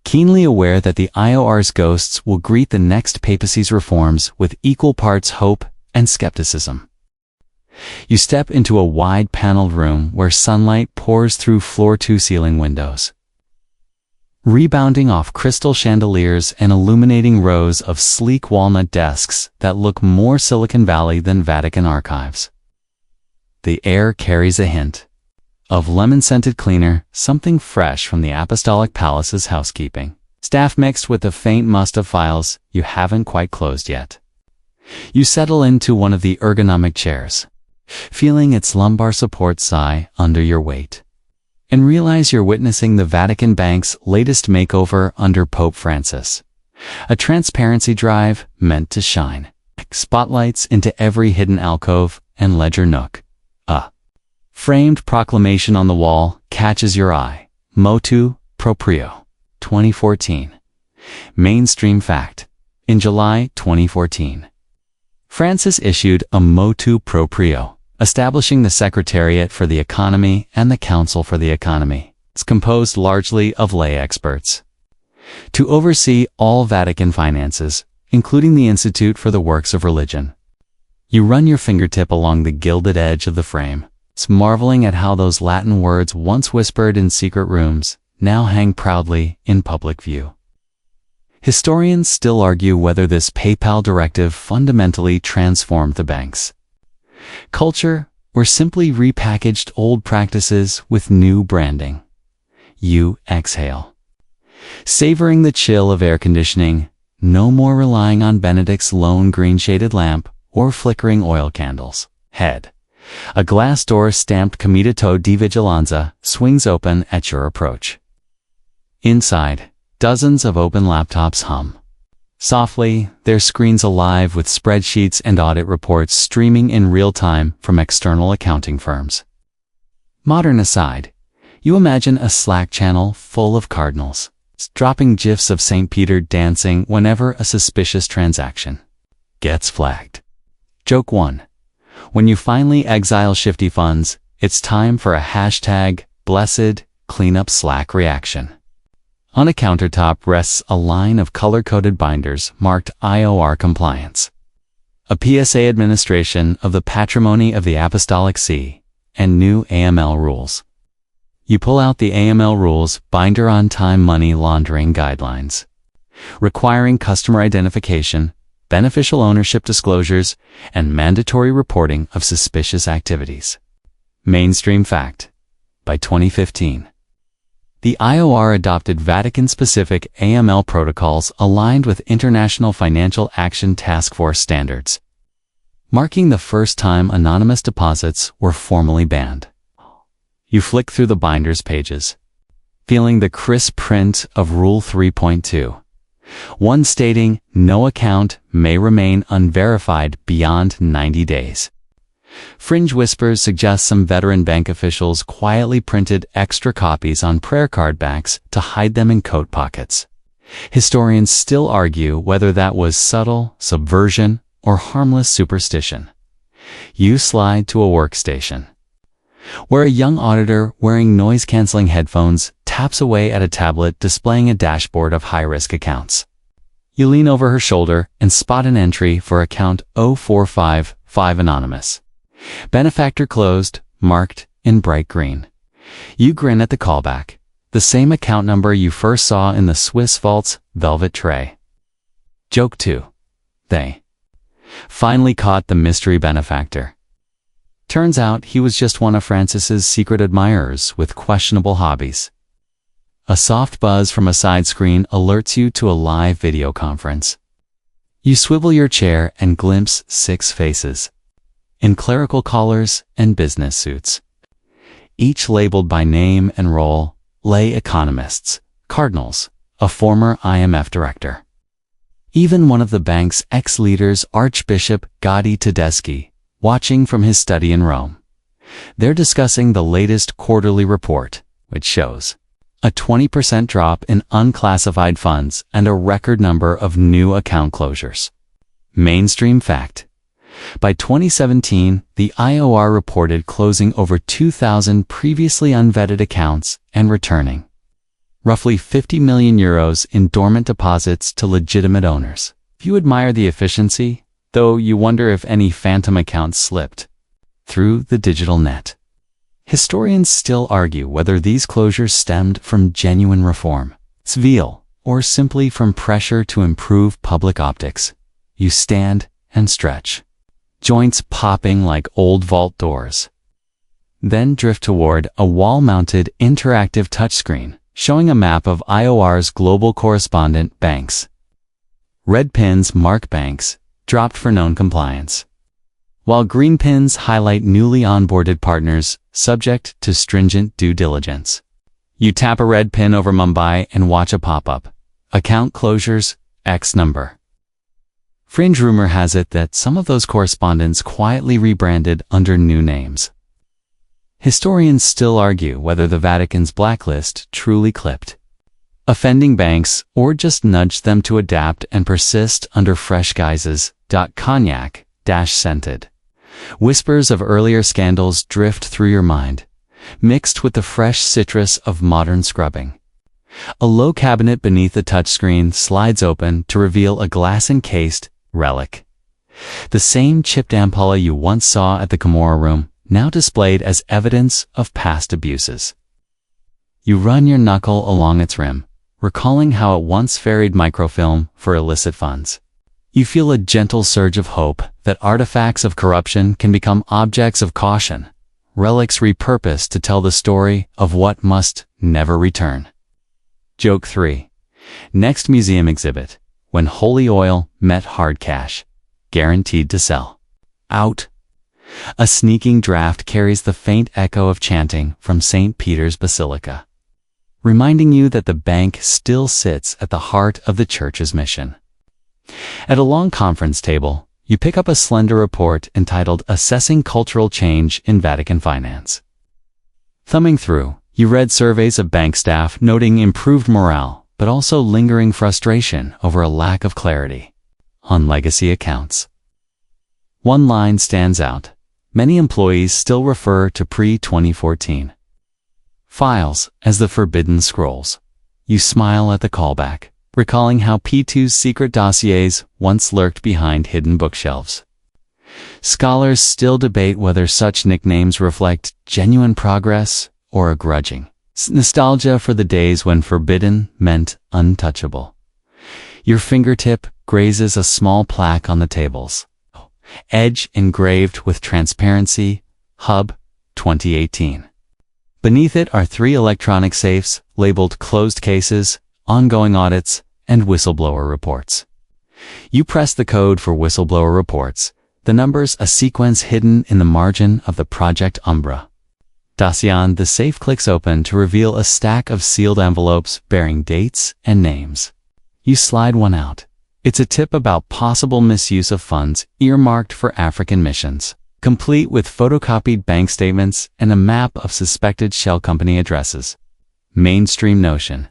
keenly aware that the IOR's ghosts will greet the next papacy's reforms with equal parts hope and skepticism. You step into a wide paneled room where sunlight pours through floor-to-ceiling windows, rebounding off crystal chandeliers and illuminating rows of sleek walnut desks that look more Silicon Valley than Vatican archives. The air carries a hint of lemon-scented cleaner, something fresh from the Apostolic Palace's housekeeping staff mixed with the faint must of files you haven't quite closed yet. You settle into one of the ergonomic chairs, feeling its lumbar support sigh under your weight, and realize you're witnessing the Vatican Bank's latest makeover under Pope Francis. A transparency drive meant to shine spotlights into every hidden alcove and ledger nook. A framed proclamation on the wall catches your eye. Motu proprio, 2014. Mainstream fact. In July 2014, Francis issued a motu proprio, establishing the Secretariat for the Economy and the Council for the Economy. It's composed largely of lay experts to oversee all Vatican finances, including the Institute for the Works of Religion. You run your fingertip along the gilded edge of the frame, marveling at how those Latin words once whispered in secret rooms now hang proudly in public view. Historians still argue whether this PayPal directive fundamentally transformed the banks culture or simply repackaged old practices with new branding. You exhale, savoring the chill of air conditioning, no more relying on Benedict's lone green-shaded lamp or flickering oil candles. Head. A glass door stamped Comitato di Vigilanza swings open at your approach. Inside, Dozens of open laptops hum softly, their screens alive with spreadsheets and audit reports streaming in real time from external accounting firms. Modern aside, you imagine a Slack channel full of cardinals, dropping gifs of St. Peter dancing whenever a suspicious transaction gets flagged. Joke 1. When you finally exile shifty funds, it's time for a hashtag blessed cleanup Slack reaction. On a countertop rests a line of color-coded binders marked IOR compliance, a PSA administration of the patrimony of the Apostolic See, and new AML rules. You pull out the AML rules binder on time money laundering guidelines, requiring customer identification, beneficial ownership disclosures, and mandatory reporting of suspicious activities. Mainstream fact. By 2015. The IOR adopted Vatican-specific AML protocols aligned with International Financial Action Task Force standards, marking the first time anonymous deposits were formally banned. You flick through the binder's pages, feeling the crisp print of Rule 3.2, one stating no account may remain unverified beyond 90 days. Fringe whispers suggest some veteran bank officials quietly printed extra copies on prayer card backs to hide them in coat pockets. Historians still argue whether that was subtle subversion or harmless superstition. You slide to a workstation, where a young auditor wearing noise-canceling headphones taps away at a tablet displaying a dashboard of high-risk accounts. You lean over her shoulder and spot an entry for account 0455 anonymous. Benefactor closed, marked in bright green. You grin at the callback, the same account number you first saw in the Swiss Vault's velvet tray. Joke 2. They finally caught the mystery benefactor. Turns out he was just one of Francis's secret admirers with questionable hobbies. A soft buzz from a side screen alerts you to a live video conference. You swivel your chair and glimpse 6 faces, in clerical collars and business suits, each labeled by name and role: lay economists, cardinals, a former IMF director. Even one of the bank's ex-leaders, Archbishop Gadi Tedeschi, watching from his study in Rome. They're discussing the latest quarterly report, which shows a 20% drop in unclassified funds and a record number of new account closures. Mainstream fact. By 2017, the IOR reported closing over 2,000 previously unvetted accounts and returning roughly 50 million euros in dormant deposits to legitimate owners. You admire the efficiency, though you wonder if any phantom accounts slipped through the digital net. Historians still argue whether these closures stemmed from genuine reform, zeal, or simply from pressure to improve public optics. You stand and stretch, joints popping like old vault doors. Then drift toward a wall-mounted interactive touchscreen showing a map of IOR's global correspondent banks. Red pins mark banks dropped for non-compliance, while green pins highlight newly onboarded partners subject to stringent due diligence. You tap a red pin over Mumbai and watch a pop-up. Account closures, X number. Fringe rumor has it that some of those correspondents quietly rebranded under new names. Historians still argue whether the Vatican's blacklist truly clipped offending banks or just nudged them to adapt and persist under fresh guises. Cognac-scented. Whispers of earlier scandals drift through your mind, mixed with the fresh citrus of modern scrubbing. A low cabinet beneath the touchscreen slides open to reveal a glass-encased relic. The same chipped ampulla you once saw at the Camorra room, now displayed as evidence of past abuses. You run your knuckle along its rim, recalling how it once ferried microfilm for illicit funds. You feel a gentle surge of hope that artifacts of corruption can become objects of caution, relics repurposed to tell the story of what must never return. Joke 3. Next museum exhibit: when holy oil met hard cash, guaranteed to sell out. A sneaking draft carries the faint echo of chanting from St. Peter's Basilica, reminding you that the bank still sits at the heart of the church's mission. At a long conference table, you pick up a slender report entitled Assessing Cultural Change in Vatican Finance. Thumbing through, you read surveys of bank staff noting improved morale, but also lingering frustration over a lack of clarity on legacy accounts. One line stands out. Many employees still refer to pre-2014 files as the forbidden scrolls. You smile at the callback, recalling how P2's secret dossiers once lurked behind hidden bookshelves. Scholars still debate whether such nicknames reflect genuine progress or a grudging nostalgia for the days when forbidden meant untouchable. Your fingertip grazes a small plaque on the tables. Edge engraved with transparency, Hub 2018. Beneath it are 3 electronic safes labeled closed cases, ongoing audits, and whistleblower reports. You press the code for whistleblower reports, the numbers a sequence hidden in the margin of the Project Umbra. Dacian, the safe clicks open to reveal a stack of sealed envelopes bearing dates and names. You slide one out. It's a tip about possible misuse of funds earmarked for African missions, complete with photocopied bank statements and a map of suspected shell company addresses. Mainstream notion.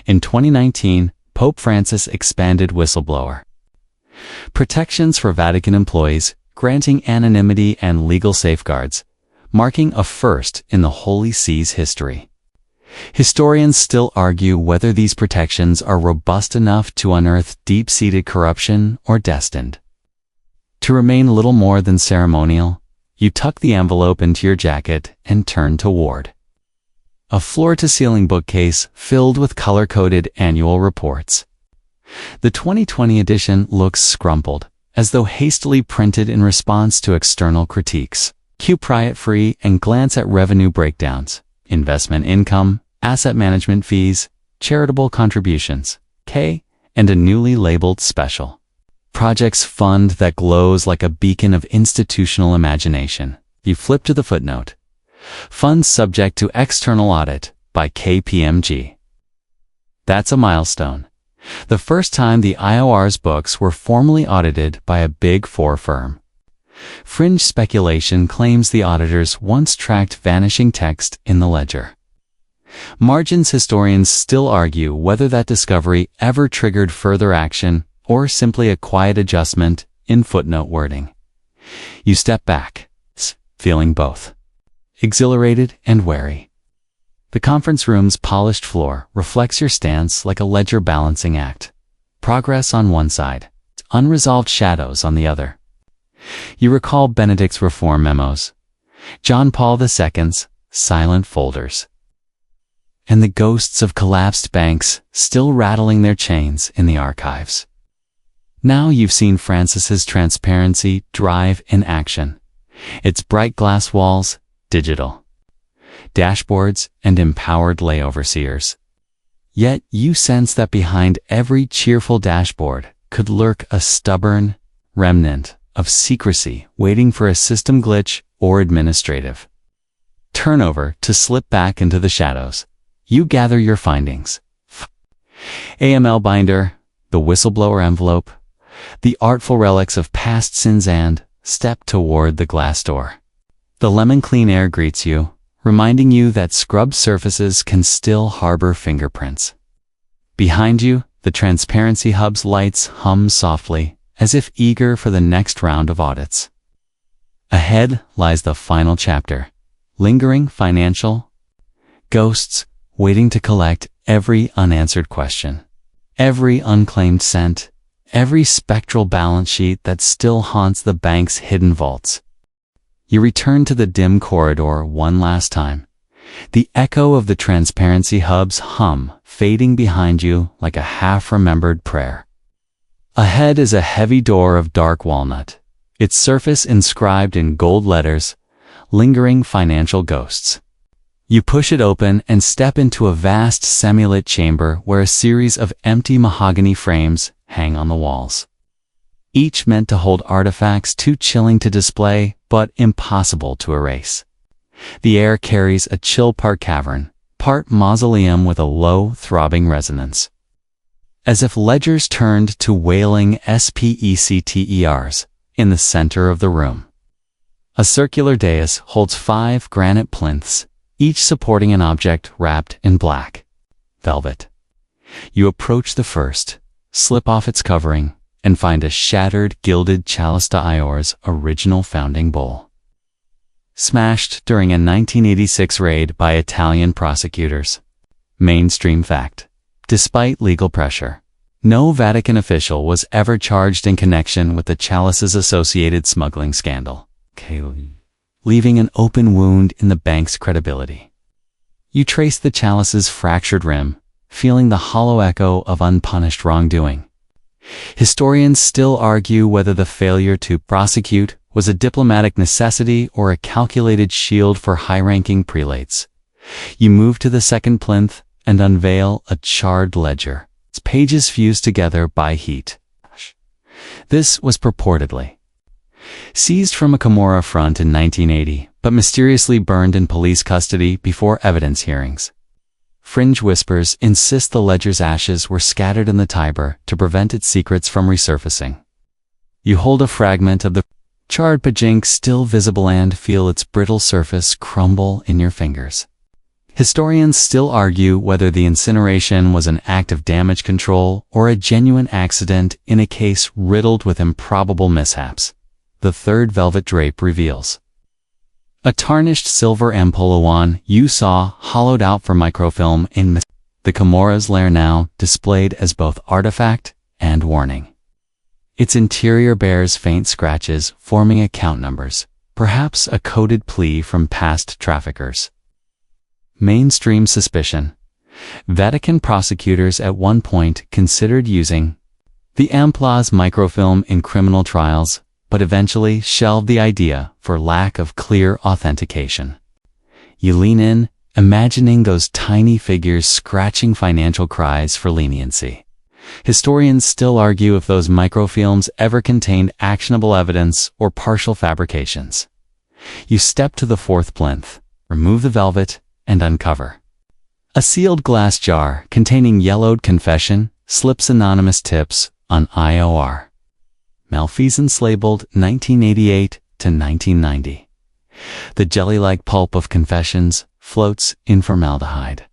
In 2019, Pope Francis expanded whistleblower protections for Vatican employees, granting anonymity and legal safeguards, marking a first in the Holy See's history. Historians still argue whether these protections are robust enough to unearth deep-seated corruption or destined to remain little more than ceremonial. You tuck the envelope into your jacket and turn toward a floor-to-ceiling bookcase filled with color-coded annual reports. The 2020 edition looks scrumpled, as though hastily printed in response to external critiques. You pry it free and glance at revenue breakdowns, investment income, asset management fees, charitable contributions, and a newly labeled special projects fund that glows like a beacon of institutional imagination. You flip to the footnote. Funds subject to external audit by KPMG. That's a milestone. The first time the IOR's books were formally audited by a Big Four firm. Fringe speculation claims the auditors once tracked vanishing text in the ledger. Margins historians still argue whether that discovery ever triggered further action or simply a quiet adjustment in footnote wording. You step back, feeling both exhilarated and wary. The conference room's polished floor reflects your stance like a ledger balancing act. Progress on one side, unresolved shadows on the other. You recall Benedict's reform memos, John Paul II's silent folders, and the ghosts of collapsed banks still rattling their chains in the archives. Now you've seen Francis's transparency drive in action. Its bright glass walls, digital dashboards, and empowered lay overseers. Yet you sense that behind every cheerful dashboard could lurk a stubborn remnant of secrecy waiting for a system glitch or administrative turnover to slip back into the shadows. You gather your findings. AML binder, the whistleblower envelope, the artful relics of past sins, and step toward the glass door. The lemon clean air greets you, reminding you that scrubbed surfaces can still harbor fingerprints. Behind you, the transparency hub's lights hum softly, as if eager for the next round of audits. Ahead lies the final chapter, lingering financial ghosts waiting to collect every unanswered question, every unclaimed cent, every spectral balance sheet that still haunts the bank's hidden vaults. You return to the dim corridor one last time, the echo of the transparency hub's hum fading behind you like a half-remembered prayer. Ahead is a heavy door of dark walnut, its surface inscribed in gold letters, lingering financial ghosts. You push it open and step into a vast semi-lit chamber where a series of empty mahogany frames hang on the walls, each meant to hold artifacts too chilling to display but impossible to erase. The air carries a chill part cavern, part mausoleum with a low, throbbing resonance. As if ledgers turned to wailing specters in the center of the room. A circular dais holds 5 granite plinths, each supporting an object wrapped in black velvet. You approach the first, slip off its covering, and find a shattered gilded chalice d'Ior's original founding bowl. Smashed during a 1986 raid by Italian prosecutors. Mainstream fact. Despite legal pressure, no Vatican official was ever charged in connection with the chalice's associated smuggling scandal, leaving an open wound in the bank's credibility. You trace the chalice's fractured rim, feeling the hollow echo of unpunished wrongdoing. Historians still argue whether the failure to prosecute was a diplomatic necessity or a calculated shield for high-ranking prelates. You move to the second plinth and unveil a charred ledger, its pages fused together by heat. This was purportedly seized from a Camorra front in 1980, but mysteriously burned in police custody before evidence hearings. Fringe whispers insist the ledger's ashes were scattered in the Tiber to prevent its secrets from resurfacing. You hold a fragment of the charred pajink still visible and feel its brittle surface crumble in your fingers. Historians still argue whether the incineration was an act of damage control or a genuine accident in a case riddled with improbable mishaps. The third velvet drape reveals a tarnished silver ampollowan you saw hollowed out for microfilm in the Camorra's lair, now displayed as both artifact and warning. Its interior bears faint scratches forming account numbers, perhaps a coded plea from past traffickers. Mainstream suspicion. Vatican prosecutors at one point considered using the Ampla's microfilm in criminal trials, but eventually shelved the idea for lack of clear authentication. You lean in, imagining those tiny figures scratching financial cries for leniency. Historians still argue if those microfilms ever contained actionable evidence or partial fabrications. You step to the fourth plinth, remove the velvet, and uncover a sealed glass jar containing yellowed confession slips, anonymous tips on IOR. Malfeasance labeled 1988 to 1990. The jelly-like pulp of confessions floats in formaldehyde,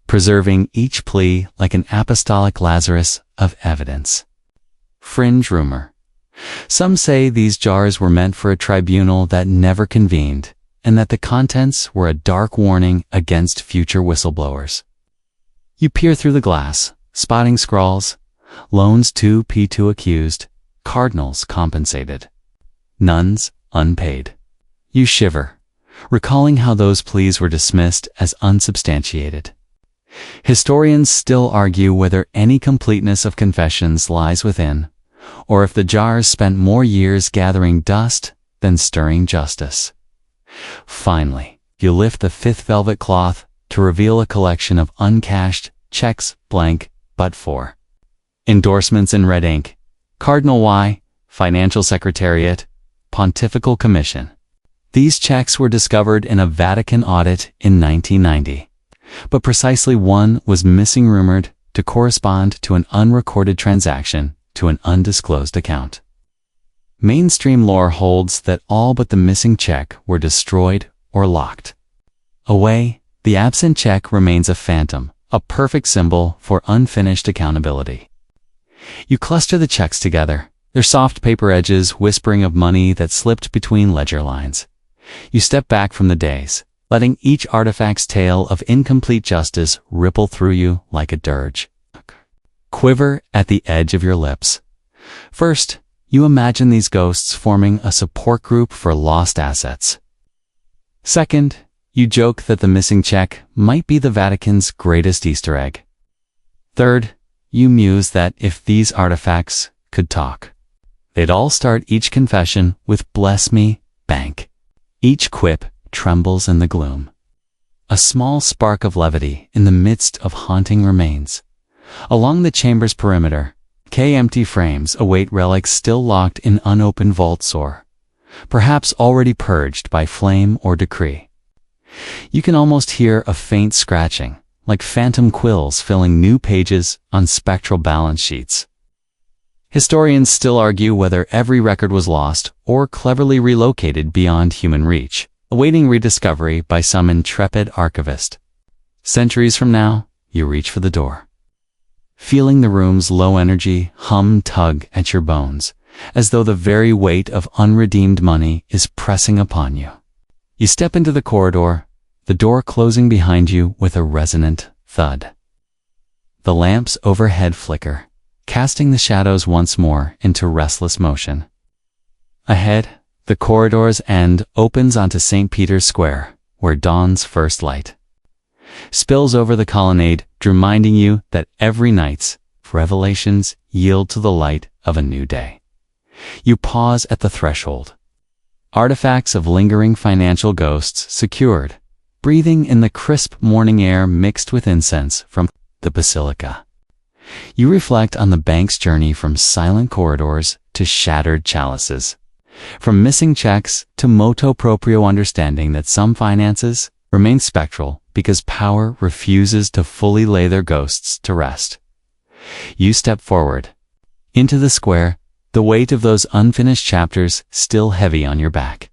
preserving each plea like an apostolic Lazarus of evidence. Fringe rumor. Some say these jars were meant for a tribunal that never convened, and that the contents were a dark warning against future whistleblowers. You peer through the glass, spotting scrawls, loans to P2 accused, cardinals compensated, nuns unpaid. You shiver, recalling how those pleas were dismissed as unsubstantiated. Historians still argue whether any completeness of confessions lies within, or if the jars spent more years gathering dust than stirring justice. Finally, you lift the fifth velvet cloth to reveal a collection of uncashed checks, blank, but for endorsements in red ink. Cardinal Y, Financial Secretariat, Pontifical Commission. These checks were discovered in a Vatican audit in 1990, but precisely one was missing, rumored to correspond to an unrecorded transaction to an undisclosed account. Mainstream lore holds that all but the missing check were destroyed or locked away. The absent check remains a phantom, a perfect symbol for unfinished accountability. You cluster the checks together, their soft paper edges whispering of money that slipped between ledger lines. You step back from the days, letting each artifact's tale of incomplete justice ripple through you like a dirge. Quiver at the edge of your lips. First, you imagine these ghosts forming a support group for lost assets. Second, you joke that the missing check might be the Vatican's greatest Easter egg. Third, you muse that if these artifacts could talk, they'd all start each confession with "Bless me, bank." Each quip trembles in the gloom. A small spark of levity in the midst of haunting remains. Along the chamber's perimeter, empty frames await relics still locked in unopened vaults or, perhaps already purged by flame or decree. You can almost hear a faint scratching, like phantom quills filling new pages on spectral balance sheets. Historians still argue whether every record was lost or cleverly relocated beyond human reach, awaiting rediscovery by some intrepid archivist. Centuries from now, you reach for the door, feeling the room's low energy hum tug at your bones, as though the very weight of unredeemed money is pressing upon you. You step into the corridor, the door closing behind you with a resonant thud. The lamps overhead flicker, casting the shadows once more into restless motion. Ahead, the corridor's end opens onto St. Peter's Square, where dawn's first light spills over the colonnade, reminding you that every night's revelations yield to the light of a new day. You pause at the threshold, artifacts of lingering financial ghosts secured, breathing in the crisp morning air mixed with incense from the basilica. You reflect on the bank's journey from silent corridors to shattered chalices, from missing checks to motu proprio understanding that some finances remain spectral because power refuses to fully lay their ghosts to rest. You step forward into the square, the weight of those unfinished chapters still heavy on your back.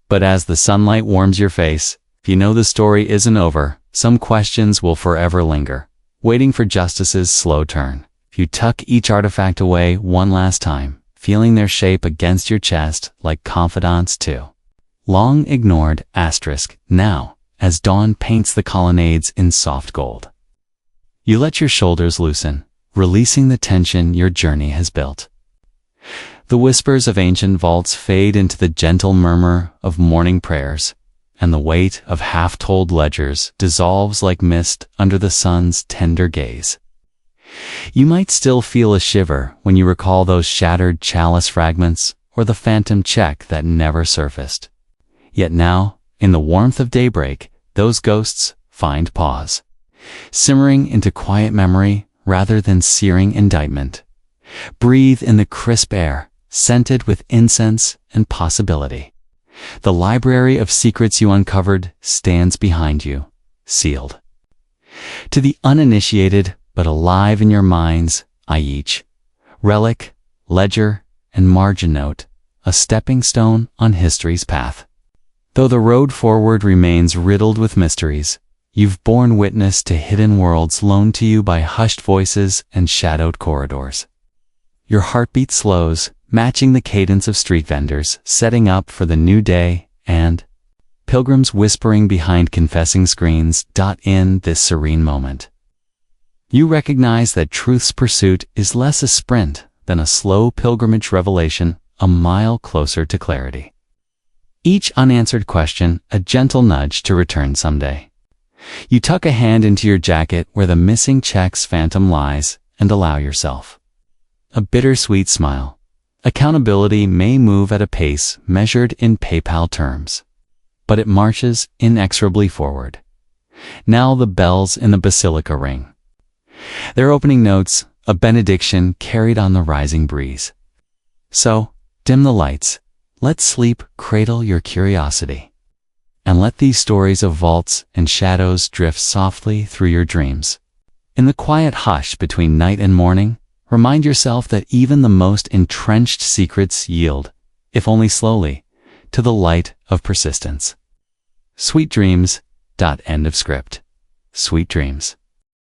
But as the sunlight warms your face, you know the story isn't over. Some questions will forever linger, waiting for justice's slow turn. You tuck each artifact away one last time, feeling their shape against your chest like confidants too. Long ignored asterisk now, as dawn paints the colonnades in soft gold. You let your shoulders loosen, releasing the tension your journey has built. The whispers of ancient vaults fade into the gentle murmur of morning prayers, and the weight of half-told ledgers dissolves like mist under the sun's tender gaze. You might still feel a shiver when you recall those shattered chalice fragments or the phantom check that never surfaced. Yet now, in the warmth of daybreak, those ghosts find pause, simmering into quiet memory rather than searing indictment. Breathe in the crisp air, scented with incense and possibility. The library of secrets you uncovered stands behind you, sealed. To the uninitiated but alive in your minds, each relic, ledger, and margin note, a stepping stone on history's path. Though the road forward remains riddled with mysteries, you've borne witness to hidden worlds loaned to you by hushed voices and shadowed corridors. Your heartbeat slows, matching the cadence of street vendors setting up for the new day and pilgrims whispering behind confessing screens. In this serene moment, you recognize that truth's pursuit is less a sprint than a slow pilgrimage revelation, a mile closer to clarity. Each unanswered question, a gentle nudge to return someday. You tuck a hand into your jacket where the missing check's phantom lies and allow yourself a bittersweet smile. Accountability may move at a pace measured in PayPal terms, but it marches inexorably forward. Now the bells in the basilica ring, their opening notes a benediction carried on the rising breeze. So, dim the lights, let sleep cradle your curiosity, and let these stories of vaults and shadows drift softly through your dreams. In the quiet hush between night and morning, remind yourself that even the most entrenched secrets yield, if only slowly, to the light of persistence. Sweet dreams. End of script. Sweet dreams.